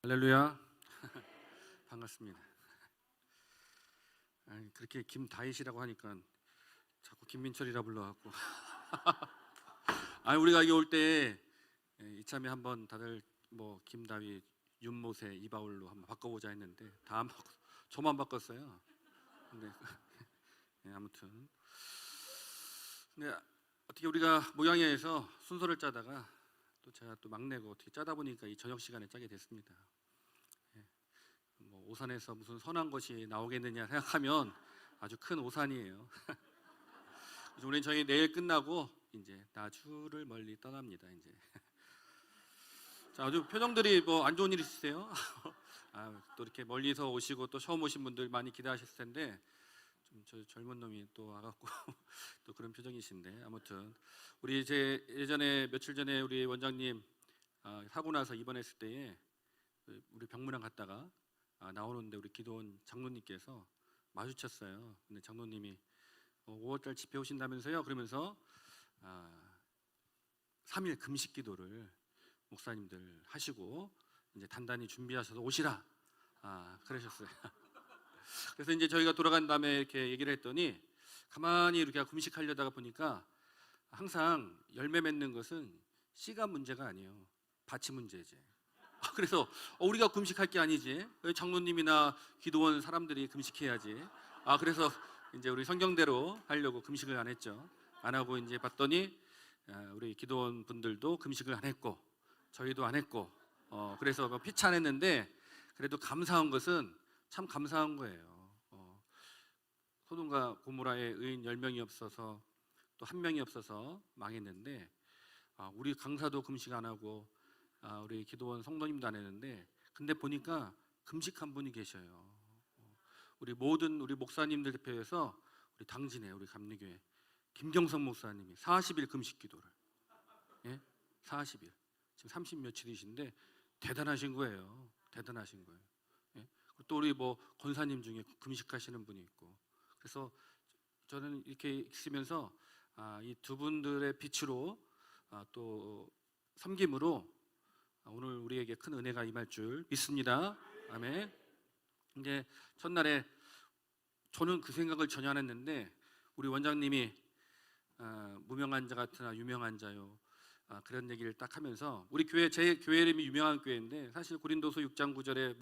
할렐루야. 반갑습니다. 아니, 그렇게 김다윗이라고 하니까 자꾸 김민철이라 불러갖고 아니 우리가 여기 올 때 이참에 한번 다들 뭐 김다윗, 윤모세, 이바울로 한번 바꿔보자 했는데 다 안 바꿔, 저만 바꿨어요. 근데 아무튼 근데 어떻게 우리가 모양회에서 순서를 짜다가 또 제가 또 막내고 어떻게 짜다 보니까 이 저녁 시간에 짜게 됐습니다. 뭐 오산에서 무슨 선한 것이 나오겠느냐 생각하면 아주 큰 오산이에요. 그래서 우리는 저희 내일 끝나고 이제 나주를 멀리 떠납니다. 이제 자, 아주 표정들이 뭐 안 좋은 일 있으세요? 또 이렇게 멀리서 오시고 또 처음 오신 분들 많이 기대하셨을 텐데 좀 저 젊은 놈이 또 와갖고 또 그런 표정이신데 아무튼 우리 제 예전에 며칠 전에 우리 원장님 사고 나서 입원했을 때에 우리 병문안 갔다가 나오는데 우리 기도원 장로님께서 마주쳤어요. 근데 장로님이 5월달 집회 오신다면서요? 그러면서 3일 금식 기도를 목사님들 하시고 이제 단단히 준비하셔서 오시라 그러셨어요. 그래서 이제 저희가 돌아간 다음에 이렇게 얘기를 했더니 가만히 이렇게 금식하려다가 보니까 항상 열매 맺는 것은 씨가 문제가 아니에요. 밭이 문제지. 그래서 우리가 금식할 게 아니지. 장로님이나 기도원 사람들이 금식해야지. 그래서 이제 우리 성경대로 하려고 금식을 안 했죠. 안 하고 이제 봤더니 우리 기도원 분들도 금식을 안 했고 저희도 안 했고 그래서 뭐 피찬했는데 그래도 감사한 것은 참 감사한 거예요. 소돔과 고모라의 의인 10명이 없어서 또 1명이 없어서 망했는데 우리 강사도 금식 안 하고 우리 기도원 성도님도 안 했는데 근데 보니까 금식한 분이 계셔요. 우리 모든 우리 목사님들 대표해서 우리 당진에 우리 감리교회 김경성 목사님이 40일 금식 기도를 40일 지금 30 며칠이신데 대단하신 거예요. 대단하신 거예요. 또 우리 뭐 권사님 중에 금식하시는 분이 있고 그래서 저는 이렇게 있으면서 이 두 분들의 빛으로 또 섬김으로 오늘 우리에게 큰 은혜가 임할 줄 믿습니다. 아멘. 이제 첫날에 저는 그 생각을 전혀 안 했는데 우리 원장님이 무명한 자 같으나 유명한 자요 그런 얘기를 딱 하면서 우리 교회 제 교회 이름이 유명한 교회인데 사실 고린도서 6장 9절에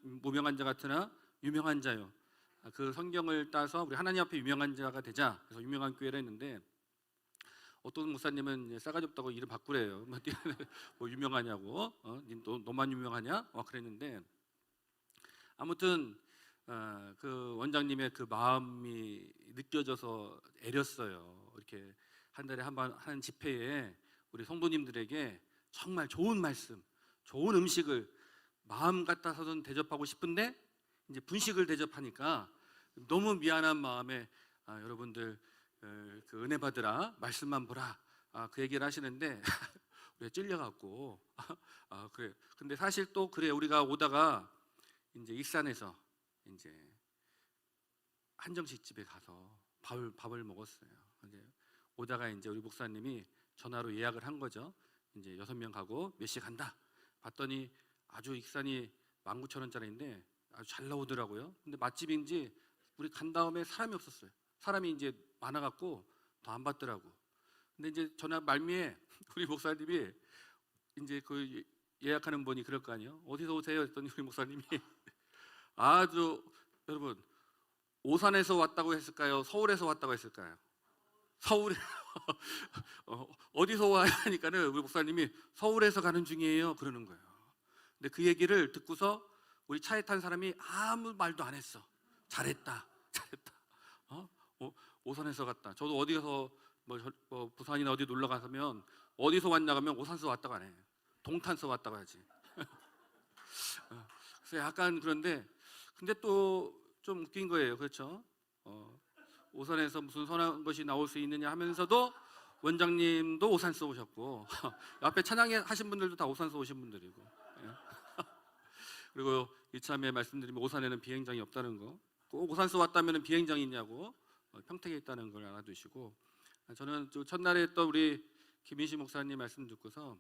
무명한 자 같으나 유명한 자요 그 성경을 따서 우리 하나님 앞에 유명한 자가 되자 그래서 유명한 교회를 했는데 어떤 목사님은 싸가지 없다고 이름 바꾸래요. 뭐 유명하냐고, 너만 유명하냐? 그랬는데 아무튼 그 원장님의 그 마음이 느껴져서 애렸어요. 이렇게 한 달에 한 번 하는 집회에 우리 성도님들에게 정말 좋은 말씀, 좋은 음식을 마음 같아서는 대접하고 싶은데 이제 분식을 대접하니까 너무 미안한 마음에 여러분들 그 은혜 받으라 말씀만 보라 그 얘기를 하시는데 우리가 찔려갖고 그래. 근데 사실 또 그래 우리가 오다가 이제 익산에서 이제 한정식 집에 가서 밥을 먹었어요. 이제 오다가 이제 우리 목사님이 전화로 예약을 한 거죠. 이제 6명 가고 몇 시 간다. 봤더니 아주 익산이 19,000원짜리인데 아주 잘 나오더라고요. 근데 맛집인지 우리 간 다음에 사람이 없었어요. 사람이 이제 많아갖고 더 안 받더라고. 근데 이제 전화 말미에 우리 목사님이 이제 그 예약하는 분이 그럴 거 아니에요. 어디서 오세요? 했더니 우리 목사님이 아주 여러분 오산에서 왔다고 했을까요? 서울에서 왔다고 했을까요? 서울에 어디서 와야 하니까는 우리 목사님이 서울에서 가는 중이에요. 그러는 거예요. 근데 그 얘기를 듣고서 우리 차에 탄 사람이 아무 말도 안 했어. 잘했다. 오산에서 갔다. 저도 어디서 뭐 부산이나 어디 놀러 가면 어디서 왔냐 하면 오산서 왔다고 안 해. 동탄서 왔다고 하지. 그래서 약간 그런데 근데 또 좀 웃긴 거예요. 그렇죠? 오산에서 무슨 선한 것이 나올 수 있느냐 하면서도 원장님도 오산서 오셨고 앞에 찬양회 하신 분들도 다 오산서 오신 분들이고 그리고 이참에 말씀드리면 오산에는 비행장이 없다는 거 꼭 오산서 왔다면 비행장이 있냐고 평택에 있다는 걸 알아두시고 저는 첫날에 했던 우리 김인식 목사님 말씀 듣고서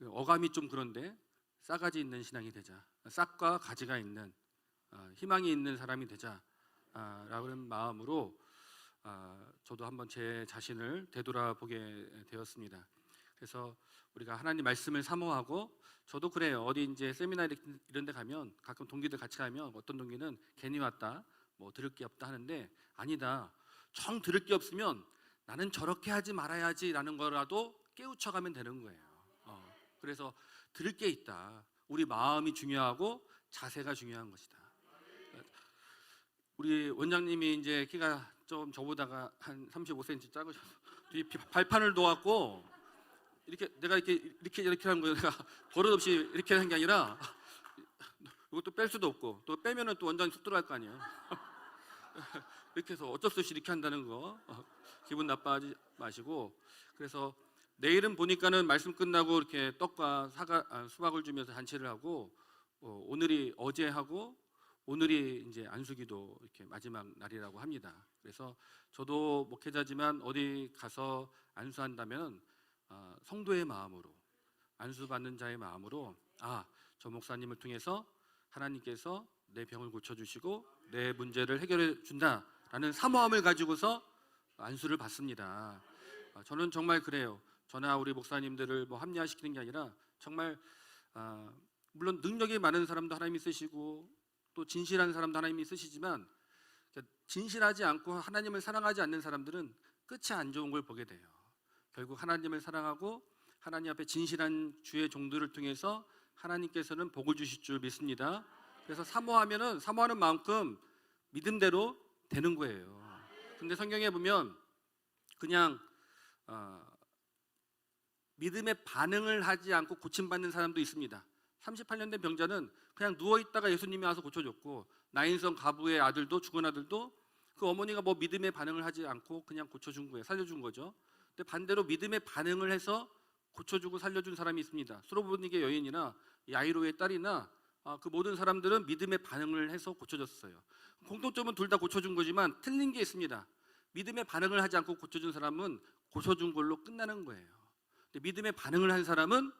어감이 좀 그런데 싸가지 있는 신앙이 되자, 싹과 가지가 있는 희망이 있는 사람이 되자라는 마음으로 저도 한번 제 자신을 되돌아보게 되었습니다. 그래서 우리가 하나님 말씀을 사모하고, 저도 그래요. 어디 이제 세미나 이런 데 가면 가끔 동기들 같이 가면 어떤 동기는 괜히 왔다, 뭐 들을 게 없다 하는데, 아니다, 정 들을 게 없으면 나는 저렇게 하지 말아야지라는 거라도 깨우쳐가면 되는 거예요. 그래서 들을 게 있다. 우리 마음이 중요하고 자세가 중요한 것이다. 우리 원장님이 이제 키가 좀 저보다가 한 35cm 작으셔서 뒤 발판을 놓았고, 이렇게 내가 이렇게 하는 거예요. 내가 버릇없이 이렇게 하는 게 아니라, 이것도 뺄 수도 없고, 또 빼면은 또 원장님 속 들어갈 거 아니에요. 이렇게 해서 어쩔 수 없이 이렇게 한다는 거 기분 나빠하지 마시고. 그래서 내일은 보니까는 말씀 끝나고 이렇게 떡과 수박을 주면서 잔치를 하고, 오늘이 어제 하고 오늘이 이제 안수기도 이렇게 마지막 날이라고 합니다. 그래서 저도 목회자지만 어디 가서 안수한다면 성도의 마음으로, 안수받는 자의 마음으로, 저 목사님을 통해서 하나님께서 내 병을 고쳐주시고 내 문제를 해결해 준다라는 사모함을 가지고서 안수를 받습니다. 저는 정말 그래요. 저나 우리 목사님들을 뭐 합리화시키는 게 아니라, 정말 물론 능력이 많은 사람도 하나님이 쓰시고 또 진실한 사람도 하나님이 쓰시지만, 진실하지 않고 하나님을 사랑하지 않는 사람들은 끝이 안 좋은 걸 보게 돼요. 결국 하나님을 사랑하고 하나님 앞에 진실한 주의 종들을 통해서 하나님께서는 복을 주실 줄 믿습니다. 그래서 사모하는 만큼 믿음대로 되는 거예요. 근데 성경에 보면 그냥 믿음의 반응을 하지 않고 고침받는 사람도 있습니다. 38년 된 병자는 그냥 누워있다가 예수님이 와서 고쳐줬고, 나인성 가부의 아들도, 죽은 아들도 그 어머니가 뭐 믿음의 반응을 하지 않고 그냥 고쳐준 거예요. 살려준 거죠. 근데 반대로 믿음의 반응을 해서 고쳐주고 살려준 사람이 있습니다. 수로보니게 여인이나 야이로의 딸이나 그 모든 사람들은 믿음의 반응을 해서 고쳐졌어요. 공통점은 둘 다 고쳐준 거지만 틀린 게 있습니다. 믿음의 반응을 하지 않고 고쳐준 사람은 고쳐준 걸로 끝나는 거예요. 근데 믿음의 반응을 한 사람은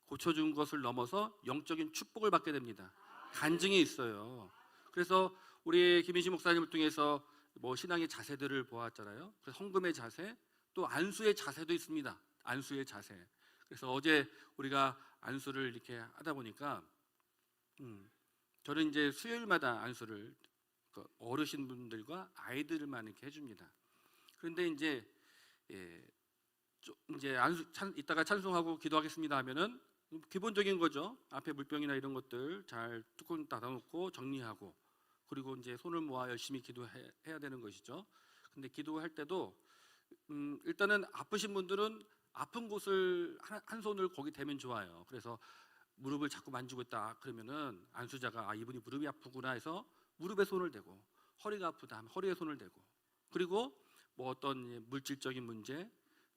고쳐준 것을 넘어서 영적인 축복을 받게 됩니다. 간증이 있어요. 그래서 우리 김인식 목사님을 통해서 뭐 신앙의 자세들을 보았잖아요. 그래서 헌금의 자세, 또 안수의 자세도 있습니다. 안수의 자세. 그래서 어제 우리가 안수를 이렇게 하다 보니까 저는 이제 수요일마다 안수를 어르신분들과 아이들만 이렇게 해줍니다. 그런데 이제 안수 이따가 찬송하고 기도하겠습니다 하면은 기본적인 거죠. 앞에 물병이나 이런 것들 잘 뚜껑 닫아놓고 정리하고, 그리고 이제 손을 모아 열심히 기도해야 되는 것이죠. 근데 기도할 때도 일단은 아프신 분들은 아픈 곳을 한 손을 거기 대면 좋아요. 그래서 무릎을 자꾸 만지고 있다 그러면은 안수자가 이분이 무릎이 아프구나 해서 무릎에 손을 대고, 허리가 아프다 하면 허리에 손을 대고, 그리고 뭐 어떤 물질적인 문제,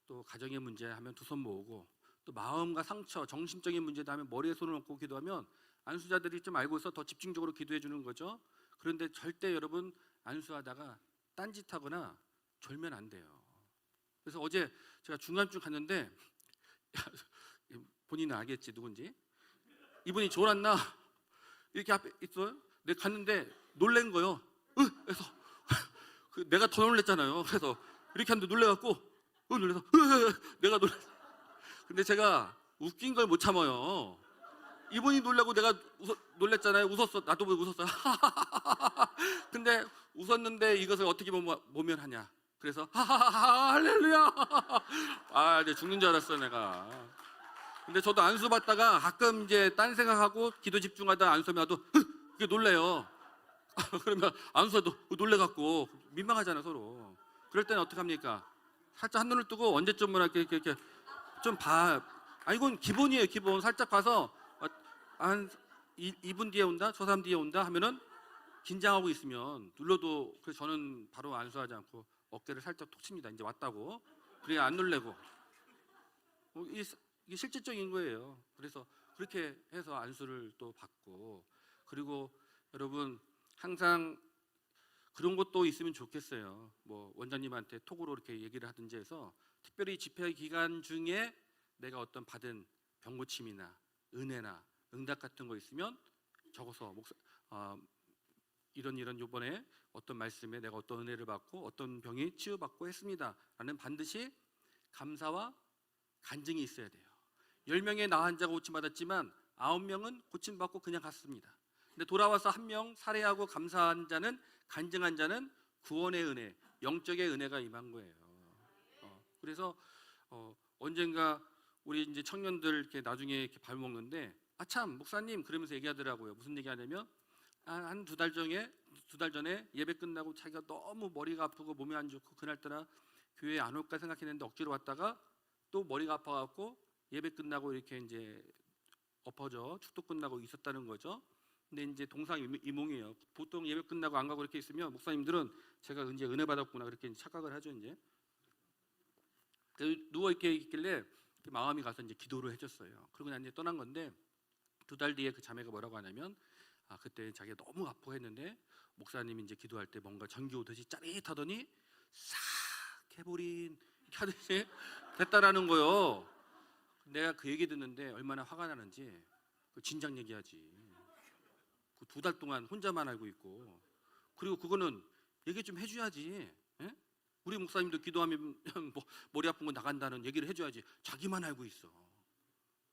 또 가정의 문제 하면 두 손 모으고, 또 마음과 상처, 정신적인 문제도 하면 머리에 손을 얹고 기도하면 안수자들이 좀 알고 있어 더 집중적으로 기도해 주는 거죠. 그런데 절대 여러분 안수하다가 딴짓하거나 졸면 안 돼요. 그래서 어제 제가 중간쯤 갔는데 본인은 알겠지 누군지, 이분이 졸았나 이렇게 앞에 있어요. 내가 갔는데 놀란 거예요. 그래서 내가 더 놀랬잖아요. 그래서 이렇게 하는데 놀래갖고 놀래서 내가 놀랬어. 근데 제가 웃긴 걸 못 참아요. 이분이 놀라고 내가 놀랬잖아요. 웃었어. 나도 웃었어요. 근데 웃었는데 이것을 어떻게 모면하냐. 그래서 할렐루야. 이제 죽는 줄 알았어 내가. 근데 저도 안수 받다가 가끔 이제 딴 생각하고 기도 집중하다 안수하면 나도 이게 놀래요. 그러면 안수도 놀래갖고 민망하잖아 서로. 그럴 때는 어떻게 합니까? 살짝 한눈을 뜨고 언제쯤 이렇게 좀 봐. 이건 기본이에요. 기본. 살짝 봐서 한 2분 뒤에 온다, 저 사람 뒤에 온다 하면은 긴장하고 있으면 눌러도, 그래서 저는 바로 안수하지 않고 어깨를 살짝 톡 칩니다. 이제 왔다고. 그래야 안 놀래고. 이게 실질적인 거예요. 그래서 그렇게 해서 안수를 또 받고, 그리고 여러분 항상 그런 것도 있으면 좋겠어요. 뭐 원장님한테 톡으로 이렇게 얘기를 하든지 해서, 특별히 집회 기간 중에 내가 어떤 받은 병고침이나 은혜나 응답 같은 거 있으면 적어서 이런 요번에 어떤 말씀에 내가 어떤 은혜를 받고 어떤 병이 치유받고 했습니다라는 반드시 감사와 간증이 있어야 돼요. 10명의 나 환자가 고침받았지만 9명은 고침받고 그냥 갔습니다. 근데 돌아와서 1명 살해하고 감사한 자는, 간증한 자는 구원의 은혜, 영적의 은혜가 임한 거예요. 그래서 언젠가 우리 이제 청년들 이렇게 나중에 이렇게 밥 먹는데 참 목사님 그러면서 얘기하더라고요. 무슨 얘기하냐면 한 2달 전에 예배 끝나고 자기가 너무 머리가 아프고 몸이 안 좋고 그날따라 교회에 안 올까 생각했는데 억지로 왔다가 또 머리가 아파갖고 예배 끝나고 이렇게 이제 엎어져 축도 끝나고 있었다는 거죠. 근데 이제 동상이몽이에요. 보통 예배 끝나고 안 가고 이렇게 있으면 목사님들은 제가 이제 은혜 받았구나 그렇게 착각을 하죠. 이제 누워 이렇게 있길래 마음이 가서 이제 기도를 해줬어요. 그러고 난 이제 떠난 건데 2달 뒤에 그 자매가 뭐라고 하냐면 그때 자기가 너무 아프고 했는데 목사님이 이제 기도할 때 뭔가 전기 오듯이 짜릿하더니 싹 해버린 이렇게 하듯이 됐다라는 거요. 내가 그 얘기 듣는데 얼마나 화가 나는지 그 진작 얘기하지. 그 2달 동안 혼자만 알고 있고 그리고 그거는 얘기 좀 해줘야지. 에? 우리 목사님도 기도하면 뭐 머리 아픈 거 나간다는 얘기를 해줘야지. 자기만 알고 있어.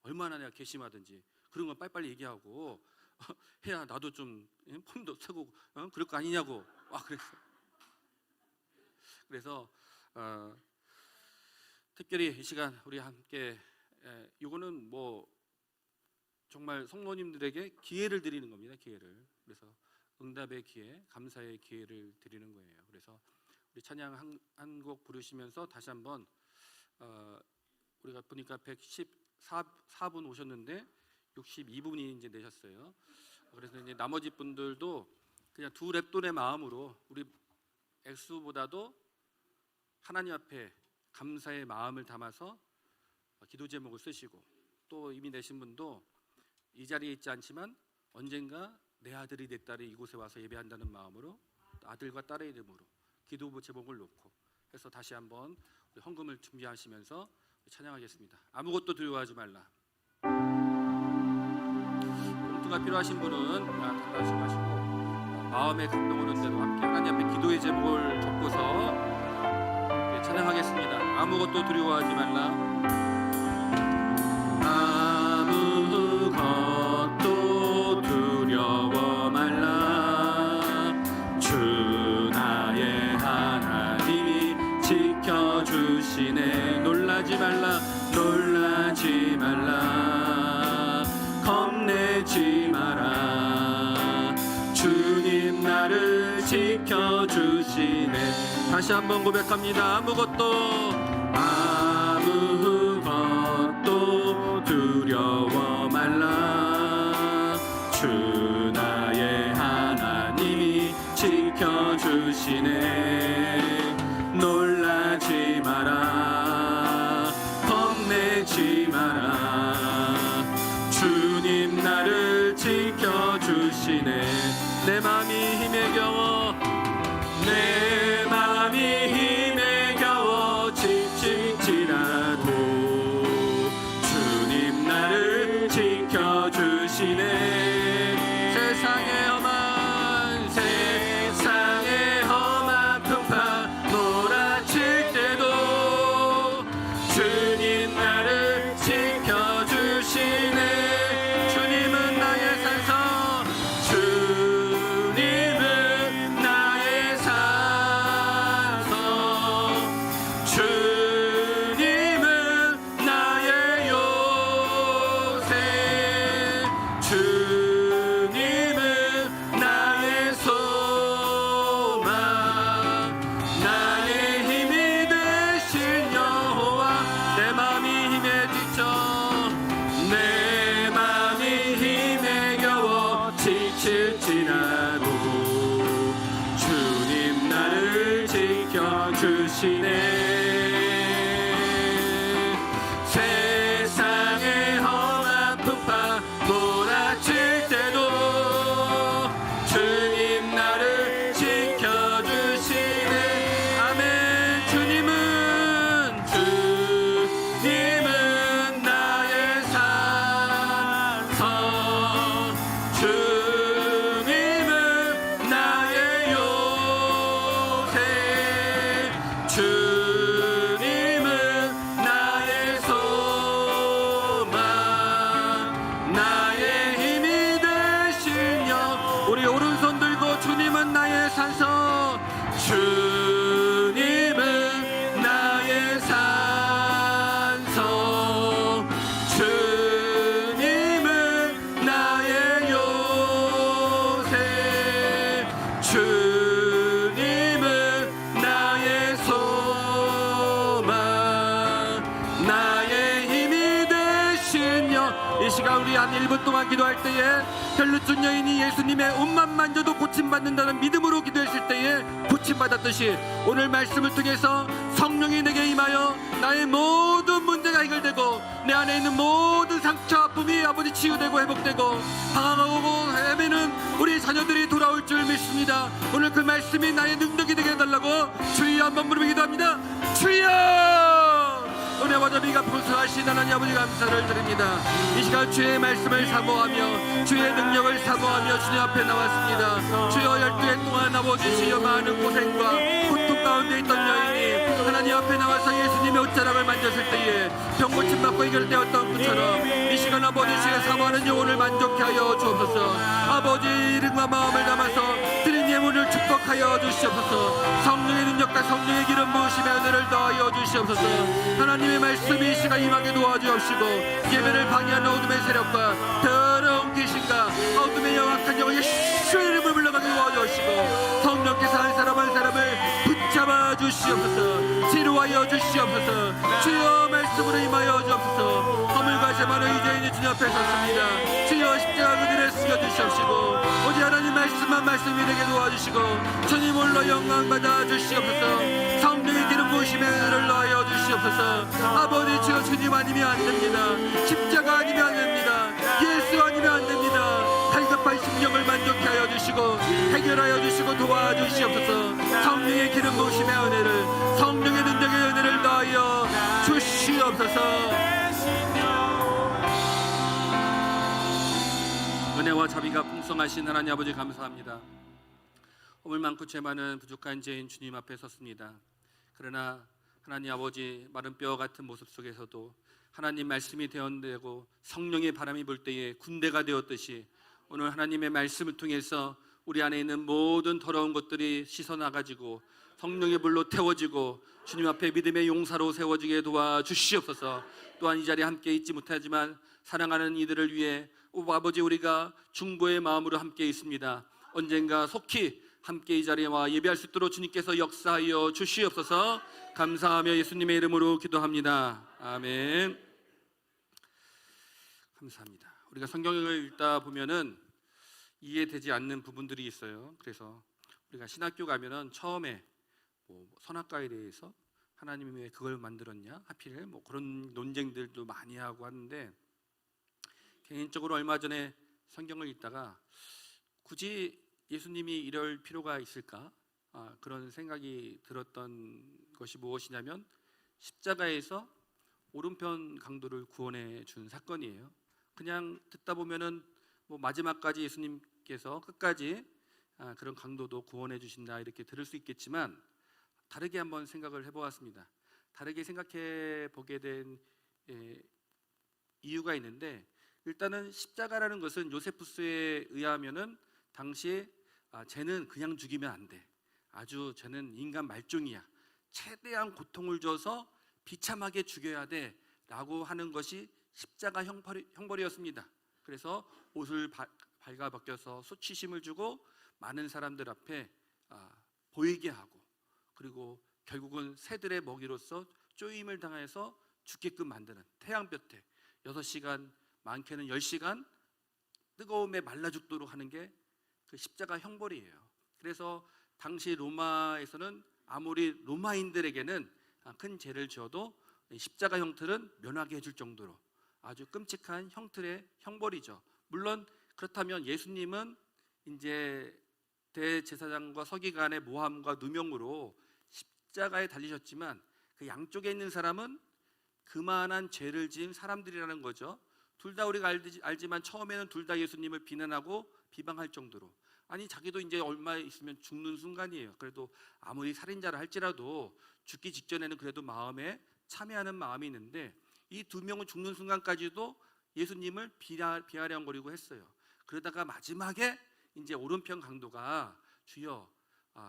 얼마나 내가 괘씸하든지 그런 건 빨리빨리 얘기하고 해야 나도 좀 폼도 세고 그럴 거 아니냐고. 그래서 특별히 이 시간 우리 함께 이거는 뭐 정말 성도님들에게 기회를 드리는 겁니다. 기회를. 그래서 응답의 기회, 감사의 기회를 드리는 거예요. 그래서 우리 찬양 한 곡 부르시면서 다시 한번 우리가 보니까 114분 오셨는데 62분이 이제 내셨어요. 그래서 이제 나머지 분들도 그냥 두 랩돈의 마음으로 우리 액수보다도 하나님 앞에 감사의 마음을 담아서 기도 제목을 쓰시고 또 이미 내신 분도 이 자리에 있지 않지만 언젠가 내 아들이 내 딸이 이곳에 와서 예배한다는 마음으로 아들과 딸의 이름으로 기도 제목을 놓고 해서 다시 한번 우리 헌금을 준비하시면서 찬양하겠습니다. 아무것도 두려워하지 말라. 봉투가 필요하신 분은 달라하지 마시고 마음에 감동 오는 대로 함께 하나님 앞에 기도의 제목을 적고서 찬양하겠습니다. 아무것도 두려워하지 말라. 아무것도 두려워 말라. 주 나의 하나님이 지켜주시네. 놀라지 말라. 놀라지 말라. 겁내지 마라. 주님 나를 지켜주시네. 다시 한번 고백합니다. 아무것도 두려워 말라. 주 나의 하나님이 지켜주시네. 놀라지 마라. 겁내지 마라. 주님 나를 지켜주시네. 내 맘이 힘에 겨워 내 맘이 힘에 겨워 지칠지라도 주님 나를 지켜주시네. 세상의 험한 풍파 몰아칠 때도 주님 나를 지켜주시네. 주님은 나의 산성 주님은 주님은 나의 산성, 주님은 나의 요새, 주님은 나의 소망, 나의 힘이 되신 여. 이 시간 우리 한 1분 동안 기도할 때에 혈루증 여인이 예수님의 옷만 만져도 고침받는다는 믿음으로 기도했을 때에 고침받았듯이 오늘 말씀을 통해서 성령이 내게 임하여 나의 모든 문제가 해결되고 내 안에 있는 모든 상처 아픔이 아버지 치유되고 회복되고 방황하고 헤매는 우리 자녀들이 돌아올 줄 믿습니다. 오늘 그 말씀이 나의 능력이 되게 해달라고 주여 한번 부르며 기도합니다. 주여! 은혜와 자비가 풍성하신 하나님 아버지 감사를 드립니다. 이 시간 주의 말씀을 사모하며 주의 능력을 사모하며 주님 앞에 나왔습니다. 주여 12해 동안 아버지 주여 많은 고생과 고통 가운데 있던 여인이 하나님 앞에 나와서 예수님의 옷자락을 만졌을 때에 병고침 받고 해결되었던 것처럼 이 시간 아버지 주의 사모하는 영혼을 만족케 하여 주옵소서. 아버지 이름과 마음을 담아서 드린 예물을 축복하여 주시옵소서. 성령의 능력과 성령의 기름 부으심의 은혜를 더하여 주시옵소서. 하나님의 말씀이 이 시간 임하게 도와주옵시고 예배를 방해하는 어둠의 세력과 더러운 귀신과 어둠의 영악한 영을 예수의 이름을 물러가게 도와주옵시고 성령께서 한 사람 한 사람을 붙잡아 주시옵소서. 치료하여 주시옵소서. 주여 말씀으로 임하여 주옵소서. 허물과 죄만의 유죄인이 주님 앞에 섰습니다. 주여 십자가 그들을 쓰여 주시옵시고 오직 하나님 말씀만 말씀이 되게 도와주시고 주님 홀로 영광 받아 주시옵소서. 성령의 기름 부으심의 은혜를 넣어 주시옵소서. 아버지 주여 주님 아니면 안 됩니다. 십자가 아니면 안 됩니다. 예수 아니면 안 됩니다. 갈급한 심령을 만족케 하여 주시고 해결하여 주시고 도와주시옵소서. 성령의 기름 부으심의 은혜를 성령의 능력의 은혜를 넣어 주시옵소서. 은혜와 자비가 풍성하신 하나님 아버지 감사합니다. 오늘 많고 죄 많은 부족한 죄인 주님 앞에 섰습니다. 그러나 하나님 아버지 마른 뼈 같은 모습 속에서도 하나님 말씀이 되어내고 성령의 바람이 불 때에 군대가 되었듯이 오늘 하나님의 말씀을 통해서 우리 안에 있는 모든 더러운 것들이 씻어나가지고 성령의 불로 태워지고 주님 앞에 믿음의 용사로 세워지게 도와주시옵소서. 또한 이 자리에 함께 있지 못하지만 사랑하는 이들을 위해 아버지 우리가 중보의 마음으로 함께 있습니다. 언젠가 속히 함께 이 자리에 와 예배할 수 있도록 주님께서 역사하여 주시옵소서. 감사하며 예수님의 이름으로 기도합니다. 아멘. 감사합니다. 우리가 성경을 읽다 보면은 이해되지 않는 부분들이 있어요. 그래서 우리가 신학교 가면은 처음에 선악과에 대해서 하나님이 왜 그걸 만들었냐 하필 그런 논쟁들도 많이 하고 하는데 개인적으로 얼마 전에 성경을 읽다가 굳이 예수님이 이럴 필요가 있을까? 그런 생각이 들었던 것이 무엇이냐면 십자가에서 오른편 강도를 구원해 준 사건이에요. 그냥 듣다 보면은 마지막까지 예수님께서 끝까지 그런 강도도 구원해 주신다 이렇게 들을 수 있겠지만 다르게 한번 생각을 해보았습니다. 다르게 생각해 보게 된 이유가 있는데 일단은 십자가라는 것은 요세푸스에 의하면은 당시에 쟤는 그냥 죽이면 안 돼. 아주 쟤는 인간 말종이야. 최대한 고통을 줘서 비참하게 죽여야 돼 라고 하는 것이 십자가 형벌이었습니다. 그래서 옷을 발가벗겨서 수치심을 주고 많은 사람들 앞에 보이게 하고 그리고 결국은 새들의 먹이로서 쪼임을 당해서 죽게끔 만드는 태양볕에 6시간 많게는 10시간 뜨거움에 말라 죽도록 하는 게 그 십자가 형벌이에요. 그래서 당시 로마에서는 아무리 로마인들에게는 큰 죄를 지어도 십자가 형틀은 면하게 해줄 정도로 아주 끔찍한 형틀의 형벌이죠. 물론 그렇다면 예수님은 이제 대제사장과 서기관의 모함과 누명으로 십자가에 달리셨지만 그 양쪽에 있는 사람은 그만한 죄를 지은 사람들이라는 거죠. 둘 다 우리가 알지만 처음에는 둘 다 예수님을 비난하고 비방할 정도로 아니 자기도 이제 얼마 있으면 죽는 순간이에요. 그래도 아무리 살인자라 할지라도 죽기 직전에는 그래도 마음에 참회하는 마음이 있는데 이 두 명은 죽는 순간까지도 예수님을 비아냥거리고 했어요. 그러다가 마지막에 이제 오른편 강도가 주여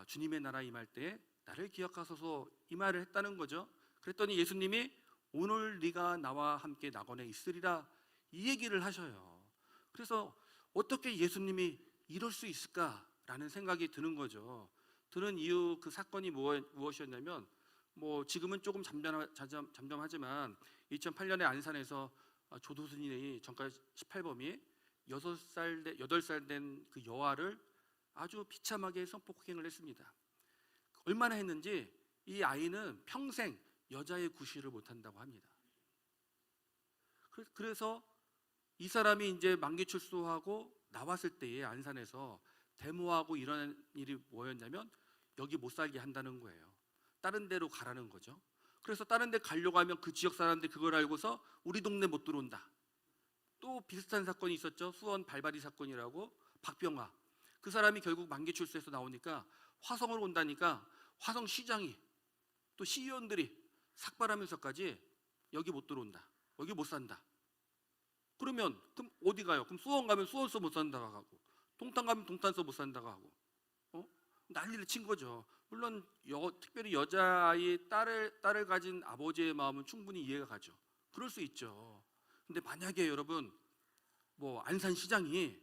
주님의 나라 임할 때에 나를 기억하소서 이 말을 했다는 거죠. 그랬더니 예수님이 오늘 네가 나와 함께 낙원에 있으리라 이 얘기를 하셔요. 그래서 어떻게 예수님이 이럴 수 있을까라는 생각이 드는 거죠. 드는 이유 그 사건이 무엇이었냐면 지금은 조금 잠잠하지만 2008년에 안산에서 조두순이 정가 18범이 8살 된 그 여아를 아주 비참하게 성폭행을 했습니다. 얼마나 했는지 이 아이는 평생 여자의 구실을 못한다고 합니다. 그래서 이 사람이 이제 만기 출소하고 나왔을 때에 안산에서 데모하고 일어난 일이 뭐였냐면 여기 못 살게 한다는 거예요. 다른 데로 가라는 거죠. 그래서 다른 데 가려고 하면 그 지역 사람들이 그걸 알고서 우리 동네 못 들어온다. 또 비슷한 사건이 있었죠. 수원 발바리 사건이라고 박병화. 그 사람이 결국 만기 출소해서 나오니까 화성으로 온다니까 화성시장이 또 시의원들이 삭발하면서까지 여기 못 들어온다. 여기 못 산다. 그럼 어디 가요? 그럼 수원 가면 수원서 못 산다고 하고 동탄 가면 동탄서 못 산다고 하고 난리를 친 거죠. 물론 특별히 여자아이 딸을 가진 아버지의 마음은 충분히 이해가 가죠. 그럴 수 있죠. 근데 만약에 여러분 안산시장이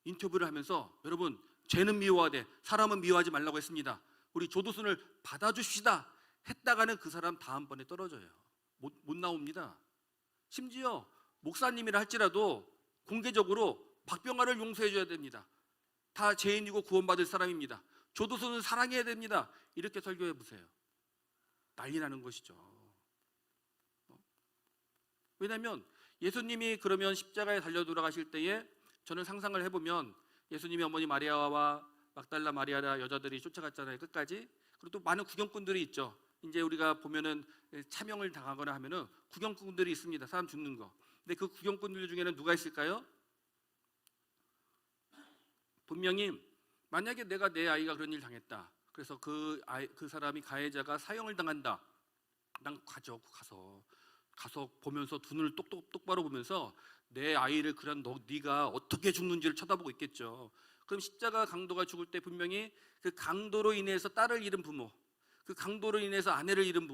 인터뷰를 하면서 여러분 죄는 미워하되 사람은 미워하지 말라고 했습니다. 우리 조두순을 받아주시다 했다가는 그 사람 다음번에 떨어져요. 못 나옵니다. 심지어 목사님이라 할지라도 공개적으로 박병화를 용서해 줘야 됩니다. 다 죄인이고 구원받을 사람입니다. 조두순은 사랑해야 됩니다. 이렇게 설교해 보세요. 난리 나는 것이죠. 왜냐하면 예수님이 그러면 십자가에 달려 돌아가실 때에 저는 상상을 해보면 예수님이 어머니 마리아와 막달라 마리아라 여자들이 쫓아갔잖아요. 끝까지. 그리고 또 많은 구경꾼들이 있죠. 이제 우리가 보면은 차명을 당하거나 하면은 구경꾼들이 있습니다. 사람 죽는 거. 근데 그 구경꾼들 중에는 누가 있을까요? 분명히 만약에 내가 내 아이가 그런 일 당했다. 그래서 그 사람이 가해자가 사형을 당한다. 난 가서 보면서 두 눈을 똑바로 보면서 내 아이를 네가 어떻게 죽는지를 쳐다보고 있겠죠. 그럼 십자가 강도가 죽을 때 분명히 그 강도로 인해서 딸을 잃은 부모, 그 강도로 인해서 아내를 잃은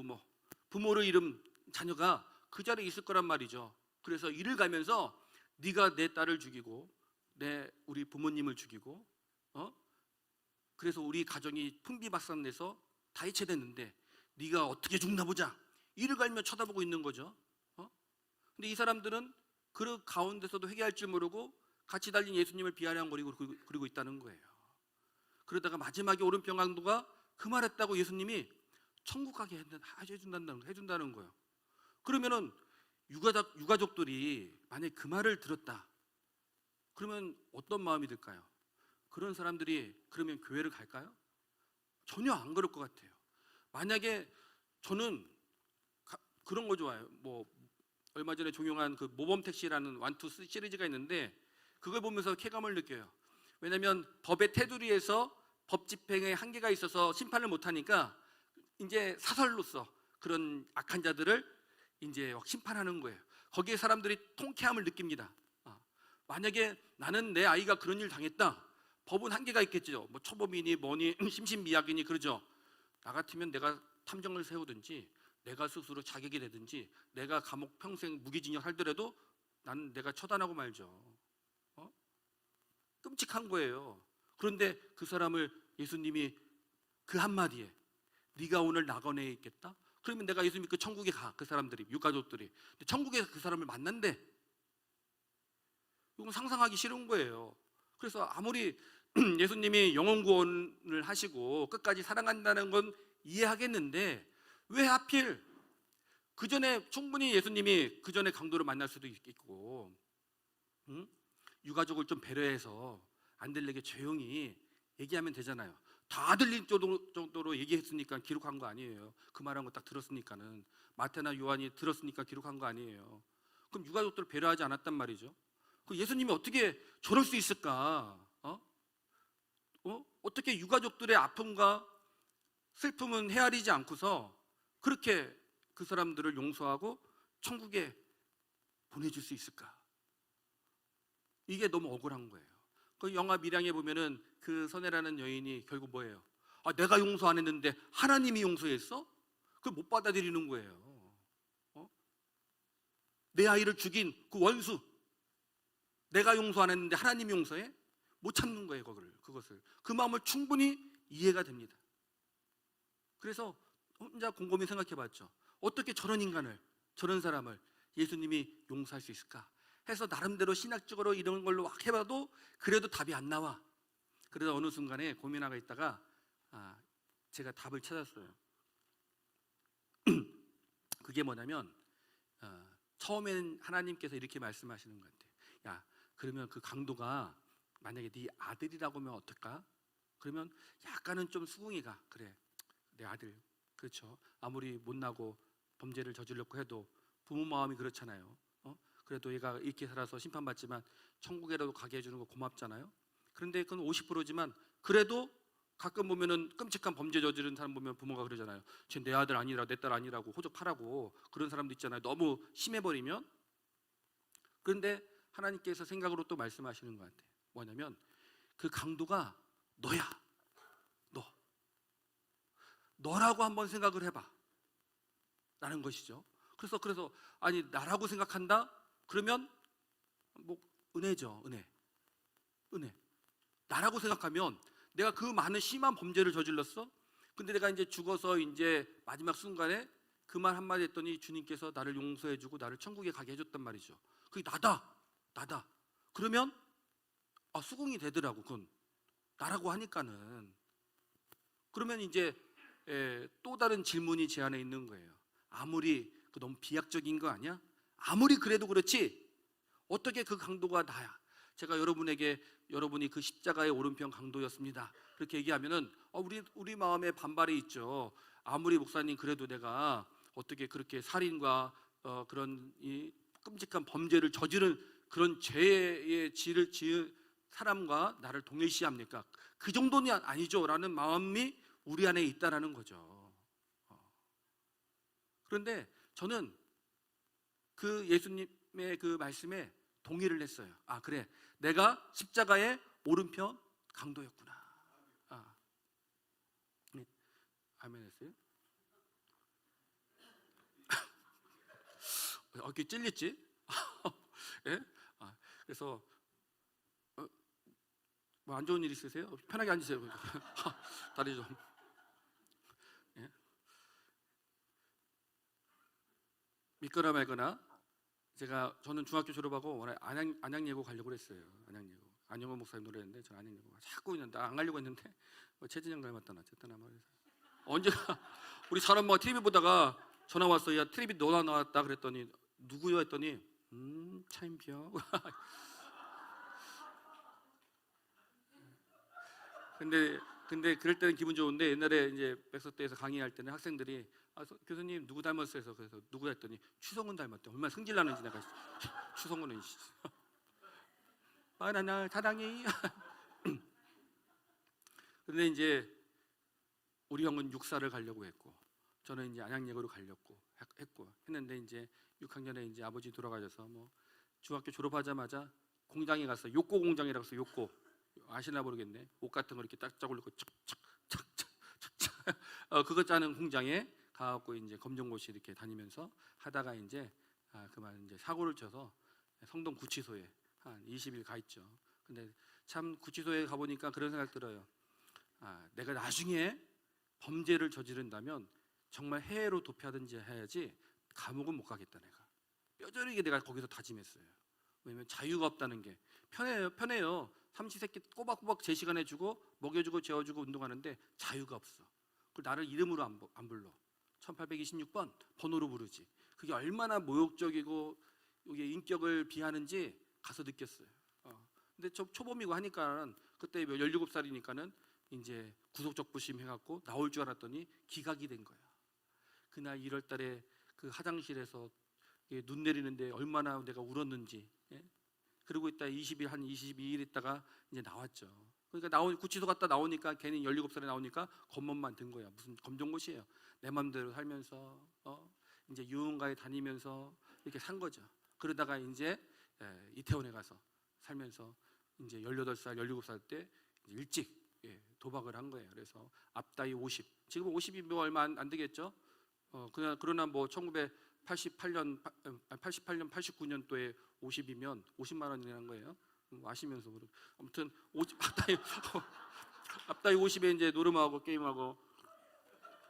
부모를 잃은 자녀가 그 자리에 있을 거란 말이죠. 그래서 이를 가면서 네가 내 딸을 죽이고 우리 부모님을 죽이고 그래서 우리 가정이 풍비박산내서 다 해체됐는데 네가 어떻게 죽나 보자. 이를 갈며 쳐다보고 있는 거죠. 근데 이 사람들은 그 가운데서도 회개할 줄 모르고 같이 달린 예수님을 비아냥거리고 그리고 있다는 거예요. 그러다가 마지막에 오른편 강도가 그 말했다고 예수님이 천국 가게 해준다는 거예요. 그러면은 유가족들이 만약에 그 말을 들었다. 그러면 어떤 마음이 들까요? 그런 사람들이 그러면 교회를 갈까요? 전혀 안 그럴 것 같아요. 만약에 저는 그런 거 좋아해요. 얼마 전에 종영한 그 모범택시라는 1, 2 시리즈가 있는데 그걸 보면서 쾌감을 느껴요. 왜냐하면 법의 테두리에서 법 집행에 한계가 있어서 심판을 못하니까 이제 사설로서 그런 악한 자들을 이제 심판하는 거예요. 거기에 사람들이 통쾌함을 느낍니다. 만약에 나는 내 아이가 그런 일 당했다. 법은 한계가 있겠죠. 초범이니 뭐니 심신미약이니 그러죠. 나 같으면 내가 탐정을 세우든지 내가 스스로 자격이 되든지 내가 감옥 평생 무기징역 하더라도 나는 내가 처단하고 말죠. 끔찍한 거예요. 그런데 그 사람을 예수님이 그 한마디에 네가 오늘 낙원에 있겠다? 그러면 내가 예수 믿고 천국에 가. 그 사람들이 유가족들이. 근데 천국에서 그 사람을 만난대. 이건 상상하기 싫은 거예요. 그래서 아무리 예수님이 영혼 구원을 하시고 끝까지 사랑한다는 건 이해하겠는데 왜 하필 그 전에 충분히 예수님이 그 전에 강도를 만날 수도 있고 유가족을 좀 배려해서 안 들리게 조용히 얘기하면 되잖아요. 다 들릴 정도로 얘기했으니까 기록한 거 아니에요. 그 말한 거 딱 들었으니까는 마태나 요한이 들었으니까 기록한 거 아니에요. 그럼 유가족들을 배려하지 않았단 말이죠. 그 예수님이 어떻게 저럴 수 있을까? 어떻게 유가족들의 아픔과 슬픔은 헤아리지 않고서 그렇게 그 사람들을 용서하고 천국에 보내줄 수 있을까? 이게 너무 억울한 거예요. 그 영화 밀양에 보면은 그 선혜라는 여인이 결국 뭐예요? 내가 용서 안 했는데 하나님이 용서했어? 그걸 못 받아들이는 거예요. 내 아이를 죽인 그 원수, 내가 용서 안 했는데 하나님이 용서해? 못 참는 거예요. 그것을. 그 마음을 충분히 이해가 됩니다. 그래서 혼자 곰곰이 생각해 봤죠. 어떻게 저런 인간을, 저런 사람을 예수님이 용서할 수 있을까 해서 나름대로 신학적으로 이런 걸로 막 해봐도 그래도 답이 안 나와. 그래서 어느 순간에 고민하고 있다가 제가 답을 찾았어요. 그게 뭐냐면 처음에는 하나님께서 이렇게 말씀하시는 것 같아요. 야, 그러면 그 강도가 만약에 네 아들이라고 하면 어떨까? 그러면 약간은 좀 수긍이가, 그래, 내 아들, 그렇죠. 아무리 못나고 범죄를 저질렀고 해도 부모 마음이 그렇잖아요. 그래도 얘가 이렇게 살아서 심판받지만 천국에라도 가게 해주는 거 고맙잖아요. 그런데 그건 50%지만 그래도 가끔 보면은 끔찍한 범죄 저지른 사람 보면 부모가 그러잖아요. 쟤 내 아들 아니라 내 딸 아니라고 호적하라고. 그런 사람도 있잖아요. 너무 심해버리면. 그런데 하나님께서 생각으로 또 말씀하시는 것 같아요. 뭐냐면 그 강도가 너야. 너라고 한번 생각을 해봐 라는 것이죠. 그래서 아니 나라고 생각한다? 그러면 뭐 은혜죠. 은혜. 나라고 생각하면 내가 그 많은 심한 범죄를 저질렀어? 근데 내가 이제 죽어서 이제 마지막 순간에 그 말 한마디 했더니 주님께서 나를 용서해주고 나를 천국에 가게 해줬단 말이죠. 그게 나다. 그러면 수긍이 되더라고. 그건 나라고 하니까는. 그러면 이제 또 다른 질문이 제 안에 있는 거예요. 아무리 너무 비약적인 거 아니야? 아무리 그래도 그렇지 어떻게 그 강도가 나야? 제가 여러분이 그 십자가의 오른편 강도였습니다 그렇게 얘기하면은 우리 마음에 반발이 있죠. 아무리 목사님 그래도 내가 어떻게 그렇게 살인과 그런 이 끔찍한 범죄를 저지른 그런 죄의 질을 지은 사람과 나를 동일시합니까? 그 정도는 아니죠 라는 마음이 우리 안에 있다라는 거죠. 그런데 저는 그 예수님의 그 말씀에 동의를 했어요. 그래, 내가 십자가의 오른편 강도였구나. 네. 아멘 했어요? 어떻게 찔렸지? 예? 그래서 뭐 안 좋은 일 있으세요? 편하게 앉으세요. 다리 좀. 예? 믿거나 말거나 저는 중학교 졸업하고 원래 안양예고 가려고 그랬어요. 안영호 목사님 노래했는데 저는 안양예고 자꾸 있는데 안 가려고 했는데 최진영 닮았다 어쨌든 말해서 언제가 우리 사람마가 TV 보다가 전화 왔어. 야, TV 너나 나왔다 그랬더니 누구요 했더니 차인표. 근데 그럴 때는 기분 좋은데 옛날에 이제 백석대에서 강의할 때는 학생들이 교수님 누구 닮았어요? 그래서 누구 했더니 추성훈 닮았대. 얼마나 승질 나는지 내가 추성훈은 바나나 사랑해. 근데 이제 우리 형은 육사를 가려고 했고 저는 이제 안양예고로 가려고 했는데 이제 6학년에 이제 아버지 돌아가셔서 뭐 중학교 졸업하자마자 공장에 가서 욕고 공장이라고 해서 욕고 아시나 모르겠네. 옷 같은 거 이렇게 딱 올리고 착착착착착 그거 짜는 공장에 가갖고 이제 검정고시 이렇게 다니면서 하다가 이제 그만 이제 사고를 쳐서 성동 구치소에 한 20일 가 있죠. 근데 참 구치소에 가보니까 그런 생각 들어요. 내가 나중에 범죄를 저지른다면 정말 해외로 도피하든지 해야지 감옥은 못 가겠다. 내가 뼈저리게 내가 거기서 다짐했어요. 왜냐면 자유가 없다는 게 편해요. 삼시세끼 꼬박꼬박 제 시간에 주고 먹여주고 재워주고 운동하는데 자유가 없어. 그걸 나를 이름으로 안 불러. 1826번 번호로 부르지. 그게 얼마나 모욕적이고 이게 인격을 비하는지 가서 느꼈어요. 근데 초범이고 하니까 그때 17살이니까는 이제 구속적부심 해갖고 나올 줄 알았더니 기각이 된 거야. 그날 1월 달에 그 화장실에서 눈 내리는데 얼마나 내가 울었는지. 예? 그러고 있다 20일 한 22일 있다가 이제 나왔죠. 그러니까 구치소 갔다 나오니까 걔는 17살에 나오니까 겉멋만 든 거야. 무슨 검정고시예요. 내 맘대로 살면서 이제 유흥가에 다니면서 이렇게 산 거죠. 그러다가 이제 이태원에 가서 살면서 이제 18살, 17살 때 일찍 도박을 한 거예요. 그래서 앞다이 50. 지금 50이 뭐 얼마 안 되겠죠? 그러나 뭐 1988년, 89년도에 50이면 50만 원이라는 거예요. 아시면서 아무튼 앞다이 50에 이제 노름하고 게임하고,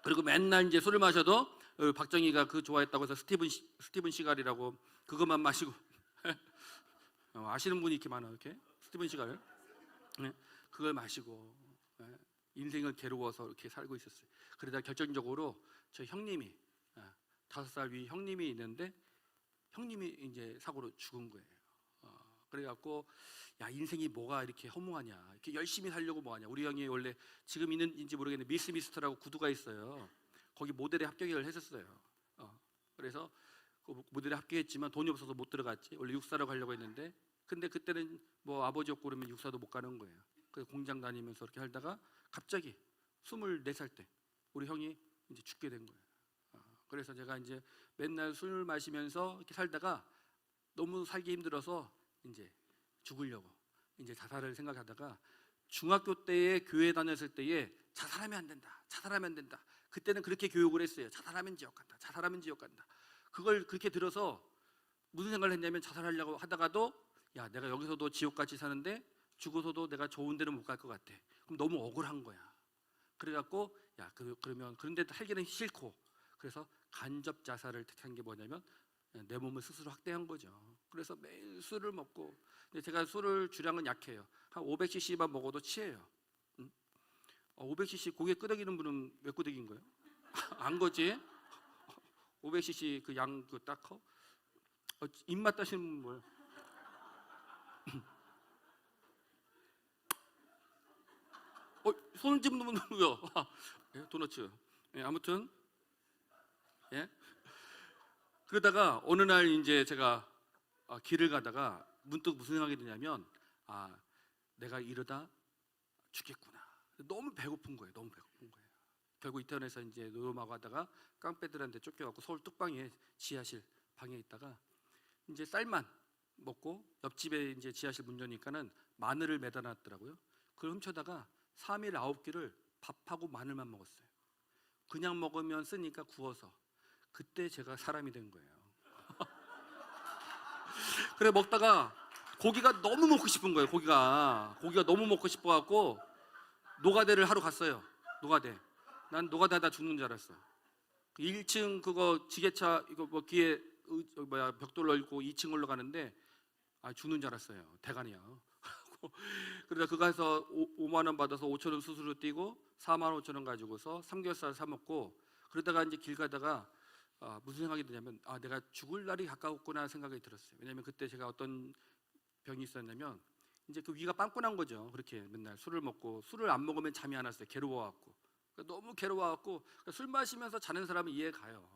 그리고 맨날 이제 술을 마셔도 박정희가 그 좋아했다고 해서 스티븐 시갈이라고 그것만 마시고 아시는 분이 이렇게 많아. 이렇게 스티븐 시갈, 그걸 마시고 인생을 괴로워서 이렇게 살고 있었어요. 그러다 결정적으로 저 형님이 5살 위 형님이 있는데 형님이 이제 사고로 죽은 거예요. 그래갖고 야, 인생이 뭐가 이렇게 허무하냐, 이렇게 열심히 살려고 뭐하냐. 우리 형이 원래 지금 있는지 모르겠는데 미스 미스터라고 구두가 있어요. 거기 모델에 합격을 했었어요. 그래서 그 모델에 합격했지만 돈이 없어서 못 들어갔지. 원래 육사로 가려고 했는데, 근데 그때는 뭐 아버지 없고 그러면 육사도 못 가는 거예요. 그래서 공장 다니면서 이렇게 살다가 갑자기 24살 때 우리 형이 이제 죽게 된 거예요. 그래서 제가 이제 맨날 술 마시면서 이렇게 살다가 너무 살기 힘들어서 이제 죽으려고 이제 자살을 생각하다가, 중학교 때에 교회 다녔을 때에 자살하면 안 된다, 자살하면 안 된다. 그때는 그렇게 교육을 했어요. 자살하면 지옥 간다, 자살하면 지옥 간다. 그걸 그렇게 들어서 무슨 생각을 했냐면, 자살하려고 하다가도 야, 내가 여기서도 지옥같이 사는데 죽어서도 내가 좋은 데는 못 갈 것 같아. 그럼 너무 억울한 거야. 그래갖고 야, 그러면 그런데 살기는 싫고, 그래서 간접 자살을 택한 게 뭐냐면 내 몸을 스스로 확대한 거죠. 그래서 매일 술을 먹고, 근데 제가 술을 주량은 약해요. 한 500cc만 먹어도 취해요. 500cc 고개 끄덕이는 분은 왜 끄덕인 거예요? 안 거지? 500cc 그 양 그 딱 커? 입맛 따시는 분 뭐예요? 손을 집는 분은 누구요? 도너츠. 아무튼 그러다가 어느 날 이제 제가 길을 가다가 문득 무슨 생각이 드냐면, 내가 이러다 죽겠구나. 너무 배고픈 거예요. 너무 배고픈 거예요. 결국 이태원에서 이제 노름하고 하다가 깡패들한테 쫓겨갖고 서울 뚝방에 지하실 방에 있다가 이제 쌀만 먹고, 옆집에 이제 지하실 문 여니까는 마늘을 매다 놨더라고요. 그걸 훔쳐다가 3일 9끼를 밥하고 마늘만 먹었어요. 그냥 먹으면 쓰니까 구워서. 그때 제가 사람이 된 거예요. 그래 먹다가 고기가 너무 먹고 싶은 거예요. 고기가 너무 먹고 싶어갖고 노가대를 하러 갔어요. 노가대. 난 노가대 하다 죽는 줄 알았어. 1층 그거 지게차 이거 뭐 뒤에 벽돌 넓고 2층 올라가는데 죽는 줄 알았어요. 대간이야. 그러다 그거 해서 5만 원 받아서 5천 원 수수료 떼고 4만 5천 원 가지고서 삼겹살 사 먹고, 그러다가 이제 길 가다가 무슨 생각이 드냐면, 내가 죽을 날이 가까웠구나 생각이 들었어요. 왜냐하면 그때 제가 어떤 병이 있었냐면, 이제 그 위가 빵꾸난 거죠. 그렇게 맨날 술을 먹고, 술을 안 먹으면 잠이 안 왔어요. 괴로워갖고. 너무 괴로워갖고 술 마시면서 자는 사람은 이해 가요.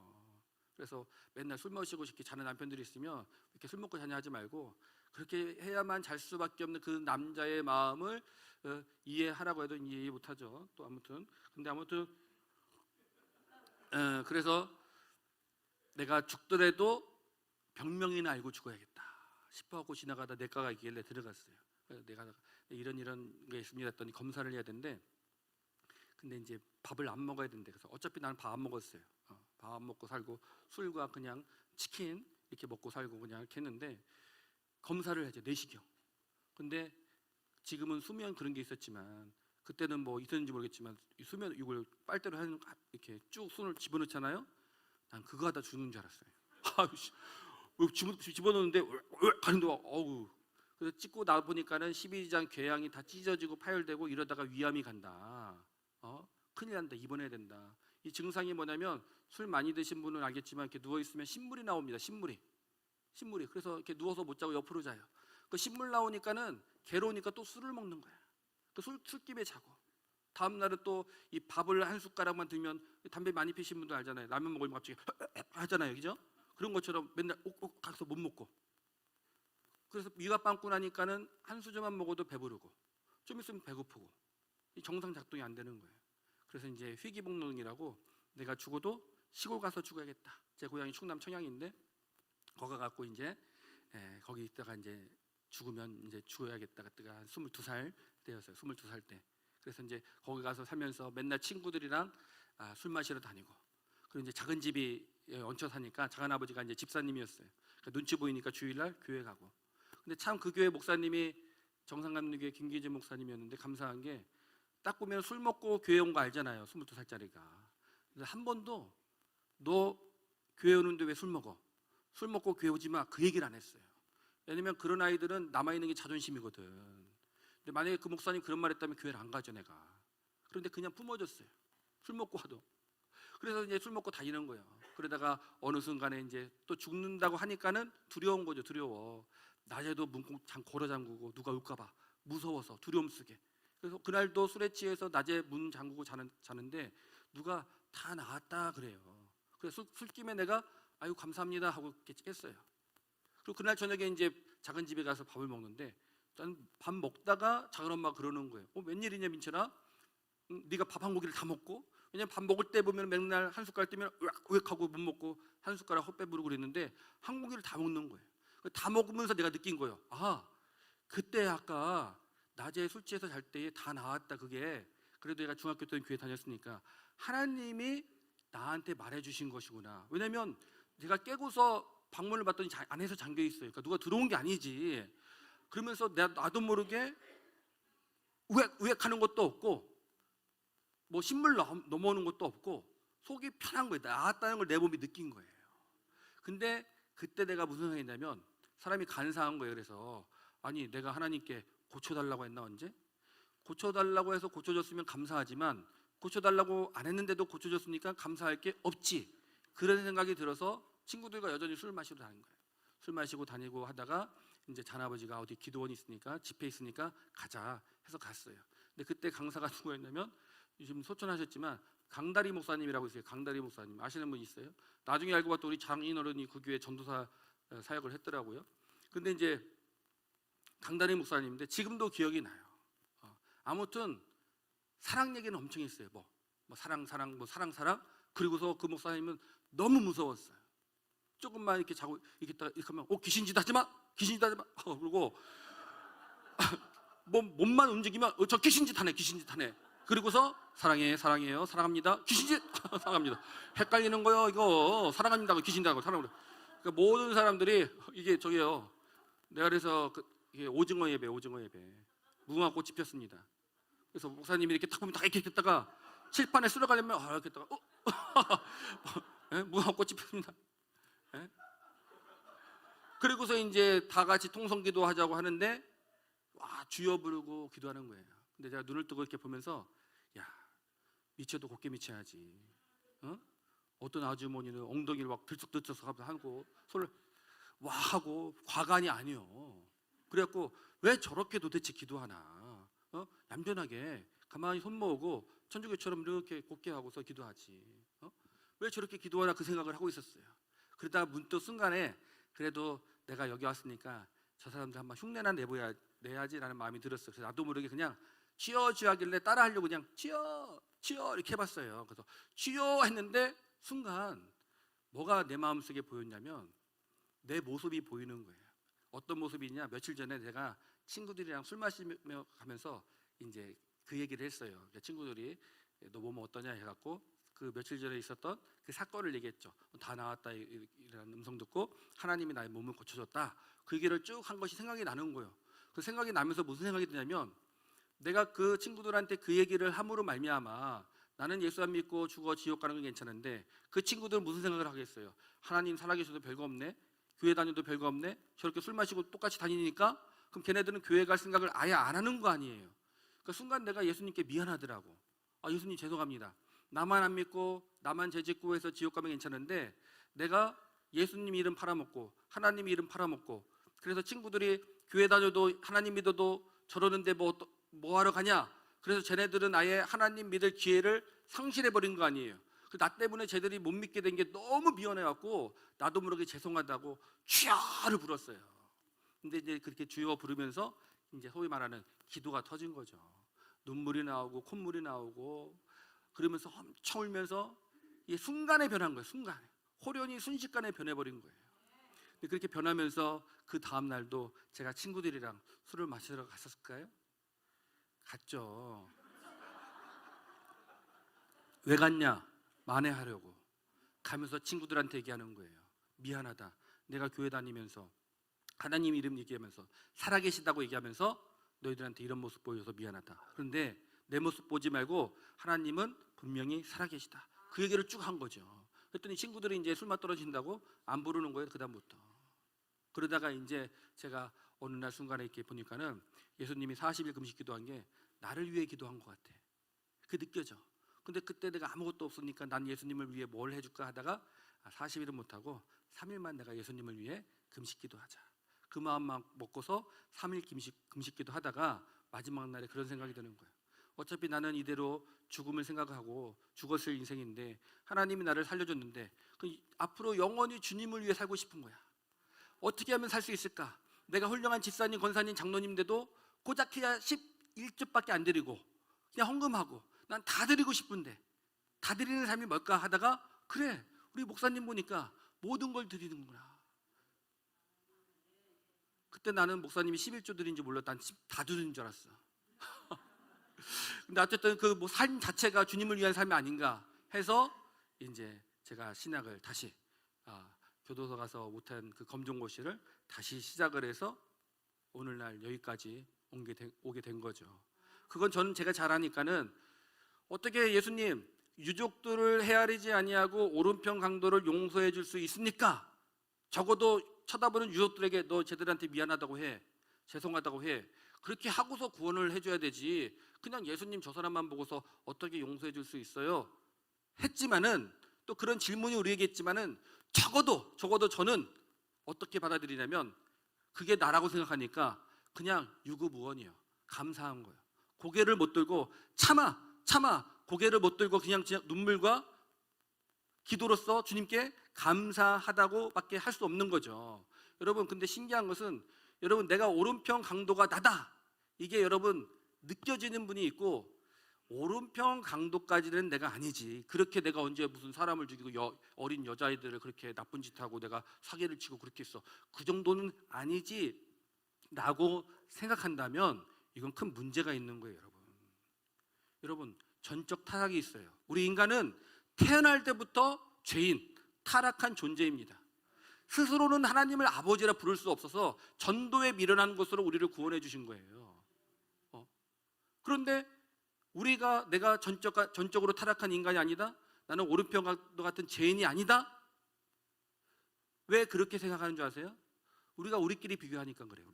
그래서 맨날 술 마시고 이렇게 자는 남편들이 있으면 이렇게 술 먹고 자냐 하지 말고, 그렇게 해야만 잘 수밖에 없는 그 남자의 마음을 이해하라고 해도 이해 못하죠. 또 아무튼 그래서 내가 죽더라도 병명이나 알고 죽어야겠다 싶어하고 지나가다 내과가 있길래 들어갔어요. 내가 이런 게 있습니다 했더니 검사를 해야 되는데, 근데 이제 밥을 안 먹어야 된대. 그래서 어차피 나는 밥 안 먹었어요. 밥 안 먹고 살고 술과 그냥 치킨 이렇게 먹고 살고 그냥 이렇게 했는데, 검사를 하죠. 내시경. 근데 지금은 수면 그런 게 있었지만 그때는 뭐 있었는지 모르겠지만 수면 이걸 빨대로 하는 이렇게 쭉 손을 집어넣잖아요. 난 그거 하다 죽는 줄 알았어요. 집어넣는데 왜 가는데 어우. 그래서 찍고 나 보니까는 12장 궤양이 다 찢어지고 파열되고 이러다가 위암이 간다. 큰일 난다. 입원해야 된다. 이 증상이 뭐냐면, 술 많이 드신 분은 알겠지만 이렇게 누워 있으면 신물이 나옵니다. 신물이. 그래서 이렇게 누워서 못 자고 옆으로 자요. 그 신물 나오니까는 괴로우니까 또 술을 먹는 거야. 그 술김에 자고. 다음 날은 또 이 밥을 한 숟가락만 들면, 담배 많이 피신 분들 알잖아요. 라면 먹으면 갑자기 하잖아요, 그죠? 그런 것처럼 맨날 옥옥 가서 못 먹고. 그래서 위가 빵꾸 나니까는 한 수저만 먹어도 배부르고, 좀 있으면 배고프고, 이 정상 작동이 안 되는 거예요. 그래서 이제 희귀복능이라고, 내가 죽어도 시골 가서 죽어야겠다. 제 고향이 충남 청양인데 거기 갖고 이제 거기 있다가 이제 죽으면 이제 죽어야겠다. 그때가 한 22살 때였어요. 22살 때. 그래서 이제 거기 가서 살면서 맨날 친구들이랑 술 마시러 다니고, 그리고 이제 작은 집이 얹혀 사니까 작은 아버지가 이제 집사님이었어요. 그러니까 눈치 보이니까 주일날 교회 가고. 근데 참 그 교회 목사님이 정상감리교회 김기재 목사님이었는데 감사한 게 딱 보면 술 먹고 교회 온 거 알잖아요. 22살짜리가. 그래서 한 번도 너 교회 오는데 왜 술 먹어? 술 먹고 교회 오지 마. 그 얘기를 안 했어요. 왜냐면 그런 아이들은 남아있는 게 자존심이거든. 근데 만약에 그 목사님 그런 말 했다면 교회를 안 가죠, 내가. 그런데 그냥 뿜어졌어요. 술 먹고 와도. 그래서 이제 술 먹고 다니는 거예요. 그러다가 어느 순간에 이제 또 죽는다고 하니까는 두려운 거죠, 두려워. 낮에도 문 걸어 잠그고 누가 올까봐 무서워서 두려움 속에. 그래서 그날도 술에 취해서 낮에 문 잠그고 자는데 누가 다 나왔다 그래요. 그래서 술김에 내가 아유 감사합니다 하고 이렇게 깼어요. 그리고 그날 저녁에 이제 작은 집에 가서 밥을 먹는데 밥 먹다가 작은 엄마가 그러는 거예요. 웬일이냐 민철아? 네가 밥 한 고기를 다 먹고? 왜냐면 밥 먹을 때 보면 맨날 한 숟가락 뜨면 으악 하고 못 먹고 한 숟가락 헛 빼부르고 그랬는데 한 고기를 다 먹는 거예요. 다 먹으면서 내가 느낀 거예요. 그때 아까 낮에 술 취해서 잘 때 다 나왔다. 그게 그래도 내가 중학교 때 교회 다녔으니까 하나님이 나한테 말해주신 것이구나. 왜냐면 제가 깨고서 방문을 봤더니 안에서 잠겨 있어요. 그러니까 누가 들어온 게 아니지. 그러면서 나도 모르게 우웩우웩하는 것도 없고 뭐 신물 넘어오는 것도 없고 속이 편한 거예요. 나았다는 걸 내 몸이 느낀 거예요. 근데 그때 내가 무슨 생각했냐면 사람이 간사한 거예요. 그래서 아니 내가 하나님께 고쳐달라고 했나 언제? 고쳐달라고 해서 고쳐줬으면 감사하지만 고쳐달라고 안 했는데도 고쳐줬으니까 감사할 게 없지. 그런 생각이 들어서 친구들과 여전히 술 마시러 다닌 거예요. 술 마시고 다니고 하다가 이제 잔아버지가 어디 기도원이 있으니까 집회 있으니까 가자 해서 갔어요. 근데 그때 강사가 누구였냐면 요즘 소천하셨지만 강다리 목사님이라고 있어요. 강다리 목사님 아시는 분 있어요? 나중에 알고 봤더니 우리 장인어른이 그 교회 전도사 사역을 했더라고요. 근데 이제 강다리 목사님인데 지금도 기억이 나요. 아무튼 사랑 얘기는 엄청 했어요. 뭐 사랑 그리고서 그 목사님은 너무 무서웠어요. 조금만 이렇게 자고 이렇게 하면 귀신짓 하지 마. 그리고 뭐 몸만 움직이면 저 귀신짓 하네. 그리고서 사랑해요, 사랑합니다. 귀신짓 사랑합니다. 헷갈리는 거요. 이거 사랑합니다. 귀신이라고 사랑합니다. 그러니까 모든 사람들이 이게 저기요. 내가 그래서 이게 오징어 예배 무궁화 꽃이 폈습니다. 그래서 목사님이 이렇게 딱 보면 딱 이렇게 됐다가 칠판에 쓸어가려면 이렇게 했다가 무궁화 꽃이 폈습니다. 그리고서 이제 다 같이 통성기도 하자고 하는데 주여 부르고 기도하는 거예요. 근데 제가 눈을 뜨고 이렇게 보면서 야 미쳐도 곱게 미쳐야지. 어떤 아주머니는 엉덩이를 막 들썩들썩 하고 손을 하고 과간이 아니요. 그래갖고 왜 저렇게 도대체 기도하나? 얌전하게 가만히 손 모으고 천주교처럼 이렇게 곱게 하고서 기도하지. 왜 저렇게 기도하나 그 생각을 하고 있었어요. 그러다가 문득 순간에 그래도 내가 여기 왔으니까 저 사람들 한번 흉내나 내야지라는 마음이 들었어요. 그래서 나도 모르게 그냥 치여 하길래 따라하려고 그냥 치여 이렇게 해봤어요. 그래서 치여 했는데 순간 뭐가 내 마음속에 보였냐면 내 모습이 보이는 거예요. 어떤 모습이냐? 며칠 전에 내가 친구들이랑 술 마시며 가면서 이제 그 얘기를 했어요. 그러니까 친구들이 너 몸은 어떠냐 해갖고 그 며칠 전에 있었던 그 사건을 얘기했죠. 다 나았다 이라는 음성 듣고 하나님이 나의 몸을 고쳐줬다. 그 얘기를 쭉 한 것이 생각이 나는 거예요. 그 생각이 나면서 무슨 생각이 드냐면 내가 그 친구들한테 그 얘기를 함으로 말미암아 나는 예수 안 믿고 죽어 지옥 가는 건 괜찮은데 그 친구들은 무슨 생각을 하겠어요? 하나님 살아계셔도 별거 없네. 교회 다녀도 별거 없네. 저렇게 술 마시고 똑같이 다니니까 그럼 걔네들은 교회 갈 생각을 아예 안 하는 거 아니에요. 그러니까 순간 내가 예수님께 미안하더라고. 예수님 죄송합니다. 나만 안 믿고 나만 죄 짓고 해서 지옥 가면 괜찮은데 내가 예수님 이름 팔아먹고 하나님 이름 팔아먹고 그래서 친구들이 교회 다녀도 하나님 믿어도 저러는데 뭐 하러 가냐? 그래서 쟤네들은 아예 하나님 믿을 기회를 상실해버린 거 아니에요. 나 때문에 쟤들이 못 믿게 된 게 너무 미안해갖고 나도 모르게 죄송하다고 주여를 불었어요. 근데 이제 그렇게 주여 부르면서 이제 소위 말하는 기도가 터진 거죠. 눈물이 나오고 콧물이 나오고 그러면서 엄청 울면서 이게 순간에 변한 거예요. 순간에 호련히 순식간에 변해버린 거예요. 근데 그렇게 변하면서 그 다음 날도 제가 친구들이랑 술을 마시러 갔었을까요? 갔죠. 왜 갔냐? 만회하려고. 가면서 친구들한테 얘기하는 거예요. 미안하다. 내가 교회 다니면서 하나님 이름 얘기하면서 살아계시다고 얘기하면서 너희들한테 이런 모습 보여줘서 미안하다. 그런데 내 모습 보지 말고 하나님은 분명히 살아계시다. 그 얘기를 쭉 한 거죠. 그랬더니 친구들이 이제 술맛 떨어진다고 안 부르는 거예요. 그다음부터. 그러다가 이제 제가 어느 날 순간에 이렇게 보니까는 예수님이 40일 금식 기도한 게 나를 위해 기도한 것 같아. 그게 느껴져. 근데 그때 내가 아무것도 없으니까 난 예수님을 위해 뭘 해줄까 하다가 40일은 못하고 3일만 내가 예수님을 위해 금식 기도하자. 그 마음만 먹고서 3일 금식 기도하다가 마지막 날에 그런 생각이 드는 거예요. 어차피 나는 이대로 죽음을 생각하고 죽었을 인생인데 하나님이 나를 살려줬는데 앞으로 영원히 주님을 위해 살고 싶은 거야. 어떻게 하면 살 수 있을까? 내가 훌륭한 집사님, 권사님, 장로님인데도 고작 해야 11조밖에 안 드리고 그냥 헌금하고 난 다 드리고 싶은데 다 드리는 삶이 뭘까 하다가 그래, 우리 목사님 보니까 모든 걸 드리는구나. 그때 나는 목사님이 11조 드린 줄 몰라. 난 다 드린 줄 알았어. 근데 어쨌든 그 뭐 삶 자체가 주님을 위한 삶이 아닌가 해서 이제 제가 신학을 다시 교도소 가서 못한 그 검정고시를 다시 시작을 해서 오늘날 여기까지 오게 된 거죠. 그건 저는 제가 잘하니까는 어떻게 예수님 유족들을 헤아리지 아니하고 오른편 강도를 용서해 줄 수 있습니까? 적어도 쳐다보는 유족들에게 너 쟤들한테 미안하다고 해, 죄송하다고 해. 그렇게 하고서 구원을 해줘야 되지. 그냥 예수님 저 사람만 보고서 어떻게 용서해 줄 수 있어요? 했지만은 또 그런 질문이 우리에게 있지만은 적어도 저는 어떻게 받아들이냐면 그게 나라고 생각하니까 그냥 유구무원이에요. 감사한 거예요. 고개를 못 들고 차마 고개를 못 들고 그냥 눈물과 기도로서 주님께 감사하다고밖에 할 수 없는 거죠. 여러분, 근데 신기한 것은 여러분 내가 오른편 강도가 나다 이게 여러분 느껴지는 분이 있고 오른편 강도까지는 내가 아니지. 그렇게 내가 언제 무슨 사람을 죽이고 어린 여자아이들을 그렇게 나쁜 짓 하고 내가 사기를 치고 그렇게 했어. 그 정도는 아니지 라고 생각한다면 이건 큰 문제가 있는 거예요. 여러분 전적 타락이 있어요. 우리 인간은 태어날 때부터 죄인, 타락한 존재입니다. 스스로는 하나님을 아버지라 부를 수 없어서 전도에 미련한 것으로 우리를 구원해 주신 거예요. 그런데 내가 전적으로 타락한 인간이 아니다? 나는 오른편 강도 같은 죄인이 아니다? 왜 그렇게 생각하는 줄 아세요? 우리가 우리끼리 비교하니까 그래요.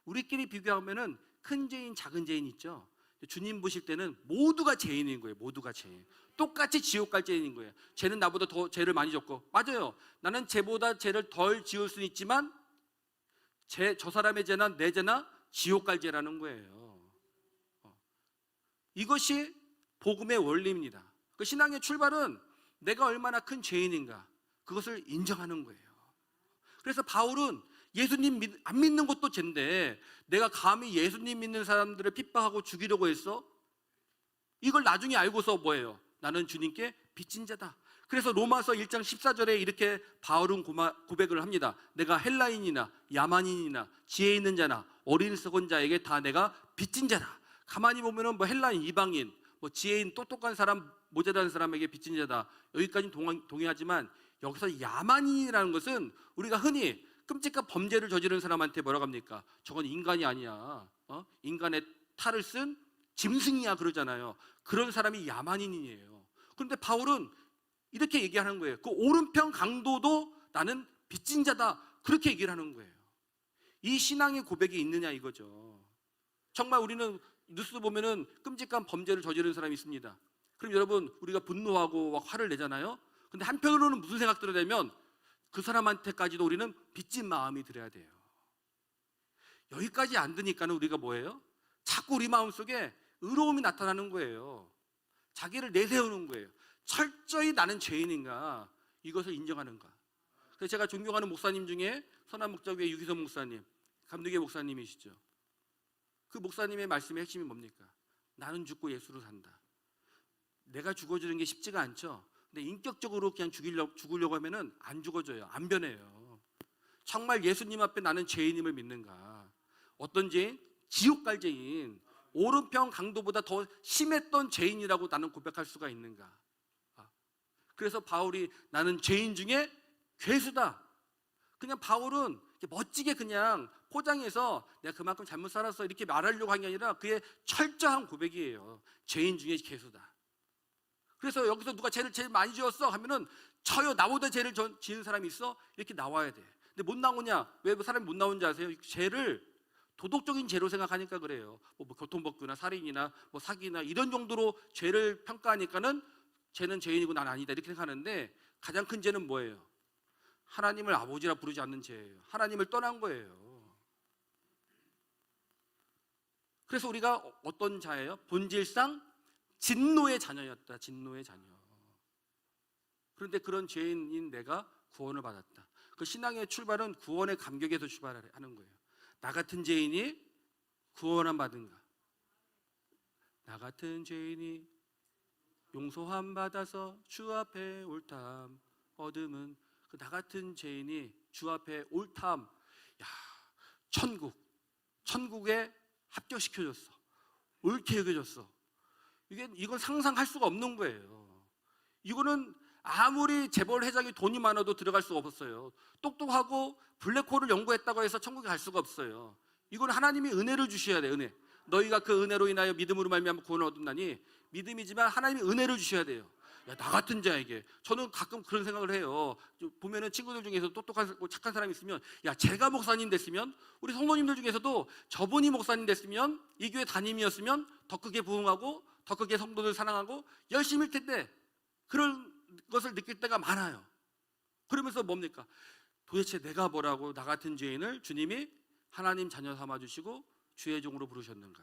우리끼리 비교하면은 큰 죄인, 작은 죄인 있죠. 주님 보실 때는 모두가 죄인인 거예요. 모두가 죄인. 똑같이 지옥 갈 죄인인 거예요. 쟤는 나보다 더 죄를 많이 졌고, 맞아요. 나는 쟤보다 죄를 덜 지을 수는 있지만 저 사람의 죄나 내 죄나 지옥 갈 죄라는 거예요. 이것이 복음의 원리입니다. 그 신앙의 출발은 내가 얼마나 큰 죄인인가 그것을 인정하는 거예요. 그래서 바울은 예수님 안 믿는 것도 죄인데 내가 감히 예수님 믿는 사람들을 핍박하고 죽이려고 했어? 이걸 나중에 알고서 뭐예요? 나는 주님께 빚진 자다. 그래서 로마서 1장 14절에 이렇게 바울은 고백을 합니다. 내가 헬라인이나 야만인이나 지혜 있는 자나 어린 썩은 자에게 다 내가 빚진 자다. 가만히 보면은 뭐 헬라인, 이방인, 뭐 지혜인, 똑똑한 사람, 모자란 사람에게 빚진 자다. 여기까지는 동의하지만 여기서 야만인이라는 것은 우리가 흔히 끔찍한 범죄를 저지른 사람한테 뭐라고 합니까? 저건 인간이 아니야. 인간의 탈을 쓴 짐승이야 그러잖아요. 그런 사람이 야만인이에요. 그런데 바울은 이렇게 얘기하는 거예요. 그 오른편 강도도 나는 빚진 자다. 그렇게 얘기를 하는 거예요. 이 신앙의 고백이 있느냐 이거죠. 정말 우리는 뉴스 보면은 끔찍한 범죄를 저지른 사람이 있습니다. 그럼 여러분 우리가 분노하고 막 화를 내잖아요. 근데 한편으로는 무슨 생각 들어냐면 그 사람한테까지도 우리는 빚진 마음이 들어야 돼요. 여기까지 안 드니까는 우리가 뭐예요? 자꾸 우리 마음속에 의로움이 나타나는 거예요. 자기를 내세우는 거예요. 철저히 나는 죄인인가 이것을 인정하는가. 그래서 제가 존경하는 목사님 중에 선한 목자교회 유기선 목사님, 감리교 목사님이시죠. 그 목사님의 말씀의 핵심이 뭡니까? 나는 죽고 예수로 산다. 내가 죽어주는 게 쉽지가 않죠. 근데 인격적으로 그냥 죽으려고 하면은 안 죽어져요. 안 변해요. 정말 예수님 앞에 나는 죄인임을 믿는가? 어떤 죄인? 지옥 갈 죄인. 오른편 강도보다 더 심했던 죄인이라고 나는 고백할 수가 있는가? 그래서 바울이 나는 죄인 중에 괴수다. 그냥 바울은 멋지게 그냥 포장해서 내가 그만큼 잘못 살았어 이렇게 말하려고 한 게 아니라 그의 철저한 고백이에요. 죄인 중에 괴수다. 그래서 여기서 누가 죄를 제일 많이 지었어 하면은 저요, 나보다 죄를 지은 사람이 있어? 이렇게 나와야 돼. 근데 못 나오냐? 왜 사람이 못 나오는지 아세요? 죄를 도덕적인 죄로 생각하니까 그래요. 뭐 교통법규나 살인이나 뭐 사기나 이런 정도로 죄를 평가하니까는 쟤는 죄인이고 난 아니다 이렇게 생각하는데, 가장 큰 죄는 뭐예요? 하나님을 아버지라 부르지 않는 죄예요. 하나님을 떠난 거예요. 그래서 우리가 어떤 자예요? 본질상 진노의 자녀였다. 진노의 자녀. 그런데 그런 죄인인 내가 구원을 받았다. 그 신앙의 출발은 구원의 감격에서 출발하는 거예요. 나 같은 죄인이 구원함 받은가? 나 같은 죄인이 용서함 받아서 주 앞에 옳담 얻음은, 그 나 같은 죄인이 주 앞에 옳담, 야, 천국에 합격시켜줬어. 옳게 여겨줬어. 이건 상상할 수가 없는 거예요. 이거는 아무리 재벌 회장이 돈이 많아도 들어갈 수가 없었어요. 똑똑하고 블랙홀을 연구했다고 해서 천국에 갈 수가 없어요. 이건 하나님이 은혜를 주셔야 돼요. 은혜. 너희가 그 은혜로 인하여 믿음으로 말미암아 구원을 얻었나니, 믿음이지만 하나님이 은혜를 주셔야 돼요. 야, 나 같은 자에게. 저는 가끔 그런 생각을 해요. 보면은 친구들 중에서 똑똑하고 착한 사람이 있으면, 야, 제가 목사님 됐으면, 우리 성도님들 중에서도 저분이 목사님 됐으면, 이 교회 담임이었으면 더 크게 부흥하고 더 크게 성도들 사랑하고 열심일 텐데, 그런 것을 느낄 때가 많아요. 그러면서 뭡니까? 도대체 내가 뭐라고 나 같은 죄인을 주님이 하나님 자녀 삼아주시고 주의 종으로 부르셨는가?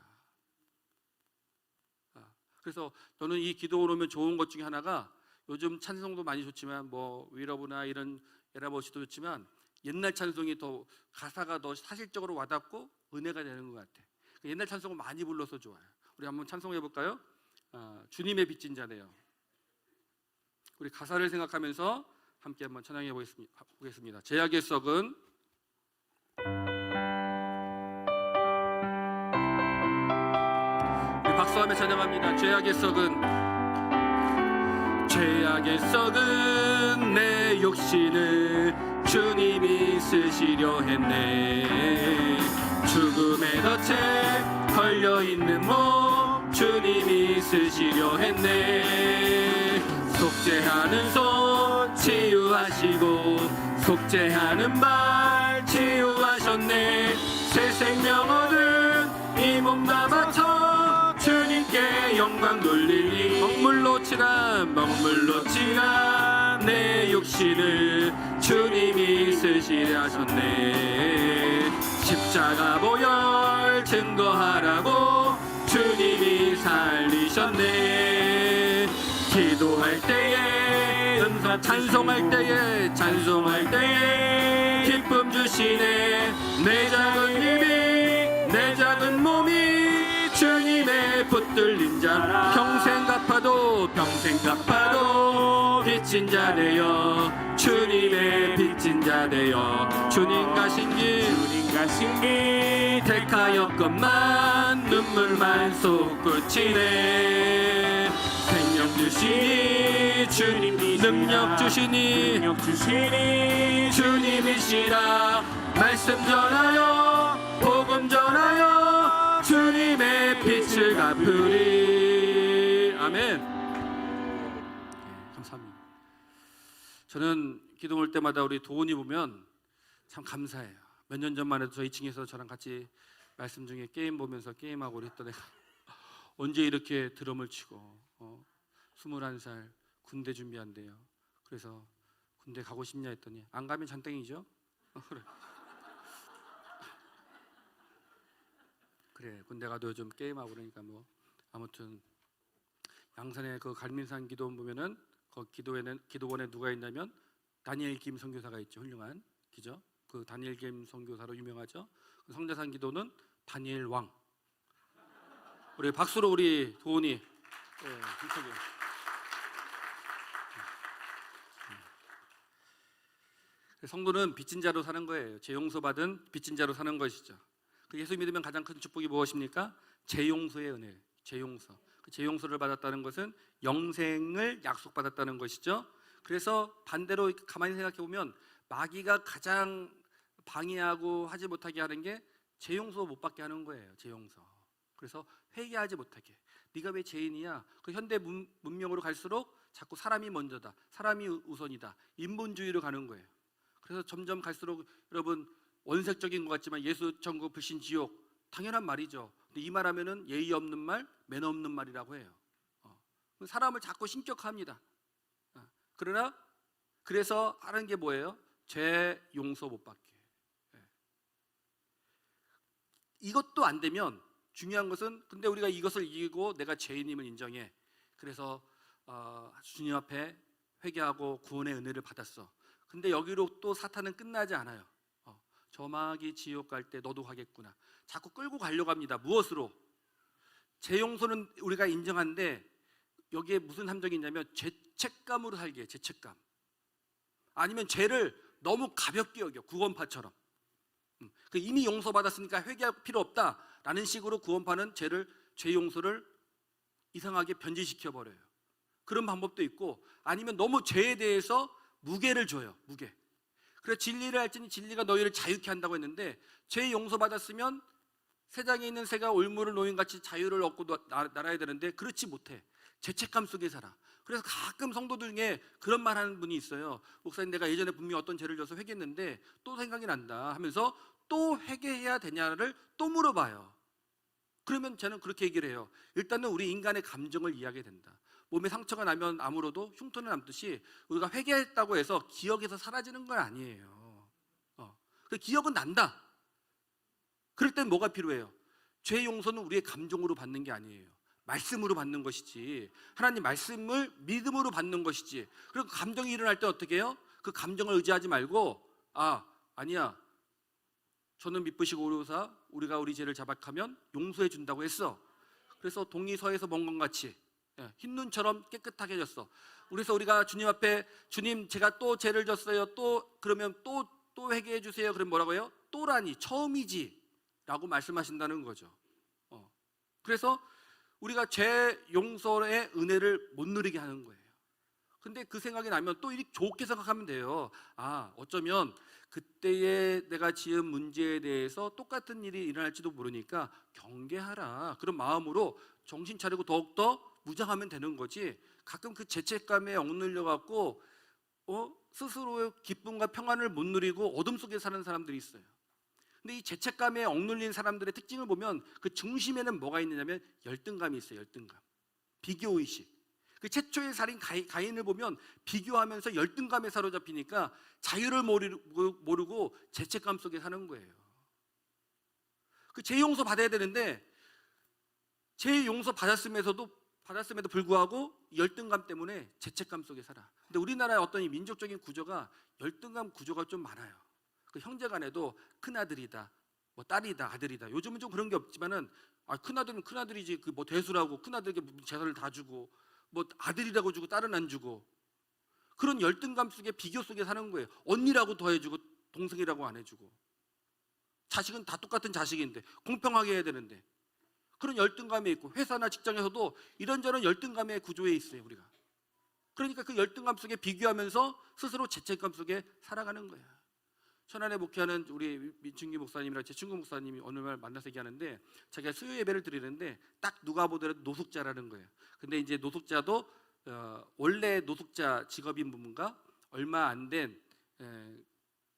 그래서 저는 이 기도 오면 좋은 것 중에 하나가, 요즘 찬송도 많이 좋지만 뭐 위러브나 이런 에라버시도 좋지만, 옛날 찬송이 더 가사가 더 사실적으로 와닿고 은혜가 되는 것 같아. 옛날 찬송을 많이 불러서 좋아요. 우리 한번 찬송해 볼까요? 주님의 빚진 자네요. 우리 가사를 생각하면서 함께 한번 찬양해 보겠습니다. 제약의 썩은 박수하며 찬양합니다. 죄악의 썩은 내 욕심을 주님이 쓰시려 했네. 죽음의 덫에 걸려있는 몸 주님이 쓰시려 했네. 속죄하는 손 치유하시고 속죄하는 발 치유하셨네. 새 생명 얻은 이 몸 다 바쳐 주님께 영광 돌리니, 먹물로 친한 내 육신을 주님이 쓰시려 하셨네. 십자가 보혈 증거하라고 주님이 살리셨네. 기도할 때에 은사 찬송할 때에 기쁨 주시네. 내 작은 힘이 내 작은 몸이 주님의 붙들린 자, 평생 갚아도 빚진 자 되어 주님의 빚진 자 되어 주님 가신 길 택하였건만 눈물만 솟구치네. 생명 주시니 주님이 능력 주시니 주님이시라. 말씀 전하여 복음 전하여 주님의 빛을 갚으리. 아멘. 감사합니다. 저는 기도 올 때마다 우리 도훈이 보면 참 감사해요. 몇 년 전만 해도 저 2층에서 저랑 같이 말씀 중에 게임 보면서 게임하고 그랬던 애가 언제 이렇게 드럼을 치고 21살 군대 준비한대요. 그래서 군대 가고 싶냐 했더니 안 가면 잔땡이죠. 그래, 군대 가도 요즘 게임하고 그러니까 뭐 아무튼 양산의 그 갈민산 기도원 보면은 그 기도원에 누가 있냐면 다니엘 김 선교사가 있죠. 훌륭한 기죠. 그 다니엘 김 선교사로 유명하죠. 그 성자산 기도는 다니엘 왕. 우리 박수로 우리 도훈이 힘차게. 성도는 빚진 자로 사는 거예요. 죄 용서받은 빚진 자로 사는 것이죠. 그 예수 믿으면 가장 큰 축복이 무엇입니까? 재용서의 은혜, 재용서. 그 재용서를 받았다는 것은 영생을 약속받았다는 것이죠. 그래서 반대로 가만히 생각해 보면 마귀가 가장 방해하고 하지 못하게 하는 게 재용서 못 받게 하는 거예요. 재용서. 그래서 회개하지 못하게. 네가 왜 죄인이야? 그 현대 문명으로 갈수록 자꾸 사람이 먼저다, 사람이 우선이다, 인본주의로 가는 거예요. 그래서 점점 갈수록 여러분 원색적인 것 같지만 예수 천국 불신 지옥 당연한 말이죠. 근데 이 말하면은 예의 없는 말, 매너 없는 말이라고 해요. 사람을 자꾸 신격화합니다. 그러나 그래서 하는 게 뭐예요? 죄 용서 못 받게. 이것도 안 되면 중요한 것은 근데 우리가 이것을 이기고 내가 죄인임을 인정해. 그래서 주님 앞에 회개하고 구원의 은혜를 받았어. 근데 여기로 또 사탄은 끝나지 않아요. 저마귀 지옥 갈 때 너도 가겠구나. 자꾸 끌고 가려고 합니다. 무엇으로? 죄 용서는 우리가 인정하는데 여기에 무슨 함정이 있냐면 죄책감으로 살게. 죄책감. 아니면 죄를 너무 가볍게 여겨. 구원파처럼. 이미 용서받았으니까 회개할 필요 없다라는 식으로 구원파는 죄 용서를 이상하게 변질시켜 버려요. 그런 방법도 있고 아니면 너무 죄에 대해서 무게를 줘요. 무게. 그래서 진리를 알지니 진리가 너희를 자유케 한다고 했는데 죄 용서받았으면 세상에 있는 새가 올무를 놓인같이 자유를 얻고 날아야 되는데 그렇지 못해. 죄책감 속에 살아. 그래서 가끔 성도들 중에 그런 말 하는 분이 있어요. 목사님 내가 예전에 분명히 어떤 죄를 져서 회개했는데 또 생각이 난다 하면서 또 회개해야 되냐를 또 물어봐요. 그러면 저는 그렇게 얘기를 해요. 일단은 우리 인간의 감정을 이해하게 된다. 몸에 상처가 나면 아무로도 흉터는 남듯이 우리가 회개했다고 해서 기억에서 사라지는 건 아니에요. 그 기억은 난다. 그럴 땐 뭐가 필요해요? 죄 용서는 우리의 감정으로 받는 게 아니에요. 말씀으로 받는 것이지. 하나님 말씀을 믿음으로 받는 것이지. 그리고 감정이 일어날 때 어떻게 해요? 그 감정을 의지하지 말고 아니야. 저는 미쁘시고 오로사 우리가 우리 죄를 자박하면 용서해 준다고 했어. 그래서 동이 서에서 먼 것 같이 흰 눈처럼 깨끗하게 졌어. 그래서 우리가 주님 앞에 주님 제가 또 죄를 졌어요. 또 그러면 또 회개해 주세요. 그럼 뭐라고 해요? 또라니 처음이지 라고 말씀하신다는 거죠. 그래서 우리가 죄 용서의 은혜를 못 누리게 하는 거예요. 근데 그 생각이 나면 또 이렇게 좋게 생각하면 돼요. 어쩌면 그때의 내가 지은 문제에 대해서 똑같은 일이 일어날지도 모르니까 경계하라. 그런 마음으로 정신 차리고 더욱더 무장하면 되는 거지. 가끔 그 죄책감에 억눌려 갖고 스스로의 기쁨과 평안을 못 누리고 어둠 속에 사는 사람들이 있어요. 근데 이 죄책감에 억눌린 사람들의 특징을 보면 그 중심에는 뭐가 있느냐면 열등감이 있어요. 열등감, 비교의식. 그 최초의 살인 가인을 보면 비교하면서 열등감에 사로잡히니까 자유를 모르고 죄책감 속에 사는 거예요. 그 죄 용서 받아야 되는데 죄 용서 받았음에도 불구하고 열등감 때문에 죄책감 속에 살아. 근데 우리나라의 어떤 이 민족적인 구조가 열등감 구조가 좀 많아요. 그 형제간에도 큰아들이다, 뭐 딸이다, 아들이다. 요즘은 좀 그런 게 없지만은 큰아들은 큰아들이지 그 뭐 대수라고 큰아들에게 재산을 다 주고 뭐 아들이라고 주고 딸은 안 주고 그런 열등감 속에 비교 속에 사는 거예요. 언니라고 더 해주고 동생이라고 안 해주고 자식은 다 똑같은 자식인데 공평하게 해야 되는데 그런 열등감에 있고 회사나 직장에서도 이런저런 열등감의 구조에 있어요. 우리가 그러니까 그 열등감 속에 비교하면서 스스로 죄책감 속에 살아가는 거예요. 천안에 목회하는 우리 민춘기 목사님이랑 제 친구 목사님이 어느 날 만나서 얘기하는데 자기가 수요 예배를 드리는데 딱 누가 보더라도 노숙자라는 거예요. 근데 이제 노숙자도 원래 노숙자 직업인 분과 얼마 안 된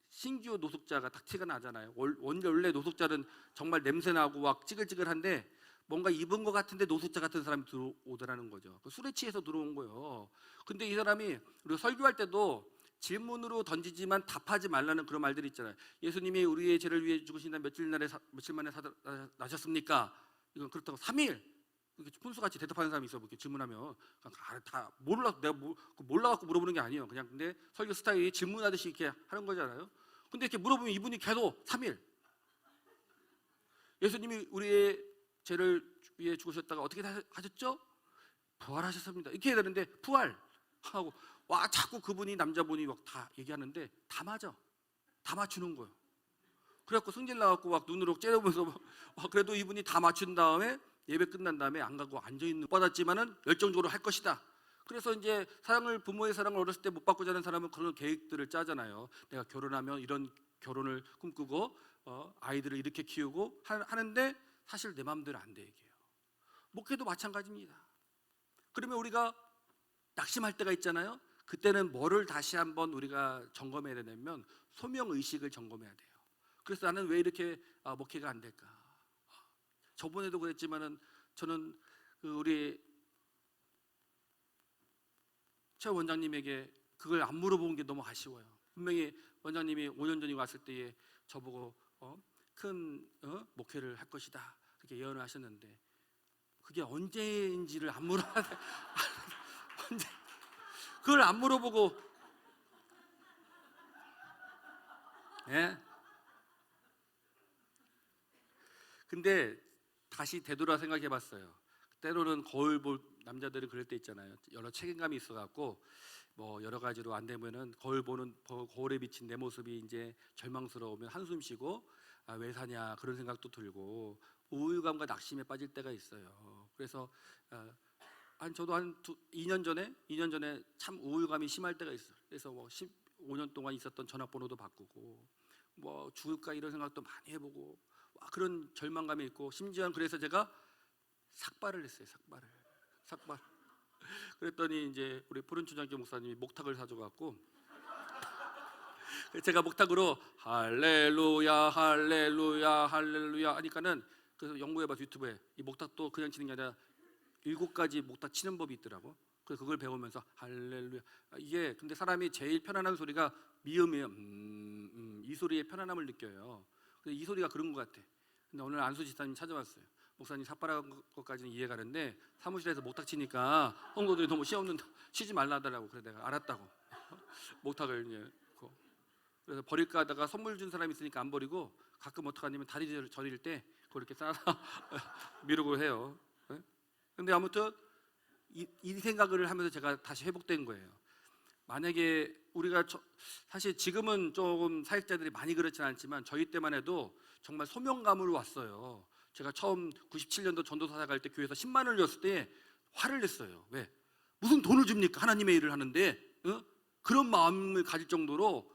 신규 노숙자가 딱 티가 나잖아요. 원래 노숙자는 정말 냄새나고 막 찌글찌글한데 뭔가 입은 것 같은데 노숙자 같은 사람이 들어오더라는 거죠. 술에 취해서 들어온 거예요. 근데 이 사람이 우리가 설교할 때도 질문으로 던지지만 답하지 말라는 그런 말들이 있잖아요. 예수님이 우리의 죄를 위해 죽으신다 며칠 만에 나셨습니까? 이건 그렇다고 3일 푼수같이 대답하는 사람이 있어. 이렇게 질문하면 다 내가 몰라갖고 물어보는 게 아니에요. 그냥 근데 설교 스타일이 질문하듯이 이렇게 하는 거잖아요. 근데 이렇게 물어보면 이분이 계속 3일 예수님이 우리의 죄를 위해 죽으셨다가 어떻게 하셨죠? 부활하셨습니다. 이렇게 해야 되는데 부활하고 자꾸 그분이 남자분이 막 다 얘기하는데 다 맞아. 다 맞추는 거예요. 그래갖고 승질 나갖고 막 눈으로 째려보면서 그래도 이분이 다 맞춘 다음에 예배 끝난 다음에 안 가고 앉아 있는 받았지만은 열정적으로 할 것이다. 그래서 이제 부모의 사랑을 어렸을 때 못 받고 자는 사람은 그런 계획들을 짜잖아요. 내가 결혼하면 이런 결혼을 꿈꾸고 아이들을 이렇게 키우고 하는데 사실 내 마음대로 안 돼 얘기해요. 목회도 마찬가지입니다. 그러면 우리가 낙심할 때가 있잖아요. 그때는 뭐를 다시 한번 우리가 점검해야 되냐면 소명의식을 점검해야 돼요. 그래서 나는 왜 이렇게 목회가 안 될까? 저번에도 그랬지만은 저는 우리 최 원장님에게 그걸 안 물어본 게 너무 아쉬워요. 분명히 원장님이 5년 전에 왔을 때에 저보고 큰 목회를 할 것이다 그렇게 예언을 하셨는데 그게 언제인지를 안 물어봐서 언제 그걸 안 물어보고 예? 근데 다시 되돌아 생각해 봤어요. 때로는 거울 볼 남자들은 그럴 때 있잖아요. 여러 책임감이 있어갖고 뭐 여러 가지로 안 되면은 거울에 비친 내 모습이 이제 절망스러우면 한숨 쉬고 왜 사냐 그런 생각도 들고 우울감과 낙심에 빠질 때가 있어요. 그래서 저도 한 2년 전에 참 우울감이 심할 때가 있어요. 그래서 뭐 15년 동안 있었던 전화번호도 바꾸고 뭐 죽을까 이런 생각도 많이 해보고 그런 절망감이 있고 심지어는 그래서 제가 삭발을 했어요. 삭발. 그랬더니 이제 우리 푸른 초등학교 목사님이 목탁을 사줘갖고 제가 목탁으로 할렐루야 할렐루야 할렐루야 하니까는 그래서 연구해봐서 유튜브에 이 목탁도 그냥 치는 게 아니라 7가지 목탁 치는 법이 있더라고. 그래서 그걸 배우면서 할렐루야 이게 근데 사람이 제일 편안한 소리가 미음이에요. 이 소리에 편안함을 느껴요. 근데 이 소리가 그런 것 같아. 근데 오늘 안수 지사님 찾아왔어요. 목사님 삭발한 것까지는 이해가는데 사무실에서 목탁 치니까 성도들이 너무 시험는다 쉬지 말라 하더라고. 그래서 내가 알았다고 목탁을 이제 그래서 버릴까 하다가 선물 준 사람이 있으니까 안 버리고 가끔 어떡하냐면 다리 저릴 때 그걸 이렇게 싸서 미루고 해요. 근데 아무튼 이 생각을 하면서 제가 다시 회복된 거예요. 만약에 우리가 사실 지금은 조금 사역자들이 많이 그렇지는 않지만 저희 때만 해도 정말 소명감으로 왔어요. 제가 처음 97년도 전도사 갈 때 교회에서 10만 원을 줬을 때 화를 냈어요. 왜? 무슨 돈을 줍니까? 하나님의 일을 하는데 그런 마음을 가질 정도로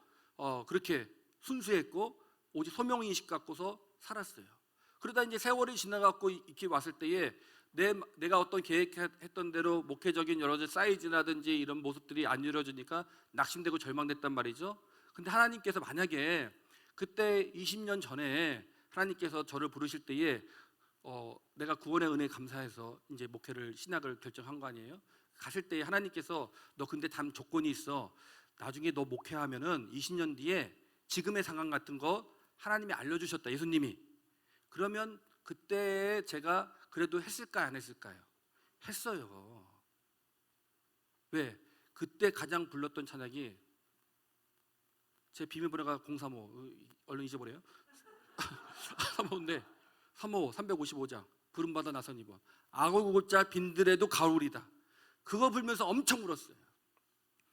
그렇게 순수했고 오직 소명인식 갖고서 살았어요. 그러다 이제 세월이 지나갖고 이렇게 왔을 때에 내가 어떤 계획했던 대로 목회적인 여러 가지 사이즈라든지 이런 모습들이 안 이루어지니까 낙심되고 절망됐단 말이죠. 근데 하나님께서 만약에 그때 20년 전에 하나님께서 저를 부르실 때에 내가 구원의 은혜에 감사해서 이제 목회를 신학을 결정한 거 아니에요? 갔을 때 하나님께서 너 근데 단 조건이 있어. 나중에 너 목회하면은 20년 뒤에 지금의 상황 같은 거 하나님이 알려주셨다. 예수님이. 그러면 그때 제가 그래도 했을까요? 안 했을까요? 했어요. 왜? 그때 가장 불렀던 찬양이 제 비밀번호가 035 얼른 잊어버려요. 3호인데 3호 355장 부름받아 나선 이번 악어고자 빈들에도 가을이다. 그거 불면서 엄청 울었어요.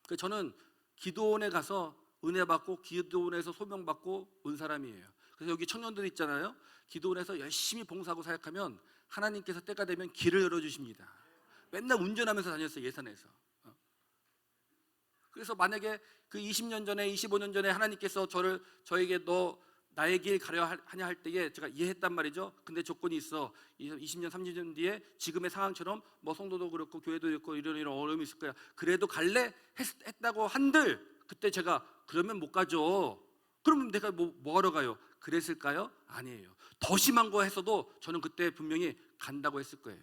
그래서 저는 기도원에 가서 은혜 받고 기도원에서 소명 받고 온 사람이에요. 그래서 여기 청년들 있잖아요. 기도원에서 열심히 봉사하고 사역하면 하나님께서 때가 되면 길을 열어주십니다. 맨날 운전하면서 다녔어요. 예산에서. 그래서 만약에 그 20년 전에 25년 전에 하나님께서 저에게 너 나의 길 가려 하냐 할 때에 제가 이해했단 말이죠. 근데 조건이 있어. 20년 30년 뒤에 지금의 상황처럼 뭐 성도도 그렇고 교회도 그렇고 이런 어려움이 있을 거야. 그래도 갈래? 했다고 한들 그때 제가 그러면 못 가죠. 그러면 내가 뭐 하러 가요? 그랬을까요? 아니에요. 더 심한 거 했어도 저는 그때 분명히 간다고 했을 거예요.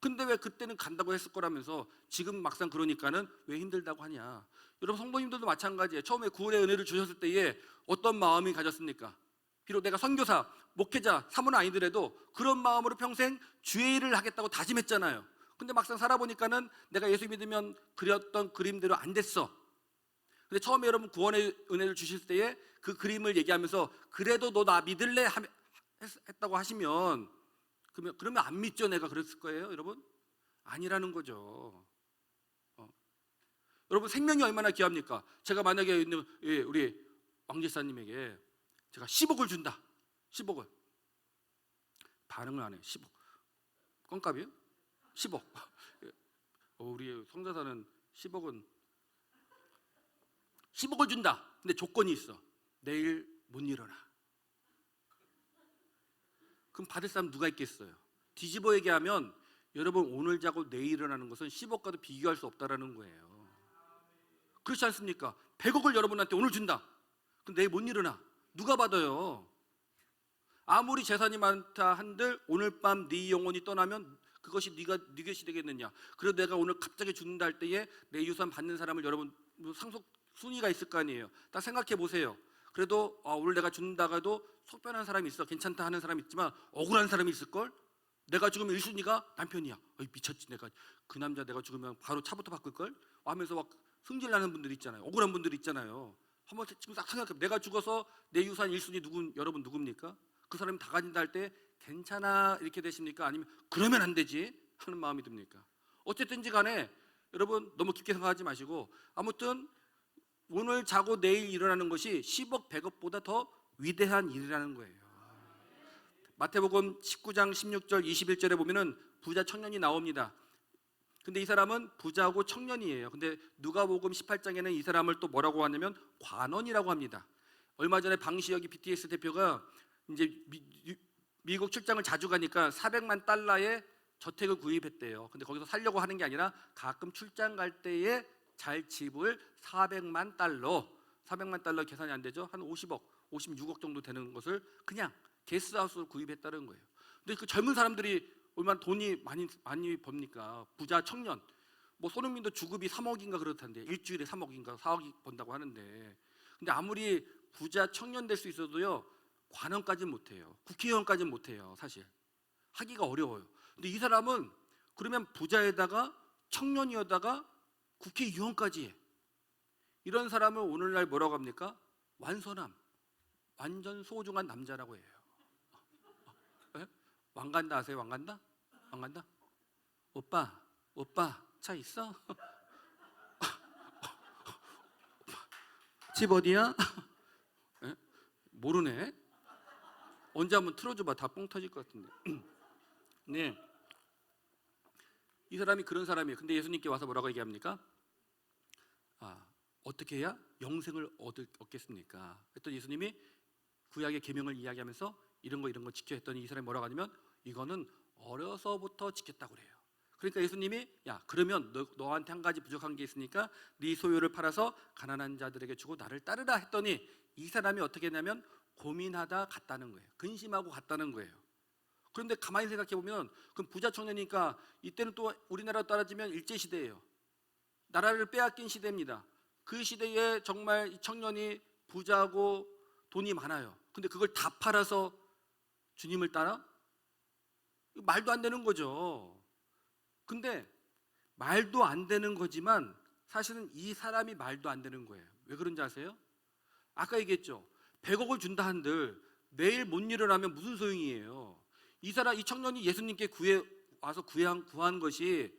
근데 왜 그때는 간다고 했을 거라면서 지금 막상 그러니까는 왜 힘들다고 하냐. 여러분 성도님들도 마찬가지예요. 처음에 구원의 은혜를 주셨을 때에 어떤 마음이 가졌습니까? 비록 내가 선교사, 목회자, 사모는 아니더라도 그런 마음으로 평생 주의 일을 하겠다고 다짐했잖아요. 근데 막상 살아보니까는 내가 예수 믿으면 그렸던 그림대로 안 됐어. 근데 처음에 여러분 구원의 은혜를 주실 때에 그 그림을 얘기하면서 그래도 너 나 믿을래? 했다고 하시면 그러면 안 믿죠. 내가 그랬을 거예요 여러분? 아니라는 거죠. 여러분 생명이 얼마나 귀합니까? 제가 만약에 있는 우리 왕지사님에게 제가 10억을 준다. 10억을 반응을 안 해요. 10억 껌값이요? 10억. 우리 성자사는 10억을 준다. 근데 조건이 있어. 내일 못 일어나. 그럼 받을 사람 누가 있겠어요? 뒤집어 얘기하면 여러분 오늘 자고 내일 일어나는 것은 10억과도 비교할 수 없다라는 거예요. 그렇지 않습니까? 100억을 여러분한테 오늘 준다. 그럼 내일 못 일어나. 누가 받아요? 아무리 재산이 많다 한들 오늘 밤 네 영혼이 떠나면 그것이 네 것이 되겠느냐. 그래도 내가 오늘 갑자기 죽는다 할 때에 내 유산 받는 사람을 여러분 상속 순위가 있을 거 아니에요. 딱 생각해 보세요. 그래도 오늘 내가 죽는다가도 속변한 사람이 있어. 괜찮다 하는 사람이 있지만 억울한 사람이 있을걸? 내가 죽으면 1순위가 남편이야. 미쳤지. 내가 그 남자 내가 죽으면 바로 차부터 바꿀걸? 하면서 막 승질나는 분들이 있잖아요. 억울한 분들이 있잖아요. 한번 지금 딱 생각해. 내가 죽어서 내 유산 1순위 여러분 누굽니까? 그 사람이 다 가진다 할 때 괜찮아 이렇게 되십니까? 아니면 그러면 안 되지 하는 마음이 듭니까? 어쨌든지 간에 여러분 너무 깊게 생각하지 마시고 아무튼 오늘 자고 내일 일어나는 것이 10억 100억보다 더 위대한 일이라는 거예요. 마태복음 19장 16절 21절에 보면은 부자 청년이 나옵니다. 근데 이 사람은 부자고 청년이에요. 근데 누가복음 18장에는 이 사람을 또 뭐라고 하냐면 관원이라고 합니다. 얼마 전에 방시혁이 BTS 대표가 이제 미국 출장을 자주 가니까 400만 달러의 저택을 구입했대요. 근데 거기서 살려고 하는 게 아니라 가끔 출장 갈 때에 잘 집을 400만 달러 계산이 안 되죠? 한 50억, 56억 정도 되는 것을 그냥 게스트하우스로 구입했다는 거예요. 근데 그 젊은 사람들이 얼마나 돈이 많이 법니까? 부자 청년. 뭐 손흥민도 주급이 3억인가 그렇던데 일주일에 3억인가 4억이 번다고 하는데 근데 아무리 부자 청년 될 수 있어도요 관원까지는 못해요. 국회의원까지는 못해요. 사실 하기가 어려워요. 근데 이 사람은 그러면 부자에다가 청년이었다가 국회의원까지 해. 이런 사람을 오늘날 뭐라고 합니까? 완소남, 완전 소중한 남자라고 해요. 네? 왕간다 아세요? 왕간다? 왕간다? 오빠 차 있어? 집 어디야? 네? 모르네. 언제 한번 틀어줘봐. 다 뻥 터질 것 같은데. 네, 이 사람이 그런 사람이에요. 근데 예수님께 와서 뭐라고 얘기합니까? 어떻게 해야 영생을 얻겠습니까? 그랬더니 예수님이 구약의 계명을 이야기하면서 이런 거 지켜 했더니 이 사람이 뭐라고 하냐면 이거는 어려서부터 지켰다고 그래요. 그러니까 예수님이 야 그러면 너한테 한 가지 부족한 게 있으니까 네 소유를 팔아서 가난한 자들에게 주고 나를 따르라 했더니 이 사람이 어떻게 했냐면 고민하다 갔다는 거예요. 근심하고 갔다는 거예요. 그런데 가만히 생각해 보면 그럼 부자 청년이니까 이때는 또 우리나라로 따라지면 일제시대예요. 나라를 빼앗긴 시대입니다. 그 시대에 정말 이 청년이 부자고 돈이 많아요. 근데 그걸 다 팔아서 주님을 따라? 말도 안 되는 거죠. 근데 말도 안 되는 거지만 사실은 이 사람이 말도 안 되는 거예요. 왜 그런지 아세요? 아까 얘기했죠. 100억을 준다 한들 내일 못 일어나면 무슨 소용이에요? 이 청년이 예수님께 와서 구한 것이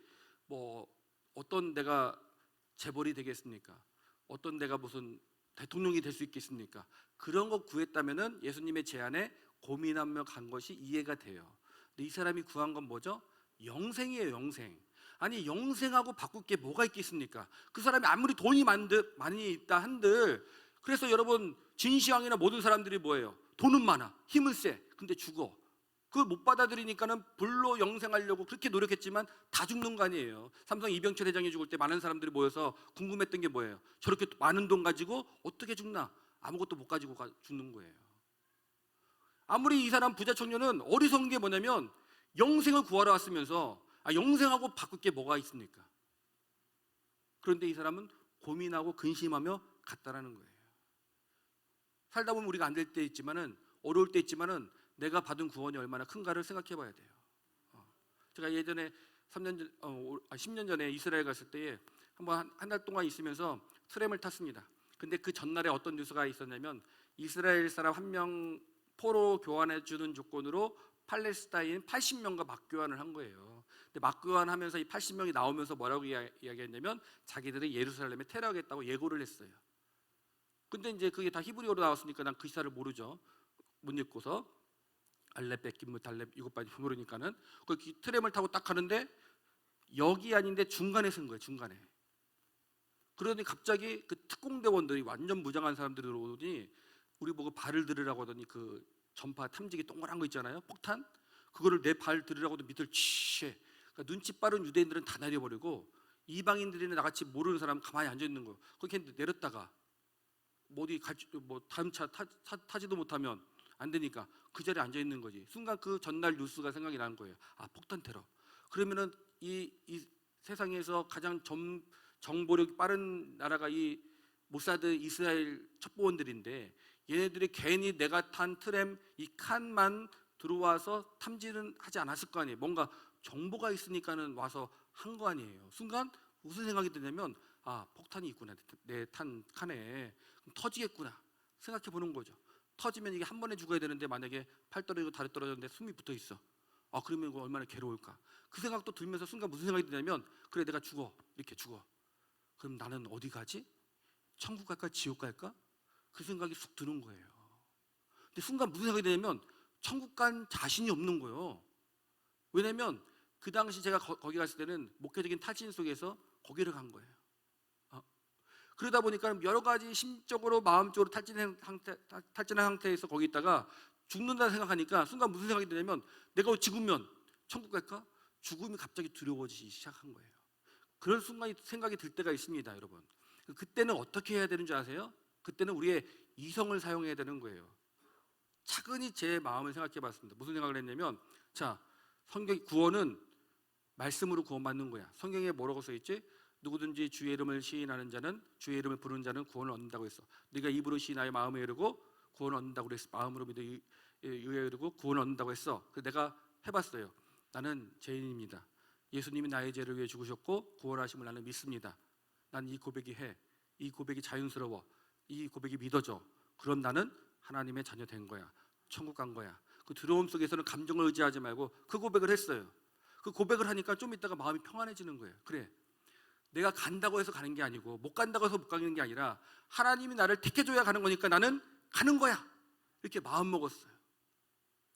뭐 어떤 내가 재벌이 되겠습니까? 어떤 내가 무슨 대통령이 될 수 있겠습니까? 그런 거 구했다면은 예수님의 제안에 고민하며 간 것이 이해가 돼요. 근데 이 사람이 구한 건 뭐죠? 영생이에요, 영생. 아니 영생하고 바꿀 게 뭐가 있겠습니까? 그 사람이 아무리 돈이 많이 있다 한들 그래서 여러분 진시황이나 모든 사람들이 뭐예요? 돈은 많아, 힘은 세, 근데 죽어. 그걸 못 받아들이니까는 불로 영생하려고 그렇게 노력했지만 다 죽는 거 아니에요. 삼성 이병철 회장이 죽을 때 많은 사람들이 모여서 궁금했던 게 뭐예요? 저렇게 많은 돈 가지고 어떻게 죽나? 아무것도 못 가지고 죽는 거예요. 아무리 이 사람 부자 청년은 어리석은 게 뭐냐면 영생을 구하러 왔으면서 영생하고 바꿀 게 뭐가 있습니까? 그런데 이 사람은 고민하고 근심하며 갔다라는 거예요. 살다 보면 우리가 안 될 때 있지만은 어려울 때 있지만은 내가 받은 구원이 얼마나 큰가를 생각해 봐야 돼요. 제가 예전에 10년 전에 이스라엘 갔을 때에 한번 한 달 동안 있으면서 트램을 탔습니다. 근데 그 전날에 어떤 뉴스가 있었냐면 이스라엘 사람 한 명 포로 교환해 주는 조건으로 팔레스타인 80명과 맞교환을 한 거예요. 근데 맞교환하면서 이 80명이 나오면서 뭐라고 이야기했냐면 자기들이 예루살렘에 테러하겠다고 예고를 했어요. 근데 이제 그게 다 히브리어로 나왔으니까 난 그 시사를 모르죠. 못 읽고서. 알렙 벳김무 달렙 이것까지 모르니까는 그 트램을 타고 딱 가는데 여기 아닌데 중간에 쓴 거예요. 중간에. 그러더니 갑자기 그 특공대원들이 완전 무장한 사람들이 들어오더니 우리 보고 발을 들으라고 하더니 그 전파 탐지기 동그란 거 있잖아요. 폭탄 그거를 내 발 들으라고 하더니 밑을 취해. 그러니까 눈치 빠른 유대인들은 다 내려버리고 이방인들이나 나같이 모르는 사람 가만히 앉아 있는 거예요. 그렇게 내렸다가 뭐 어디 뭐 다음 차 타지도 못하면 안 되니까 그 자리에 앉아 있는 거지. 순간 그 전날 뉴스가 생각이 나는 거예요. 아, 폭탄 테러. 그러면은 이 세상에서 가장 정보력이 빠른 나라가 이 모사드 이스라엘 첩보원들인데 얘네들이 괜히 내가 탄 트램 이 칸만 들어와서 탐지는 하지 않았을 거 아니에요. 뭔가 정보가 있으니까는 와서 한 거 아니에요. 순간 무슨 생각이 드냐면 아, 폭탄이 있구나. 내 탄 칸에 그럼 터지겠구나 생각해 보는 거죠. 터지면 이게 한 번에 죽어야 되는데 만약에 팔 떨어지고 다리 떨어졌는데 숨이 붙어 있어. 아, 그러면 이거 얼마나 괴로울까. 그 생각도 들면서 순간 무슨 생각이 드냐면 그래, 내가 죽어. 이렇게 죽어. 그럼 나는 어디 가지? 천국 갈까 지옥 갈까? 그 생각이 쑥 드는 거예요. 근데 순간 무슨 생각이 드냐면 천국 간 자신이 없는 거예요. 왜냐면 그 당시 제가 거기 갔을 때는 목회적인 타진 속에서 거기를 간 거예요. 그러다 보니까 여러 가지 심적으로 마음적으로 탈진한 상태에서 거기 있다가 죽는다 생각하니까 순간 무슨 생각이 드냐면 내가 죽으면 천국 갈까? 죽음이 갑자기 두려워지기 시작한 거예요. 그런 순간이 생각이 들 때가 있습니다, 여러분. 그때는 어떻게 해야 되는 줄 아세요? 그때는 우리의 이성을 사용해야 되는 거예요. 차근히 제 마음을 생각해 봤습니다. 무슨 생각을 했냐면 자, 성경 구원은 말씀으로 구원받는 거야. 성경에 뭐라고 써 있지? 누구든지 주의 이름을 시인하는 자는 주의 이름을 부르는 자는 구원을 얻는다고 했어. 네가 입으로 시인하여 마음에 이르고 구원을 얻는다고 그랬어. 마음으로 믿어 의에 이르고 구원을 얻는다고 했어. 그래서 내가 해봤어요. 나는 죄인입니다. 예수님이 나의 죄를 위해 죽으셨고 구원하심을 나는 믿습니다. 난 이 고백이 해. 이 고백이 자연스러워. 이 고백이 믿어져. 그럼 나는 하나님의 자녀 된 거야. 천국 간 거야. 그 두려움 속에서는 감정을 의지하지 말고 그 고백을 했어요. 그 고백을 하니까 좀 있다가 마음이 평안해지는 거예요. 그래, 내가 간다고 해서 가는 게 아니고 못 간다고 해서 못 가는 게 아니라 하나님이 나를 택해줘야 가는 거니까 나는 가는 거야. 이렇게 마음 먹었어요.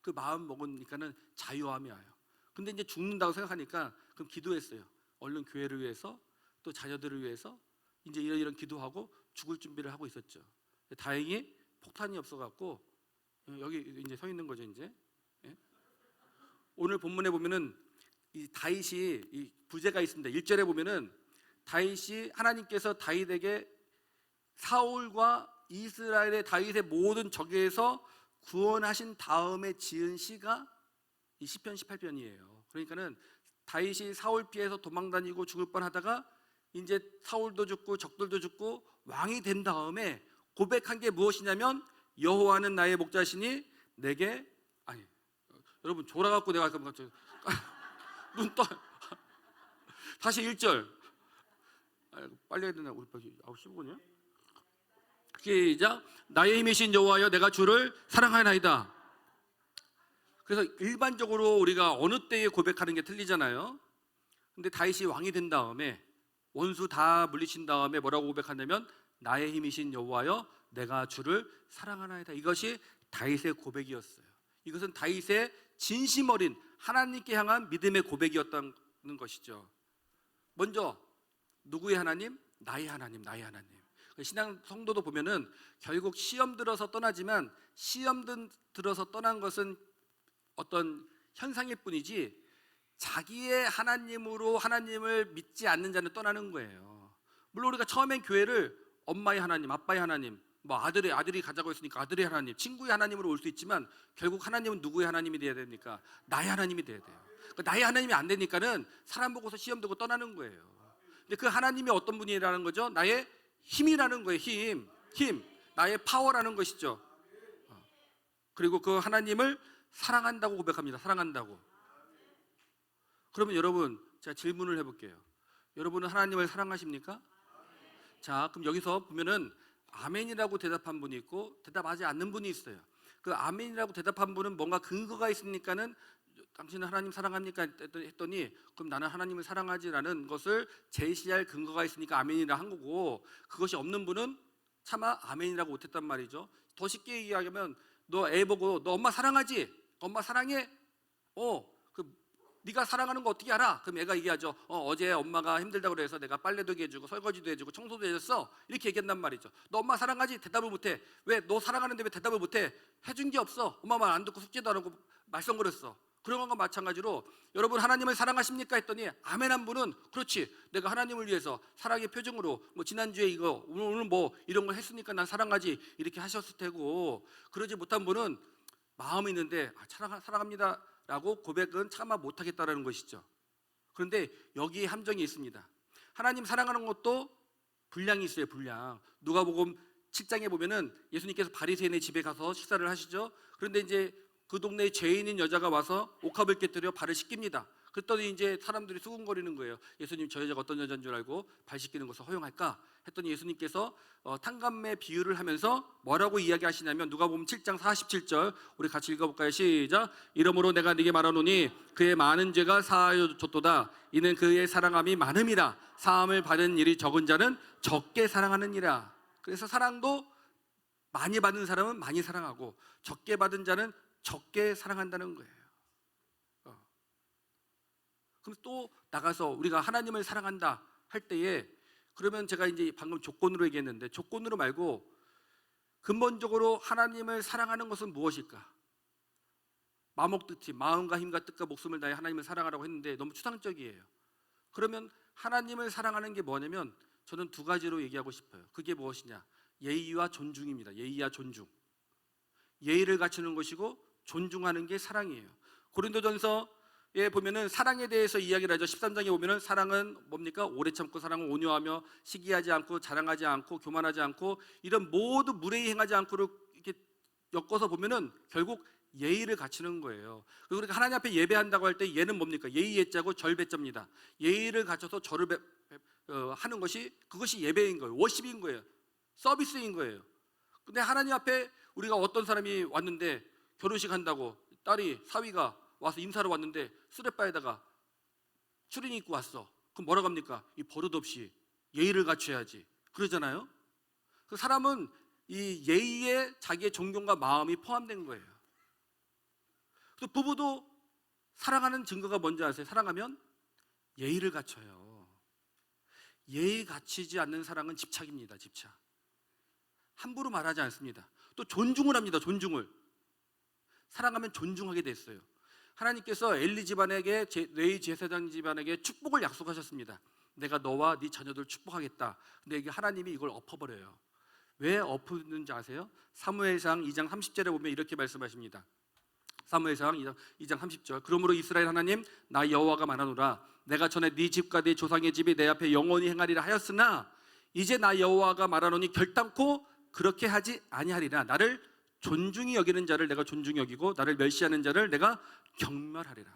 그 마음 먹으니까는 자유함이 와요. 근데 이제 죽는다고 생각하니까 그럼 기도했어요. 얼른 교회를 위해서 또 자녀들을 위해서 이제 이런 기도하고 죽을 준비를 하고 있었죠. 다행히 폭탄이 없어갖고 여기 이제 서 있는 거죠. 이제 오늘 본문에 보면은 이 다윗이 이 부제가 있습니다. 1절에 보면은 다윗이 하나님께서 다윗에게 사울과 이스라엘의 다윗의 모든 적에서 구원하신 다음에 지은 시가 이 시편 18편이에요. 그러니까는 다윗이 사울 피해서 도망다니고 죽을 뻔하다가 이제 사울도 죽고 적들도 죽고 왕이 된 다음에 고백한 게 무엇이냐면 여호와는 나의 목자시니 내게 아니 여러분 졸아갖고 내가 눈 떠 다시 1절 빨리 해야 되나? 우리 15분이요? 시작. 나의 힘이신 여호와여 내가 주를 사랑하나이다. 그래서 일반적으로 우리가 어느 때에 고백하는 게 틀리잖아요. 근데 다윗이 왕이 된 다음에 원수 다 물리친 다음에 뭐라고 고백하냐면 나의 힘이신 여호와여 내가 주를 사랑하나이다. 이것이 다윗의 고백이었어요. 이것은 다윗의 진심 어린 하나님께 향한 믿음의 고백이었다는 것이죠. 먼저 누구의 하나님? 나의 하나님, 나의 하나님. 신앙 성도도 보면은 결국 시험 들어서 떠나지만 시험 들어서 떠난 것은 어떤 현상일 뿐이지 자기의 하나님으로 하나님을 믿지 않는 자는 떠나는 거예요. 물론 우리가 처음엔 교회를 엄마의 하나님, 아빠의 하나님, 뭐 아들이 가자고 했으니까 아들의 하나님, 친구의 하나님으로 올 수 있지만 결국 하나님은 누구의 하나님이 돼야 됩니까? 나의 하나님이 돼야 돼요. 그러니까 나의 하나님이 안 되니까는 사람 보고서 시험 들고 떠나는 거예요. 근데 그 하나님이 어떤 분이라는 거죠? 나의 힘이라는 거예요. 힘, 나의 파워라는 것이죠. 그리고 그 하나님을 사랑한다고 고백합니다. 사랑한다고. 그러면 여러분 제가 질문을 해볼게요. 여러분은 하나님을 사랑하십니까? 자, 그럼 여기서 보면은 아멘이라고 대답한 분이 있고 대답하지 않는 분이 있어요. 그 아멘이라고 대답한 분은 뭔가 근거가 있으니까는 당신은 하나님 사랑합니까? 했더니 그럼 나는 하나님을 사랑하지라는 것을 제시할 근거가 있으니까 아멘이라 한 거고, 그것이 없는 분은 차마 아멘이라고 못했단 말이죠. 더 쉽게 얘기하면 너 애 보고 너 엄마 사랑하지? 엄마 사랑해? 네가 사랑하는 거 어떻게 알아? 그럼 애가 얘기하죠. 어제 엄마가 힘들다고 그래서 내가 빨래도 해주고 설거지도 해주고 청소도 해줬어. 이렇게 얘기한단 말이죠. 너 엄마 사랑하지? 대답을 못해. 왜? 너 사랑하는데 왜 대답을 못해? 해준 게 없어. 엄마 말 안 듣고 숙제도 안 하고 말썽거렸어. 그런 것과 마찬가지로 여러분 하나님을 사랑하십니까? 했더니 아멘 한 분은 그렇지, 내가 하나님을 위해서 사랑의 표정으로 뭐 지난주에 이거 오늘 뭐 이런 걸 했으니까 난 사랑하지 이렇게 하셨을 테고, 그러지 못한 분은 마음이 있는데 사랑합니다 라고 고백은 차마 못하겠다라는 것이죠. 그런데 여기에 함정이 있습니다. 하나님 사랑하는 것도 분량이 있어요. 분량. 누가복음 7장에 보면은 예수님께서 바리새인의 집에 가서 식사를 하시죠. 그런데 이제 그 동네에 죄인인 여자가 와서 옥합을 깨뜨려 발을 씻깁니다. 그랬더니 이제 사람들이 수군거리는 거예요. 예수님, 저 여자가 어떤 여자인 줄 알고 발 씻기는 것을 허용할까? 했더니 예수님께서 탕감매 비유를 하면서 뭐라고 이야기하시냐면 누가복음 7장 47절 우리 같이 읽어볼까요? 시작. 이러므로 내가 네게 말하노니 그의 많은 죄가 사하여 줬도다. 이는 그의 사랑함이 많음이라. 사함을 받은 일이 적은 자는 적게 사랑하느니라. 그래서 사랑도 많이 받은 사람은 많이 사랑하고 적게 받은 자는 적게 사랑한다는 거예요. 그럼 또 나가서 우리가 하나님을 사랑한다 할 때에, 그러면 제가 이제 방금 조건으로 얘기했는데 조건으로 말고 근본적으로 하나님을 사랑하는 것은 무엇일까? 마목듯이 마음과 힘과 뜻과 목숨을 다해 하나님을 사랑하라고 했는데 너무 추상적이에요. 그러면 하나님을 사랑하는 게 뭐냐면 저는 두 가지로 얘기하고 싶어요. 그게 무엇이냐? 예의와 존중입니다. 예의와 존중. 예의를 갖추는 것이고 존중하는 게 사랑이에요. 고린도전서에 보면은 사랑에 대해서 이야기를 하죠. 13장에 보면은 사랑은 뭡니까? 오래 참고, 사랑은 온유하며 시기하지 않고 자랑하지 않고 교만하지 않고 이런 모두 무례히 행하지 않고를 이렇게 엮어서 보면은 결국 예의를 갖추는 거예요. 그리고 우리가 하나님 앞에 예배한다고 할 때 예는 뭡니까? 예의 예자고 절 배자입니다. 예의를 갖춰서 절을 하는 것이, 그것이 예배인 거예요. 워십인 거예요. 서비스인 거예요. 근데 하나님 앞에 우리가 어떤 사람이 왔는데 결혼식 한다고 딸이 사위가 와서 인사로 왔는데 수레바에다가 추리닝 입고 왔어. 그럼 뭐라고 합니까? 이 버릇 없이 예의를 갖춰야지 그러잖아요. 그 사람은 이 예의에 자기의 존경과 마음이 포함된 거예요. 그래서 부부도 사랑하는 증거가 뭔지 아세요? 사랑하면 예의를 갖춰요. 예의 갖추지 않는 사랑은 집착입니다. 집착. 함부로 말하지 않습니다. 또 존중을 합니다. 존중을. 사랑하면 존중하게 됐어요. 하나님께서 엘리 집안에게, 레위 제사장 집안에게 축복을 약속하셨습니다. 내가 너와 네 자녀들 축복하겠다. 근데 이게 하나님이 이걸 엎어버려요. 왜 엎었는지 아세요? 사무엘상 2장 30절에 보면 이렇게 말씀하십니다. 사무엘상 2장 30절. 그러므로 이스라엘 하나님 나 여호와가 말하노라. 내가 전에 네 집과 네 조상의 집이 내 앞에 영원히 행하리라 하였으나 이제 나 여호와가 말하노니 결단코 그렇게 하지 아니하리라. 나를 존중히 여기는 자를 내가 존중히 여기고 나를 멸시하는 자를 내가 경멸하리라.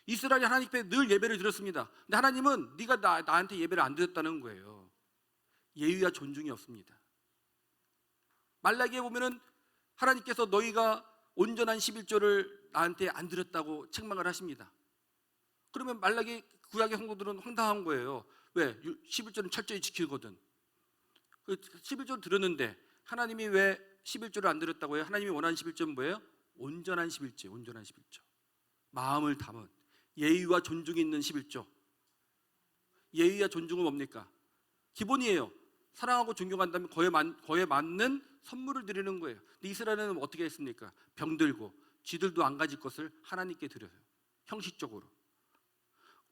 이스라엘이 하나님께 늘 예배를 드렸습니다. 근데 하나님은 네가 나한테 예배를 안 드렸다는 거예요. 예의와 존중이 없습니다. 말라기에 보면은 하나님께서 너희가 온전한 11조를 나한테 안 드렸다고 책망을 하십니다. 그러면 말라기 구약의 성도들은 황당한 거예요. 왜? 11조는 철저히 지키거든. 그 11조를 드렸는데 하나님이 왜 11조를 안 드렸다고 해요? 하나님이 원하는 11조는 뭐예요? 온전한 11조, 온전한 11조. 마음을 담은 예의와 존중이 있는 11조. 예의와 존중은 뭡니까? 기본이에요. 사랑하고 존경한다면 거에 맞는 선물을 드리는 거예요. 근데 이스라엘은 어떻게 했습니까? 병들고 쥐들도 안 가질 것을 하나님께 드려요. 형식적으로.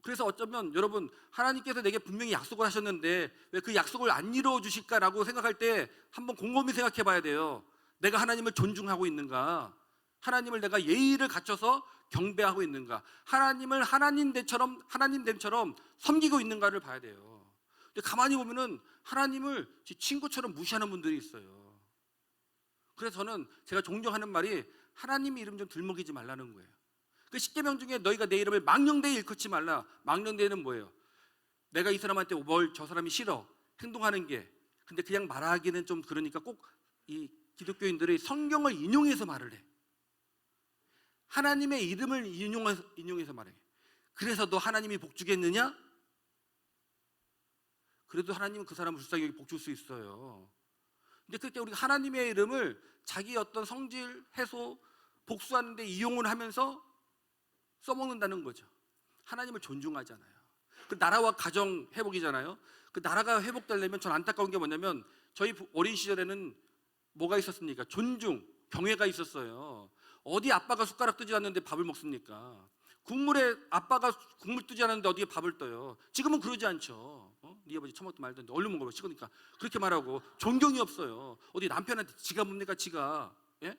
그래서 어쩌면 여러분 하나님께서 내게 분명히 약속을 하셨는데 왜 그 약속을 안 이루어 주실까라고 생각할 때 한번 곰곰이 생각해 봐야 돼요. 내가 하나님을 존중하고 있는가? 하나님을 내가 예의를 갖춰서 경배하고 있는가? 하나님을 하나님됨처럼 섬기고 있는가를 봐야 돼요. 근데 가만히 보면은 하나님을 친구처럼 무시하는 분들이 있어요. 그래서 저는 제가 종종 하는 말이 하나님 이름 좀 들먹이지 말라는 거예요. 그 10계명 중에 너희가 내 이름을 망령되이 일컫지 말라. 망령되이는 뭐예요? 내가 이 사람한테 저 사람이 싫어 행동하는 게, 근데 그냥 말하기는 좀 그러니까 꼭 이 기독교인들이 성경을 인용해서 말을 해. 하나님의 이름을 인용해서 말해. 그래서 너 하나님이 복 주겠느냐? 그래도 하나님은 그 사람을 불쌍히 복 줄 수 있어요. 근데 그때 우리가 하나님의 이름을 자기 어떤 성질 해소 복수하는데 이용을 하면서 써먹는다는 거죠. 하나님을 존중하잖아요. 그 나라와 가정 회복이잖아요. 그 나라가 회복되려면 전 안타까운 게 뭐냐면 저희 어린 시절에는 뭐가 있었습니까? 존중, 경외가 있었어요. 어디 아빠가 숟가락 뜨지 않는데 밥을 먹습니까? 국물에 아빠가 국물 뜨지 않았는데 어디에 밥을 떠요? 지금은 그러지 않죠. 네 아버지 처먹도 말던데 얼른 먹어봐 식으니까 그렇게 말하고 존경이 없어요. 어디 남편한테 지가 뭡니까 지가? 예?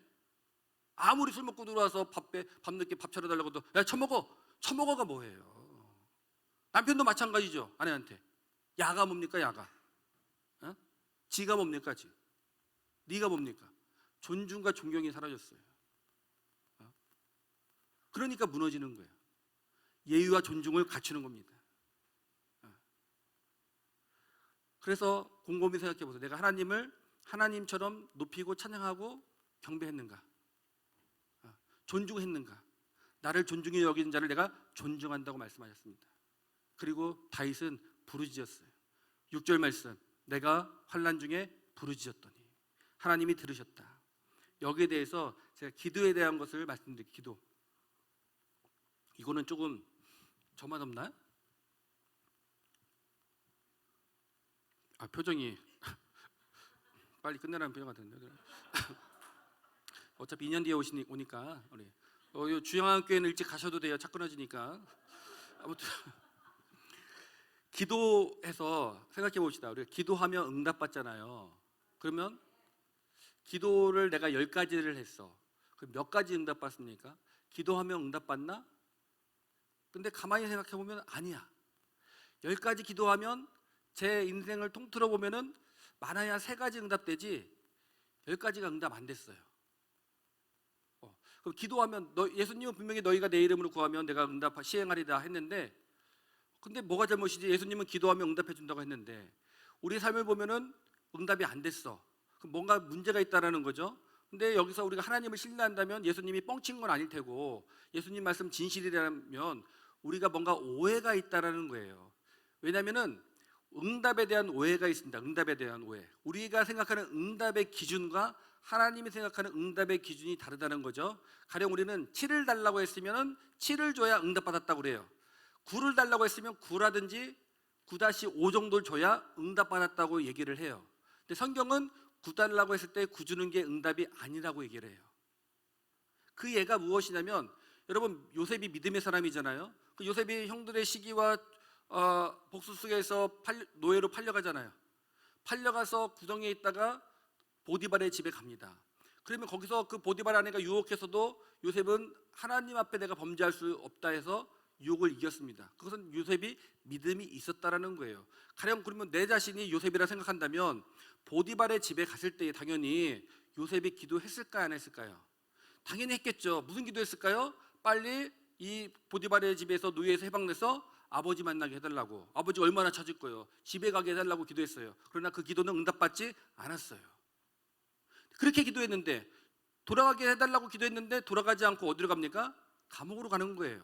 아무리 술 먹고 들어와서 밥 늦게 밥 차려달라고 해도 야 처먹어가 뭐예요? 남편도 마찬가지죠. 아내한테 야가 뭡니까 야가? 어? 지가 뭡니까 지? 네가 뭡니까? 존중과 존경이 사라졌어요. 그러니까 무너지는 거예요. 예의와 존중을 갖추는 겁니다. 그래서 곰곰이 생각해 보세요. 내가 하나님을 하나님처럼 높이고 찬양하고 경배했는가? 존중했는가? 나를 존중히 여기는 자를 내가 존중한다고 말씀하셨습니다. 그리고 다윗은 부르짖었어요. 6절 말씀, 내가 환난 중에 부르짖었더니 하나님이 들으셨다. 여기에 대해서 제가 기도에 대한 것을 말씀드릴게요. 기도. 이거는 조금 저만 없나요? 표정이 빨리 끝내라는 표정 같은데. 어차피 2년 뒤에 오니까 우리 주영한교회는 일찍 가셔도 돼요. 차 끊어지니까. 아무튼 기도해서 생각해 봅시다. 우리가 기도하면 응답받잖아요. 그러면 기도를 내가 10가지를 했어. 그럼 몇 가지 응답받습니까? 기도하면 응답받나? 근데 가만히 생각해 보면 아니야. 10가지 기도하면 제 인생을 통틀어 보면은 많아야 3가지 응답되지 10가지가 응답 안 됐어요. 그럼 기도하면 예수님은 분명히 너희가 내 이름으로 구하면 내가 응답 시행하리다 했는데, 근데 뭐가 잘못이지? 예수님은 기도하면 응답해 준다고 했는데 우리 삶을 보면은 응답이 안 됐어. 그럼 뭔가 문제가 있다라는 거죠. 근데 여기서 우리가 하나님을 신뢰한다면 예수님이 뻥친 건 아닐 테고 예수님 말씀 진실이라면 우리가 뭔가 오해가 있다라는 거예요. 왜냐하면은 응답에 대한 오해가 있습니다. 응답에 대한 오해. 우리가 생각하는 응답의 기준과 하나님이 생각하는 응답의 기준이 다르다는 거죠. 가령 우리는 7을 달라고 했으면 7을 줘야 응답받았다고 그래요. 9를 달라고 했으면 9라든지 9-5 정도를 줘야 응답받았다고 얘기를 해요. 근데 성경은 9 달라고 했을 때 9 주는 게 응답이 아니라고 얘기를 해요. 그 예가 무엇이냐면, 여러분 요셉이 믿음의 사람이잖아요. 그 요셉이 형들의 시기와 복수 속에서 노예로 팔려가잖아요. 팔려가서 구덩이에 있다가 보디발의 집에 갑니다. 그러면 거기서 그 보디발 아내가 유혹해서도 요셉은 하나님 앞에 내가 범죄할 수 없다 해서 유혹을 이겼습니다. 그것은 요셉이 믿음이 있었다라는 거예요. 가령 그러면 내 자신이 요셉이라 생각한다면 보디발의 집에 갔을 때 당연히 요셉이 기도했을까요, 안 했을까요? 당연히 했겠죠. 무슨 기도했을까요? 빨리 이 보디발의 집에서 노예에서 해방돼서 아버지 만나게 해달라고. 아버지 얼마나 찾을 거예요. 집에 가게 해달라고 기도했어요. 그러나 그 기도는 응답받지 않았어요. 그렇게 기도했는데, 돌아가게 해달라고 기도했는데 돌아가지 않고 어디로 갑니까? 감옥으로 가는 거예요.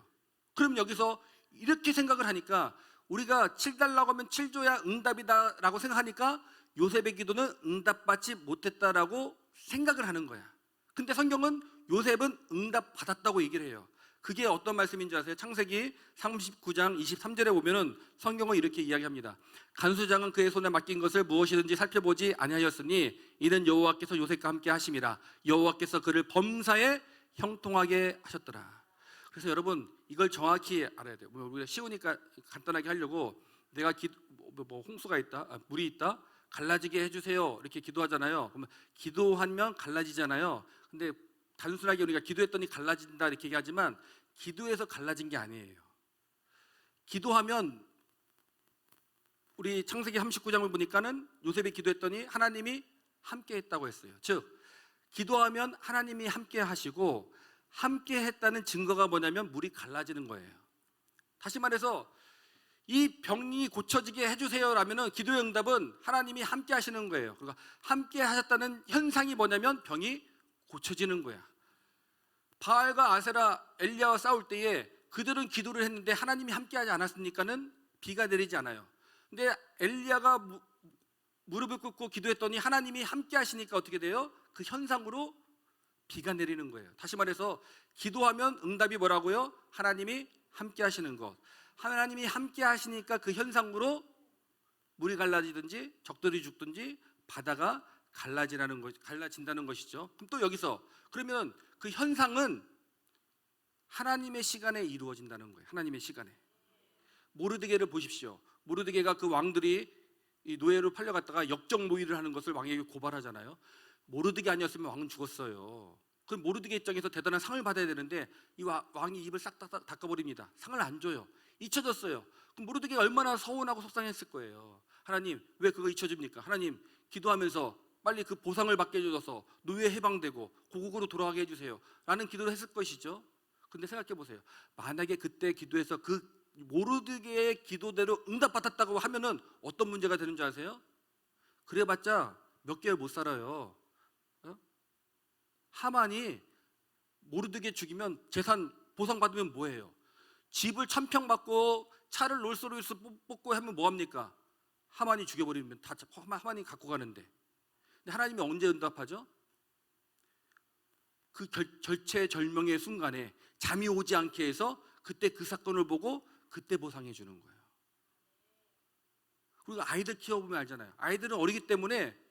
그럼 여기서 이렇게 생각을 하니까 우리가 7 달라고 하면 7 줘야 응답이다라고 생각하니까 요셉의 기도는 응답받지 못했다라고 생각을 하는 거야. 근데 성경은 요셉은 응답받았다고 얘기를 해요. 그게 어떤 말씀인지 아세요? 창세기 39장 23절에 보면은 성경은 이렇게 이야기합니다. 간수장은 그의 손에 맡긴 것을 무엇이든지 살펴보지 아니하였으니 이는 여호와께서 요셉과 함께 하심이라. 여호와께서 그를 범사에 형통하게 하셨더라. 그래서 여러분 이걸 정확히 알아야 돼요. 우리가 쉬우니까 간단하게 하려고 내가 홍수가 있다, 물이 있다, 갈라지게 해주세요 이렇게 기도하잖아요. 그러면 기도하면 갈라지잖아요. 근데 단순하게 우리가 기도했더니 갈라진다 이렇게 얘기하지만 기도해서 갈라진 게 아니에요. 기도하면 우리 창세기 39장을 보니까는 요셉이 기도했더니 하나님이 함께 했다고 했어요. 즉 기도하면 하나님이 함께 하시고 함께 했다는 증거가 뭐냐면 물이 갈라지는 거예요. 다시 말해서 이 병이 고쳐지게 해주세요 라면은 기도의 응답은 하나님이 함께 하시는 거예요. 그러니까 함께 하셨다는 현상이 뭐냐면 병이 고쳐지는 거야. 바알과 아세라, 엘리야와 싸울 때에 그들은 기도를 했는데 하나님이 함께하지 않았으니까는 비가 내리지 않아요. 근데 엘리야가 무릎을 꿇고 기도했더니 하나님이 함께 하시니까 어떻게 돼요? 그 현상으로 비가 내리는 거예요. 다시 말해서 기도하면 응답이 뭐라고요? 하나님이 함께 하시는 것. 하나님이 함께 하시니까 그 현상으로 물이 갈라지든지 적들이 죽든지 바다가 갈라진다는 것이죠. 그럼 또 여기서 그러면 그 현상은 하나님의 시간에 이루어진다는 거예요. 하나님의 시간에. 모르드게를 보십시오. 모르드게가 그 왕들이 이 노예로 팔려갔다가 역적 모의를 하는 것을 왕에게 고발하잖아요. 모르드게 아니었으면 왕은 죽었어요. 그럼 모르드게 입장에서 대단한 상을 받아야 되는데 이 왕이 입을 싹 닦아버립니다. 상을 안 줘요. 잊혀졌어요. 그럼 모르드게가 얼마나 서운하고 속상했을 거예요. 하나님 왜 그거 잊혀집니까? 하나님 기도하면서 빨리 그 보상을 받게 해주셔서 노예 해방되고 고국으로 돌아가게 해주세요 라는 기도를 했을 것이죠. 근데 생각해 보세요. 만약에 그때 기도해서 그 모르드게의 기도대로 응답받았다고 하면은 어떤 문제가 되는 줄 아세요? 그래봤자 몇 개월 못 살아요. 하만이 모르드게 죽이면 재산 보상받으면 뭐예요? 집을 1000평 받고 차를 롤스로이스 뽑고 하면 뭐합니까? 하만이 죽여버리면 다 하만이 갖고 가는데. 근데 하나님이 언제 응답하죠? 그 절체절명의 순간에 잠이 오지 않게 해서 그때 그 사건을 보고 그때 보상해 주는 거예요. 그리고 아이들 키워보면 알잖아요. 아이들은 어리기 때문에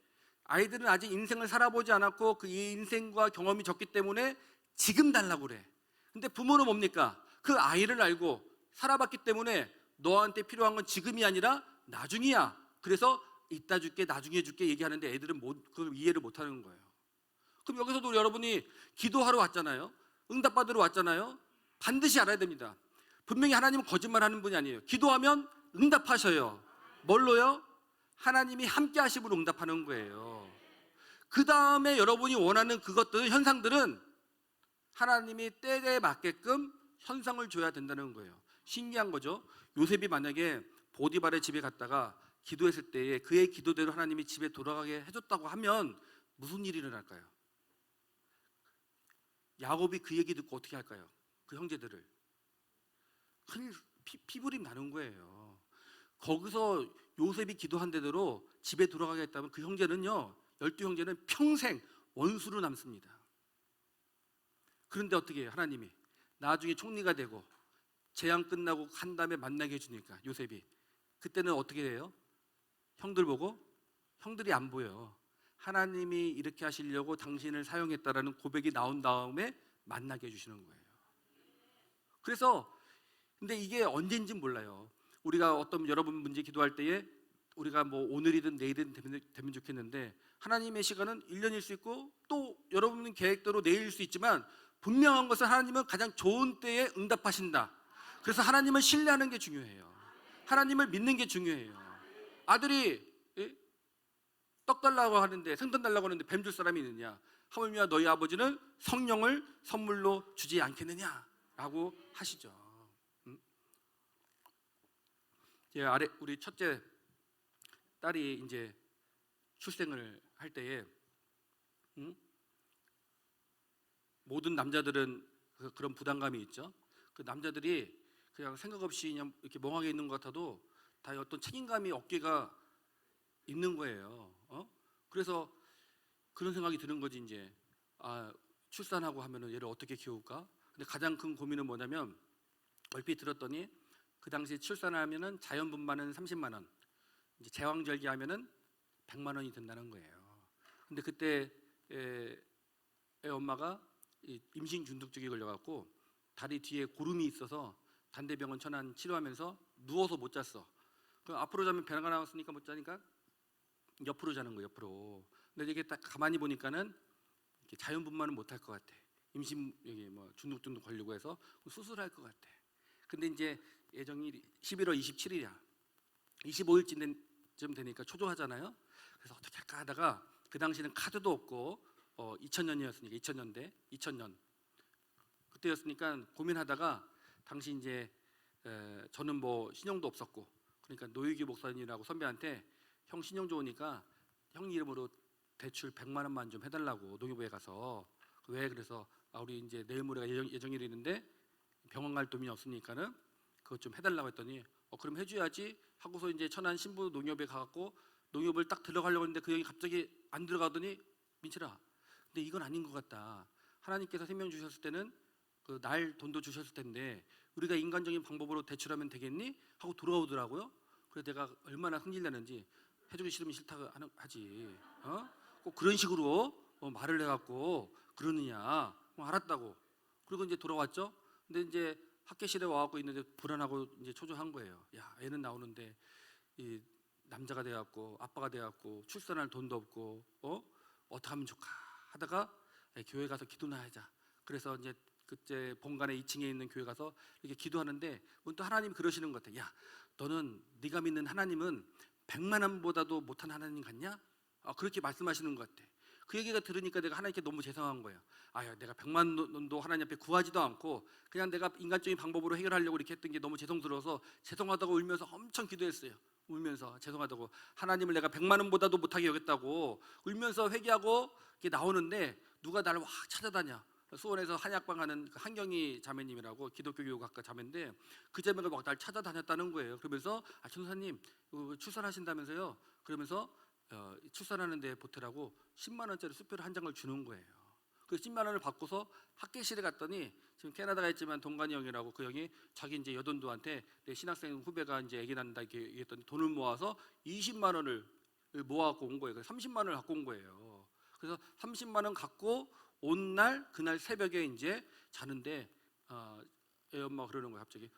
아이들은 아직 인생을 살아보지 않았고 그 인생과 경험이 적기 때문에 지금 달라고 그래. 근데 부모는 뭡니까? 그 아이를 알고 살아봤기 때문에 너한테 필요한 건 지금이 아니라 나중이야. 그래서 이따 줄게 나중에 줄게 얘기하는데 애들은 그걸 이해를 못하는 거예요. 그럼 여기서도 여러분이 기도하러 왔잖아요. 응답받으러 왔잖아요. 반드시 알아야 됩니다. 분명히 하나님은 거짓말하는 분이 아니에요. 기도하면 응답하셔요. 뭘로요? 하나님이 함께 하심으로 응답하는 거예요. 그 다음에 여러분이 원하는 그것들, 현상들은 하나님이 때에 맞게끔 현상을 줘야 된다는 거예요. 신기한 거죠. 요셉이 만약에 보디발의 집에 갔다가 기도했을 때에 그의 기도대로 하나님이 집에 돌아가게 해줬다고 하면 무슨 일이 일어날까요? 야곱이 그 얘기 듣고 어떻게 할까요? 그 형제들을 큰일 피부림 나는 거예요. 거기서 요셉이 기도한 대로 집에 돌아가게 했다면 그 형제는요, 12형제는 평생 원수로 남습니다. 그런데 어떻게 해요? 하나님이 나중에 총리가 되고 재앙 끝나고 한 다음에 만나게 해주니까 요셉이 그때는 어떻게 해요? 형들 보고 형들이 안 보여. 하나님이 이렇게 하시려고 당신을 사용했다라는 고백이 나온 다음에 만나게 해주시는 거예요. 그래서 근데 이게 언제인지 몰라요. 우리가 어떤 여러분 문제 기도할 때에 우리가 뭐 오늘이든 내일이든 되면 좋겠는데 하나님의 시간은 1년일 수 있고 또 여러분 계획대로 내일일 수 있지만 분명한 것은 하나님은 가장 좋은 때에 응답하신다. 그래서 하나님을 신뢰하는 게 중요해요. 하나님을 믿는 게 중요해요. 아들이 떡 달라고 하는데 생선 달라고 하는데 뱀 줄 사람이 있느냐? 하물며 너희 아버지는 성령을 선물로 주지 않겠느냐? 라고 하시죠. 우리 첫째 딸이 이제 출생을 할 때에 모든 남자들은 그런 부담감이 있죠. 그 남자들이 그냥 생각 없이 그냥 이렇게 멍하게 있는 것 같아도 다 어떤 책임감이 어깨가 있는 거예요. 그래서 그런 생각이 드는 거지 이제 출산하고 하면은 얘를 어떻게 키울까? 근데 가장 큰 고민은 뭐냐면 얼핏 들었더니 그 당시 출산하면은 자연분만은 30만 원, 이제 제왕절개하면은 100만 원이 든다는 거예요. 근데 그때 애 엄마가 임신 중독증에 걸려갖고 다리 뒤에 고름이 있어서 단대병원 천안 치료하면서 누워서 못 잤어. 그 앞으로 자면 배가 나왔으니까 못 자니까 옆으로 자는 거예요. 옆으로. 근데 이게 딱 가만히 보니까는 자연분만은 못 할 것 같아. 임신 여기 뭐 중독증도 걸리고 해서 수술할 것 같아. 근데 이제 예정이 11월 27일이야. 25일쯤 되니까 초조하잖아요. 그래서 어떻게 할까 하다가 그 당시는 카드도 없고 2000년이었으니까 2000년 그때였으니까 고민하다가 당시 이제 저는 뭐 신용도 없었고 그러니까 노유기 목사님이라고 선배한테 형 신용 좋으니까 형 이름으로 대출 100만 원만 좀 해달라고 농협에 가서 왜 그래서 우리 이제 내일 모레가 예정일이 있는데 병원 갈 돈이 없으니까는 그것 좀 해달라고 했더니 그럼 해줘야지 하고서 이제 천안 신부 농협에 가갖고 농협을 딱 들어가려고 했는데 그 형이 갑자기 안 들어가더니 민철아 근데 이건 아닌 것 같다. 하나님께서 생명 주셨을 때는 그 날 돈도 주셨을 텐데 우리가 인간적인 방법으로 대출하면 되겠니? 하고 돌아오더라고요. 그래서 내가 얼마나 흥질나는지 해주기 싫으면 싫다고 하지. 꼭 그런 식으로 말을 해갖고 그러느냐. 알았다고. 그리고 이제 돌아왔죠. 근데 이제 학교실에 와갖고 있는데 불안하고 이제 초조한 거예요. 야, 애는 나오는데 이 남자가 돼갖고 아빠가 돼갖고 출산할 돈도 없고 어떻게 하면 좋까 하다가 교회 가서 기도나 하자. 그래서 이제 그때 본관에 2층에 있는 교회 가서 이렇게 기도하는데 또 하나님이 그러시는 것 같아. 야, 너는 네가 믿는 하나님은 100만 원보다도 못한 하나님 같냐? 그렇게 말씀하시는 것 같아. 그 얘기가 들으니까 내가 하나님께 너무 죄송한 거예요. 아야, 내가 100만 원도 하나님 앞에 구하지도 않고 그냥 내가 인간적인 방법으로 해결하려고 이렇게 했던 게 너무 죄송스러워서 죄송하다고 울면서 엄청 기도했어요. 울면서 죄송하다고, 하나님을 내가 100만 원보다도 못하게 여겼다고 울면서 회개하고 이렇게 나오는데 누가 나를 확 찾아다녀. 수원에서 한약방 하는 그 한경희 자매님이라고 기독교 교육학과 자매인데 그 자매가 막 날 찾아다녔다는 거예요. 그러면서 전도사님 출산하신다면서요. 그러면서 출산하는 데 보태라고 10만 원짜리 수표를 한 장을 주는 거예요. 그 10만 원을 받고서 학교실에 갔더니 지금 캐나다가 있지만 동관이 형이라고 그 형이 자기 이제 여돈도한테 내 신학생 후배가 이제 아기 낳는다 이렇게 얘기했더니 돈을 모아서 20만 원을 모아갖고 온 거예요. 그래서 30만 원을 갖고 온 거예요. 그래서 30만 원 갖고 온 날 그날 새벽에 이제 자는데 애 엄마가 그러는 거야. 갑자기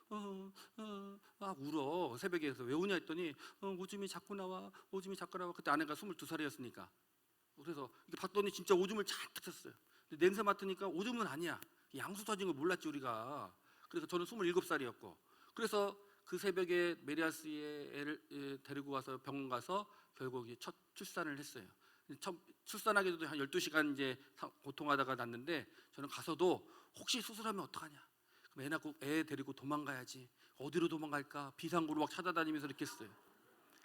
울어. 새벽에. 그래서 왜 우냐 했더니 오줌이 자꾸 나와, 오줌이 자꾸 나와. 그때 아내가 22살이었으니까. 그래서 이렇게 봤더니 진짜 오줌을 잔뜩 쳤어요. 근데 냄새 맡으니까 오줌은 아니야. 양수 터진 걸 몰랐지 우리가. 그래서 저는 27살이었고 그래서 그 새벽에 메리아스의 애를 데리고 와서 병원 가서 결국 첫 출산을 했어요. 출산하기도 한 12시간 이제 고통하다가 났는데 저는 가서도 혹시 수술하면 어떡하냐. 그럼 애 낳고 애 데리고 도망가야지. 어디로 도망갈까? 비상구로 막 찾아다니면서 이렇게 했어요.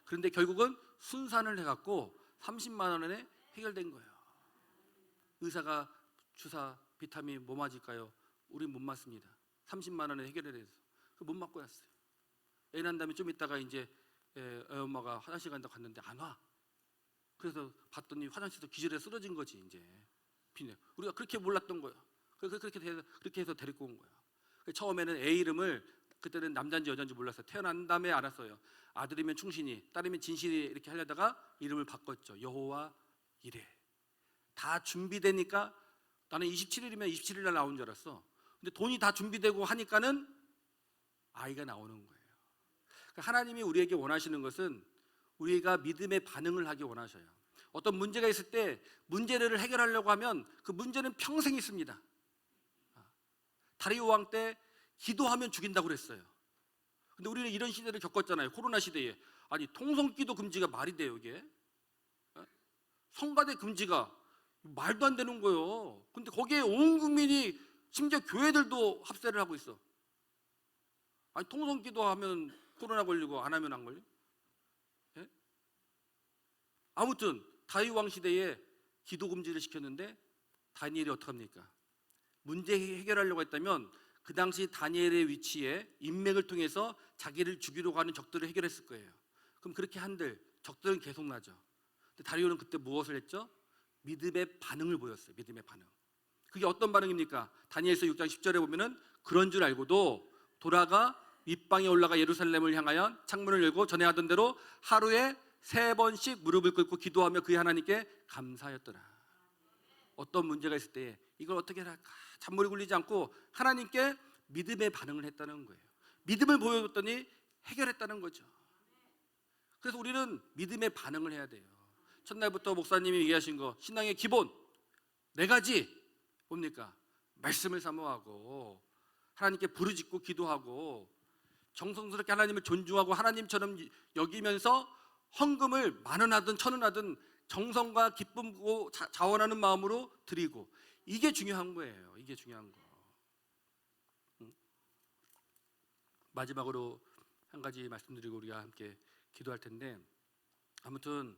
그런데 결국은 순산을 해갖고 30만 원에 해결된 거예요. 의사가 주사 비타민 뭐 맞을까요? 우린 못 맞습니다. 30만 원에 해결을 해서 못 맞고 왔어요. 애 난 다음에 좀 있다가 이제 애 엄마가 화장실 간다고 갔는데 안 와. 그래서 봤더니 화장실에서 기절해 쓰러진 거지 이제. 우리가 그렇게 몰랐던 거야. 그렇게 해서 데리고 온 거야. 처음에는 애 이름을 그때는 남자인지 여자인지 몰랐어요. 태어난 다음에 알았어요. 아들이면 충신이, 딸이면 진실이 이렇게 하려다가 이름을 바꿨죠. 여호와 이레. 다 준비되니까 나는 27일이면 27일 날 나온 줄 알았어. 근데 돈이 다 준비되고 하니까는 아이가 나오는 거예요. 그러니까 하나님이 우리에게 원하시는 것은 우리가 믿음의 반응을 하기 원하셔요. 어떤 문제가 있을 때 문제를 해결하려고 하면 그 문제는 평생 있습니다. 다리오 왕 때 기도하면 죽인다고 그랬어요. 근데 우리는 이런 시대를 겪었잖아요. 코로나 시대에. 아니 통성기도 금지가 말이 돼요 이게? 성가대 금지가 말도 안 되는 거예요. 근데 거기에 온 국민이 심지어 교회들도 합세를 하고 있어. 아니 통성기도 하면 코로나 걸리고 안 하면 안 걸려? 예? 아무튼 다윗 왕 시대에 기도 금지를 시켰는데 다니엘이 어떡합니까? 문제 해결하려고 했다면 그 당시 다니엘의 위치에 인맥을 통해서 자기를 죽이려고 하는 적들을 해결했을 거예요. 그럼 그렇게 한들 적들은 계속 나죠. 근데 다리오는 그때 무엇을 했죠? 믿음의 반응을 보였어요. 믿음의 반응. 그게 어떤 반응입니까? 다니엘서 6장 10절에 보면은 그런 줄 알고도 돌아가 윗방에 올라가 예루살렘을 향하여 창문을 열고 전에 하던 대로 하루에 3번씩 무릎을 꿇고 기도하며 그의 하나님께 감사하였더라. 어떤 문제가 있을 때 이걸 어떻게 할까? 잔머리 굴리지 않고 하나님께 믿음의 반응을 했다는 거예요. 믿음을 보여줬더니 해결했다는 거죠. 그래서 우리는 믿음의 반응을 해야 돼요. 첫날부터 목사님이 얘기하신 거 신앙의 기본 4가지 뭡니까? 말씀을 사모하고 하나님께 부르짖고 기도하고 정성스럽게 하나님을 존중하고 하나님처럼 여기면서 헌금을 10,000원 하든 1,000원 하든 정성과 기쁨고 자원하는 마음으로 드리고, 이게 중요한 거예요. 이게 중요한 거. 마지막으로 한 가지 말씀드리고 우리가 함께 기도할 텐데, 아무튼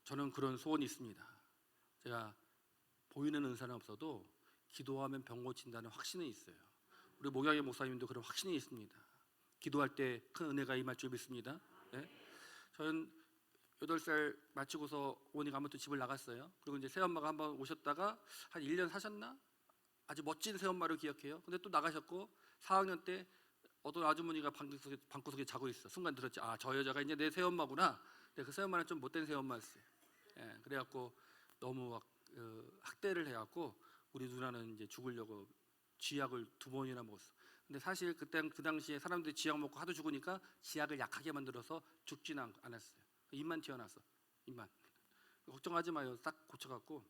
저는 그런 소원이 있습니다. 제가 보이는 은사는 없어도 기도하면 병 고친다는 확신은 있어요. 우리 목양의 목사님도 그런 확신이 있습니다. 기도할 때 큰 은혜가 임할 줄 믿습니다. 네? 저는 8살 마치고서 어머니가 아무튼 집을 나갔어요. 그리고 이제 새엄마가 한번 오셨다가 한 1년 사셨나? 아주 멋진 새엄마를 기억해요. 근데 또 나가셨고 4학년 때 어떤 아주머니가 방구석에 자고 있어. 순간 들었지. 아, 저 여자가 이제 내 새엄마구나. 근데 그 새엄마는 좀 못된 새엄마였어요. 예, 그래갖고 너무 학대를 해갖고 우리 누나는 이제 죽으려고 쥐약을 2번이나 먹었어. 근데 사실 그때 그 당시에 사람들이 쥐약 먹고 하도 죽으니까 쥐약을 약하게 만들어서 죽지는 않았어요. 입만 튀어나왔어. 입만. 걱정하지 마요. 딱 고쳐갖고.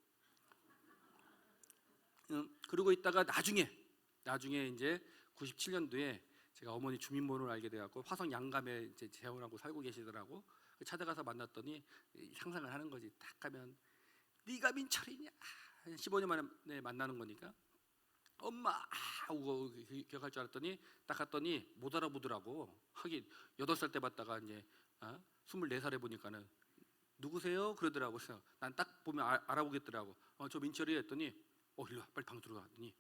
그러고 있다가 나중에 이제 97년도에 제가 어머니 주민번호를 알게 돼갖고 화성 양감에 이제 재혼하고 살고 계시더라고. 찾아가서 만났더니 상상을 하는 거지. 딱 가면 네가 민철이냐? 15년 만에 만나는 거니까 엄마 하고 기억할 줄 알았더니 딱 갔더니 못 알아보더라고. 하긴 8살 때 봤다가 이제 24살에 보니까는 누구세요? 그러더라고. 그래서 난 딱 보면 알아보겠더라고. 저 민철이 했더니 일로 와 빨리 방 들어가더니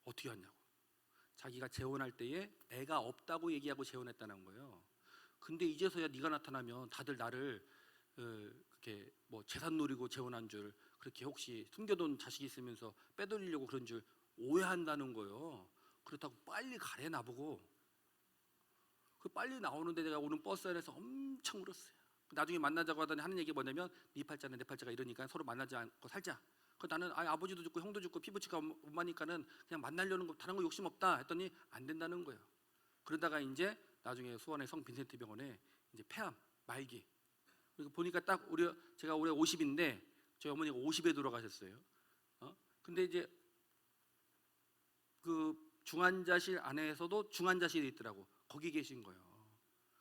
어떻게 왔냐고. 자기가 재혼할 때에 애가 없다고 얘기하고 재혼했다는 거예요. 근데 이제서야 네가 나타나면 다들 나를 그렇게 뭐 재산 노리고 재혼한 줄, 그렇게 혹시 숨겨둔 자식이 있으면서 빼돌리려고 그런 줄 오해한다는 거예요. 그렇다고 빨리 가래 나보고. 그 빨리 나오는데 내가 오는 버스 안에서 엄청 울었어요. 나중에 만나자고 하더니 하는 얘기 뭐냐면 네 팔자는 내 팔자가 이러니까 서로 만나지 않고 살자. 그 나는 아버지도 죽고 형도 죽고 피부치가 엄마니까는 그냥 만나려는 거 다른 거 욕심 없다 했더니 안 된다는 거예요. 그러다가 이제 나중에 수원의 성 빈센트 병원에 이제 폐암 말기. 그리고 보니까 딱 제가 올해 50인데 저희 어머니가 50에 돌아가셨어요. 근데 이제 그 중환자실 안에서도 중환자실이 있더라고. 거기 계신 거예요.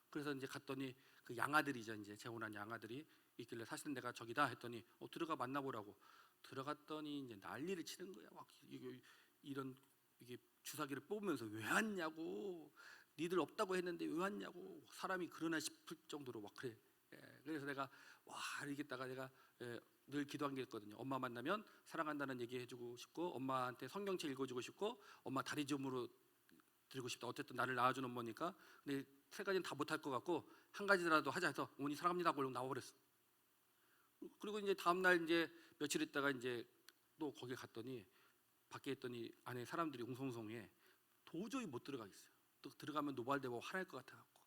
그래서 이제 갔더니 그 양아들이죠. 이제 재혼한 양아들이 있길래 사실은 내가 저기다 했더니 들어가 만나보라고. 들어갔더니 이제 난리를 치는 거야. 막 이게 주사기를 뽑으면서 왜 왔냐고. 니들 없다고 했는데 왜 왔냐고. 사람이 그러나 싶을 정도로 막 그래. 그래서 내가 이러겠다가 내가 늘 기도한 게 있거든요. 엄마 만나면 사랑한다는 얘기 해주고 싶고, 엄마한테 성경책 읽어주고 싶고, 엄마 다리 줌으로 드리고 싶다. 어쨌든 나를 낳아준 어머니까. 근데 3가지는 다 못할 것 같고 한 가지라도 하자 해서 어머니 사랑합니다 하고 나와버렸어. 그리고 이제 다음날 이제 며칠 있다가 이제 또 거기 갔더니 밖에 있더니 안에 사람들이 웅성웅성해. 도저히 못 들어가겠어요. 또 들어가면 노발되고 화날 것 같아갖고.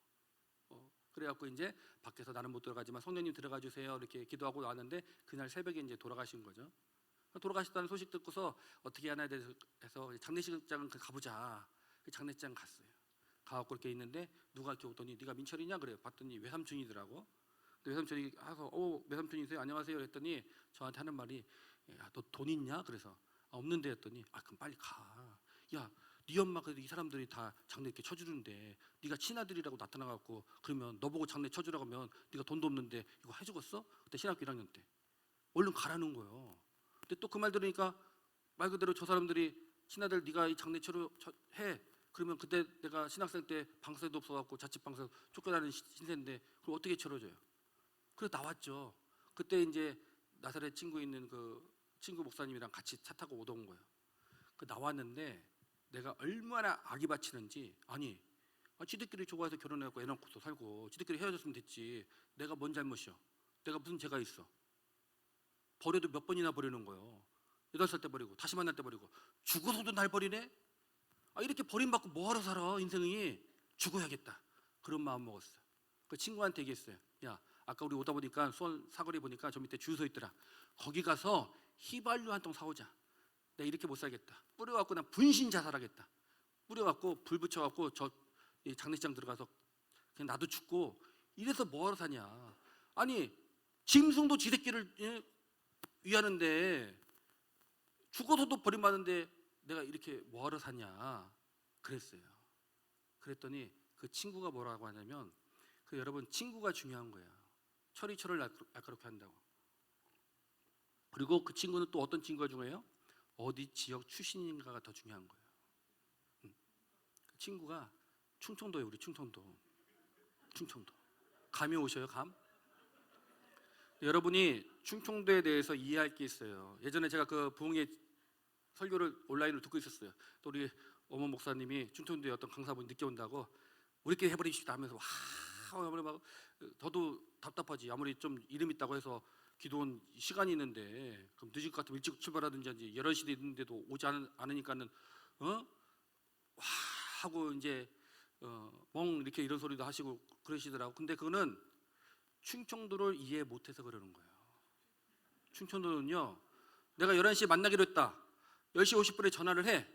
그래갖고 이제 밖에서 나는 못 들어가지만 성령님 들어가 주세요 이렇게 기도하고 나왔는데 그날 새벽에 이제 돌아가신 거죠. 돌아가셨다는 소식 듣고서 어떻게 하나 해서 장례식장을 가보자. 그 장례식장 갔어요. 가갖고 이렇게 있는데 누가 이렇게 오더니 네가 민철이냐 그래요. 봤더니 외삼촌이더라고. 외삼촌이 와서 외삼촌이세요? 안녕하세요. 그랬더니 저한테 하는 말이 야, 너 돈 있냐? 그래서 없는데 했더니 그럼 빨리 가. 야, 네 엄마 그래도 이 사람들이 다 장례 이렇게 쳐주는데 네가 친아들이라고 나타나갖고 그러면 너 보고 장례 쳐주라고 하면 네가 돈도 없는데 이거 해주겠어? 그때 신학교 1학년 때 얼른 가라는 거예요. 근데 또 그 말 들으니까 말 그대로 저 사람들이 친아들 네가 이 장례 해. 그러면 그때 내가 신학생 때 방세도 없어갖고 자취방세 쫓겨나는 신세인데 그걸 어떻게 치러줘요? 그래서 나왔죠. 그때 이제 나사렛 친구 있는 그 친구 목사님이랑 같이 차 타고 오던 거예요. 그 나왔는데 내가 얼마나 악이 바치는지. 지들끼리 좋아해서 결혼해갖고 애 낳고도 살고 지들끼리 헤어졌으면 됐지. 내가 뭔 잘못이야? 내가 무슨 죄가 있어? 버려도 몇 번이나 버리는 거예요. 8살 때 버리고 다시 만날 때 버리고 죽어서도 날 버리네? 이렇게 버림받고 뭐하러 살아 인생이. 죽어야겠다 그런 마음 먹었어요. 그 친구한테 얘기했어요. 야, 아까 우리 오다 보니까 수원 사거리 보니까 저 밑에 줄 서 있더라. 거기 가서 휘발유 한 통 사오자. 내가 이렇게 못 살겠다. 뿌려갖고 난 분신 자살하겠다. 뿌려갖고 불 붙여갖고 저 장례식장 들어가서 그냥 나도 죽고. 이래서 뭐하러 사냐. 짐승도 지 새끼를 위하는데 죽어서도 버림받는데 내가 이렇게 뭐하러 사냐 그랬어요. 그랬더니 그 친구가 뭐라고 하냐면 여러분 친구가 중요한 거야. 철이철을 날카롭게 한다고. 그리고 그 친구는 또 어떤 친구가 중요해요? 어디 지역 출신인가가 더 중요한 거예요. 그 친구가 충청도예요. 우리 충청도. 감이 오셔요? 감? 여러분이 충청도에 대해서 이해할 게 있어요. 예전에 제가 그 부흥회 설교를 온라인으로 듣고 있었어요. 또 우리 어머 목사님이 충청도에 어떤 강사분이 늦게 온다고 우리끼리 해버리십시다 하면서 아무리 막 저도 답답하지. 아무리 좀 이름 있다고 해서 기도원 시간이 있는데 그럼 늦을 것 같으면 일찍 출발하든지 11시 됐는데도 오지 않으니까는 와 하고 이제 멍 이렇게 이런 소리도 하시고 그러시더라고. 근데 그거는 충청도를 이해 못해서 그러는 거예요. 충청도는요, 내가 11시에 만나기로 했다. 10시 50분에 전화를 해.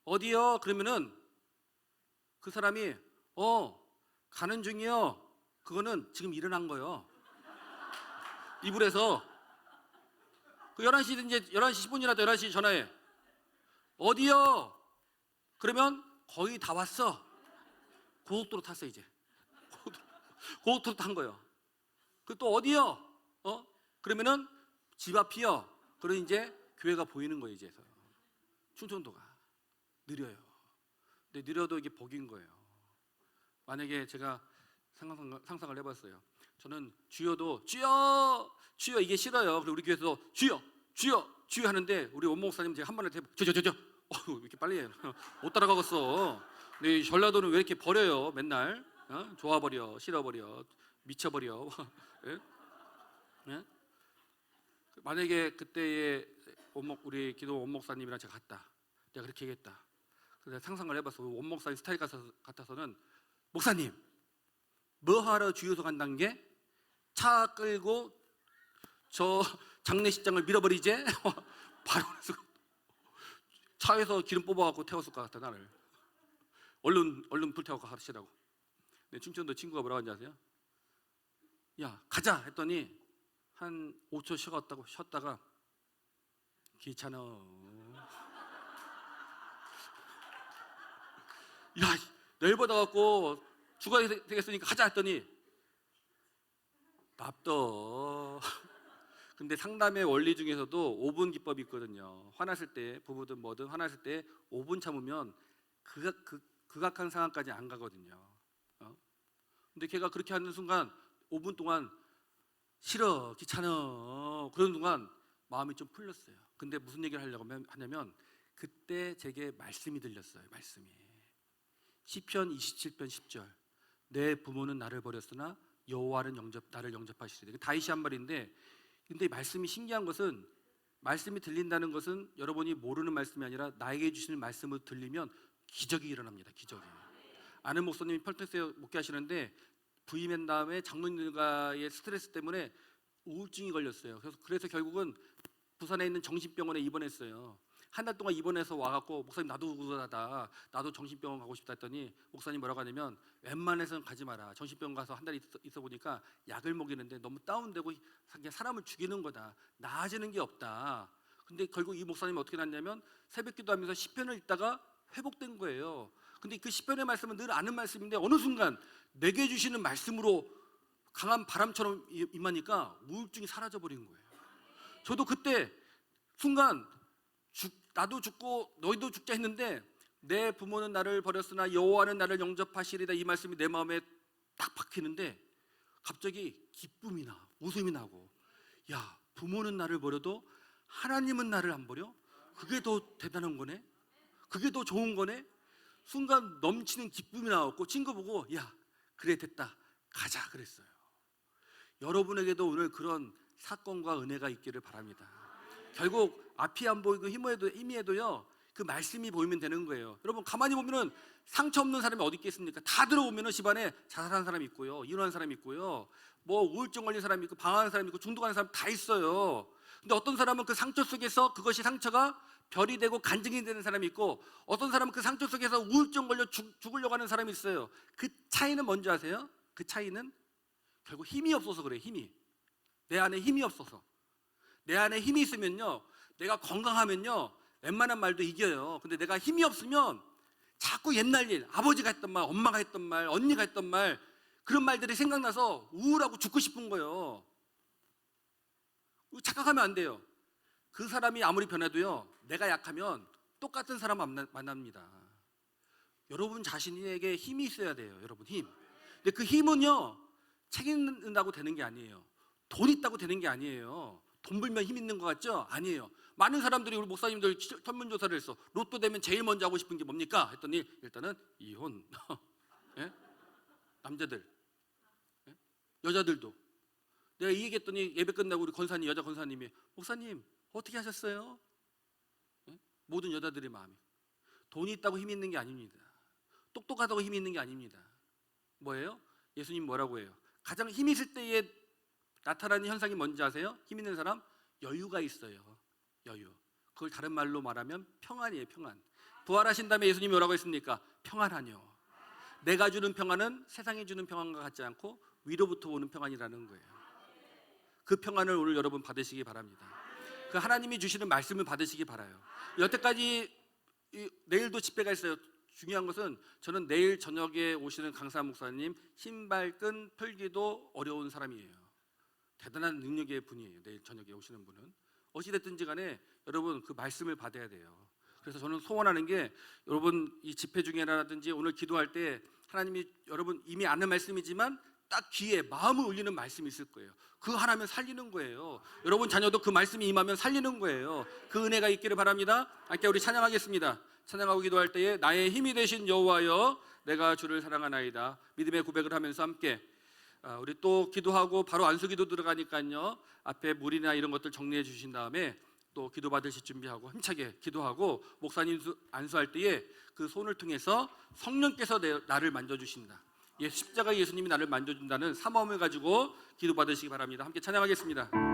어디요? 그러면은 그 사람이 가는 중이요. 그거는 지금 일어난 거예요. 이불에서 그 11시 이제 11시 10분이라도 11시 전화해. 어디요? 그러면 거의 다 왔어. 고속도로 탔어 이제. 고속도로 탄 거예요. 그 또 어디요? 그러면은 집 앞이요. 그러면 이제 교회가 보이는 거예요 이제서. 충청도가 느려요. 근데 느려도 이게 복인 거예요. 만약에 제가 상상을 해봤어요. 저는 주여도 주여 주여 이게 싫어요. 그리고 우리 교회에서 주여 주여 주여 하는데 우리 원목 목사님 제가 한 번에 저저저저 왜 이렇게 빨리 해요? 못 따라가겠어. 근데 이 전라도는 왜 이렇게 버려요? 맨날 좋아버려, 싫어버려, 미쳐버려. 예? 예? 만약에 그때의 우리 기도 원목사님이랑 제가 갔다. 내가 그렇게 얘기했다. 그래서 상상을 해봤어. 원목사님 스타일 같아서는 목사님 뭐 하러 주유소 간다는 게 차 끌고 저 장례식장을 밀어버리지? 바로 차에서 기름 뽑아갖고 태웠을 것 같아 나를. 얼른 불태워서 하시라고. 근데 충청도 친구가 뭐라고 하는지 아세요? 야 가자 했더니 한 5초 쉬었다가 귀찮아. 야 열받아갖고 죽어야 되겠으니까 가자 했더니 납둬. 근데 상담의 원리 중에서도 5분 기법이 있거든요. 화났을 때 부부든 뭐든 화났을 때 5분 참으면 극악한 상황까지 안 가거든요. 근데 걔가 그렇게 하는 순간 5분 동안 싫어 귀찮아 그러는 동안 마음이 좀 풀렸어요. 근데 무슨 얘기를 하려고 하냐면 그때 제게 말씀이 들렸어요. 말씀이 시편 27편 10절 내 부모는 나를 버렸으나 여호와는 나를 영접하시리니 다윗이 한 말인데, 근데 말씀이 신기한 것은 말씀이 들린다는 것은 여러분이 모르는 말씀이 아니라 나에게 주시는 말씀을 들리면 기적이 일어납니다. 기적이. 아는 목사님이 펄텍스에 목회하시는데 부임한 다음에 장로님과의 스트레스 때문에 우울증이 걸렸어요. 그래서 결국은 부산에 있는 정신병원에 입원했어요. 한 달 동안 입원해서 와갖고 목사님 나도 우울하다, 나도 정신병원 가고 싶다 했더니 목사님 뭐라고 하냐면 웬만해서는 가지 마라. 정신병원 가서 한 달 있어 보니까 약을 먹이는데 너무 다운되고 그냥 사람을 죽이는 거다. 나아지는 게 없다. 근데 결국 이 목사님이 어떻게 났냐면 새벽 기도하면서 시편을 읽다가 회복된 거예요. 근데 그 시편의 말씀은 늘 아는 말씀인데 어느 순간 내게 주시는 말씀으로 강한 바람처럼 임하니까 우울증이 사라져버리는 거예요. 저도 그때 순간 나도 죽고 너희도 죽자 했는데 내 부모는 나를 버렸으나 여호와는 나를 영접하시리다 이 말씀이 내 마음에 딱 박히는데 갑자기 기쁨이 나, 웃음이 나고, 야 부모는 나를 버려도 하나님은 나를 안 버려? 그게 더 대단한 거네? 그게 더 좋은 거네? 순간 넘치는 기쁨이 나왔고 친구 보고 야 그래 됐다 가자 그랬어요. 여러분에게도 오늘 그런 사건과 은혜가 있기를 바랍니다. 결국 앞이 안 보이고 희미해도요 그 말씀이 보이면 되는 거예요. 여러분 가만히 보면은 상처 없는 사람이 어디 있겠습니까? 다 들어보면은 집안에 자살한 사람이 있고요, 이혼한 사람이 있고요, 뭐 우울증 걸린 사람이 있고 방황하는 사람이 있고 중독하는 사람 다 있어요. 근데 어떤 사람은 그 상처 속에서 그것이 상처가 별이 되고 간증이 되는 사람이 있고, 어떤 사람은 그 상처 속에서 우울증 걸려 죽으려고 하는 사람이 있어요. 그 차이는 뭔지 아세요? 그 차이는 결국 힘이 없어서 그래요. 내 안에 힘이 없어서. 내 안에 힘이 있으면요, 내가 건강하면요 웬만한 말도 이겨요. 근데 내가 힘이 없으면 자꾸 옛날 일, 아버지가 했던 말, 엄마가 했던 말, 언니가 했던 말, 그런 말들이 생각나서 우울하고 죽고 싶은 거예요. 착각하면 안 돼요. 그 사람이 아무리 변해도요 내가 약하면 똑같은 사람 만납니다. 여러분 자신에게 힘이 있어야 돼요. 여러분 힘. 근데 그 힘은요 책 읽는다고 되는 게 아니에요. 돈 있다고 되는 게 아니에요. 돈 벌면 힘 있는 것 같죠? 아니에요. 많은 사람들이 우리 목사님들 설문조사를 했어. 로또 되면 제일 먼저 하고 싶은 게 뭡니까? 했더니 일단은 이혼. 예? 남자들 여자들도. 내가 이 얘기했더니 예배 끝나고 우리 권사님, 여자 권사님이 목사님 어떻게 하셨어요? 예? 모든 여자들의 마음이 돈이 있다고 힘이 있는 게 아닙니다. 똑똑하다고 힘이 있는 게 아닙니다. 뭐예요? 예수님 뭐라고 해요? 가장 힘 있을 때에 나타나는 현상이 뭔지 아세요? 힘 있는 사람? 여유가 있어요. 여유. 그걸 다른 말로 말하면 평안이에요. 평안. 부활하신 다음에 예수님이 뭐라고 했습니까? 평안하뇨. 내가 주는 평안은 세상이 주는 평안과 같지 않고 위로부터 오는 평안이라는 거예요. 그 평안을 오늘 여러분 받으시기 바랍니다. 그 하나님이 주시는 말씀을 받으시기 바라요. 여태까지 내일도 집회가 있어요. 중요한 것은 저는 내일 저녁에 오시는 강사 목사님 신발끈 풀기도 어려운 사람이에요. 대단한 능력의 분이에요. 내일 저녁에 오시는 분은 어찌됐든지 간에 여러분 그 말씀을 받아야 돼요. 그래서 저는 소원하는 게 여러분 이 집회 중에라든지 오늘 기도할 때 하나님이 여러분 이미 아는 말씀이지만 딱 귀에 마음을 울리는 말씀이 있을 거예요. 그 하나면 살리는 거예요. 여러분 자녀도 그 말씀이 임하면 살리는 거예요. 그 은혜가 있기를 바랍니다. 함께 우리 찬양하겠습니다. 찬양하고 기도할 때에 나의 힘이 되신 여호와여 내가 주를 사랑하나이다. 믿음의 고백을 하면서 함께 우리 또 기도하고 바로 안수기도 들어가니까요. 앞에 물이나 이런 것들 정리해 주신 다음에 또 기도 받으실 준비하고 힘차게 기도하고 목사님 안수할 때에 그 손을 통해서 성령께서 나를 만져주신다. 십자가 예수님이 나를 만져준다는 사모함을 가지고 기도 받으시기 바랍니다. 함께 찬양하겠습니다.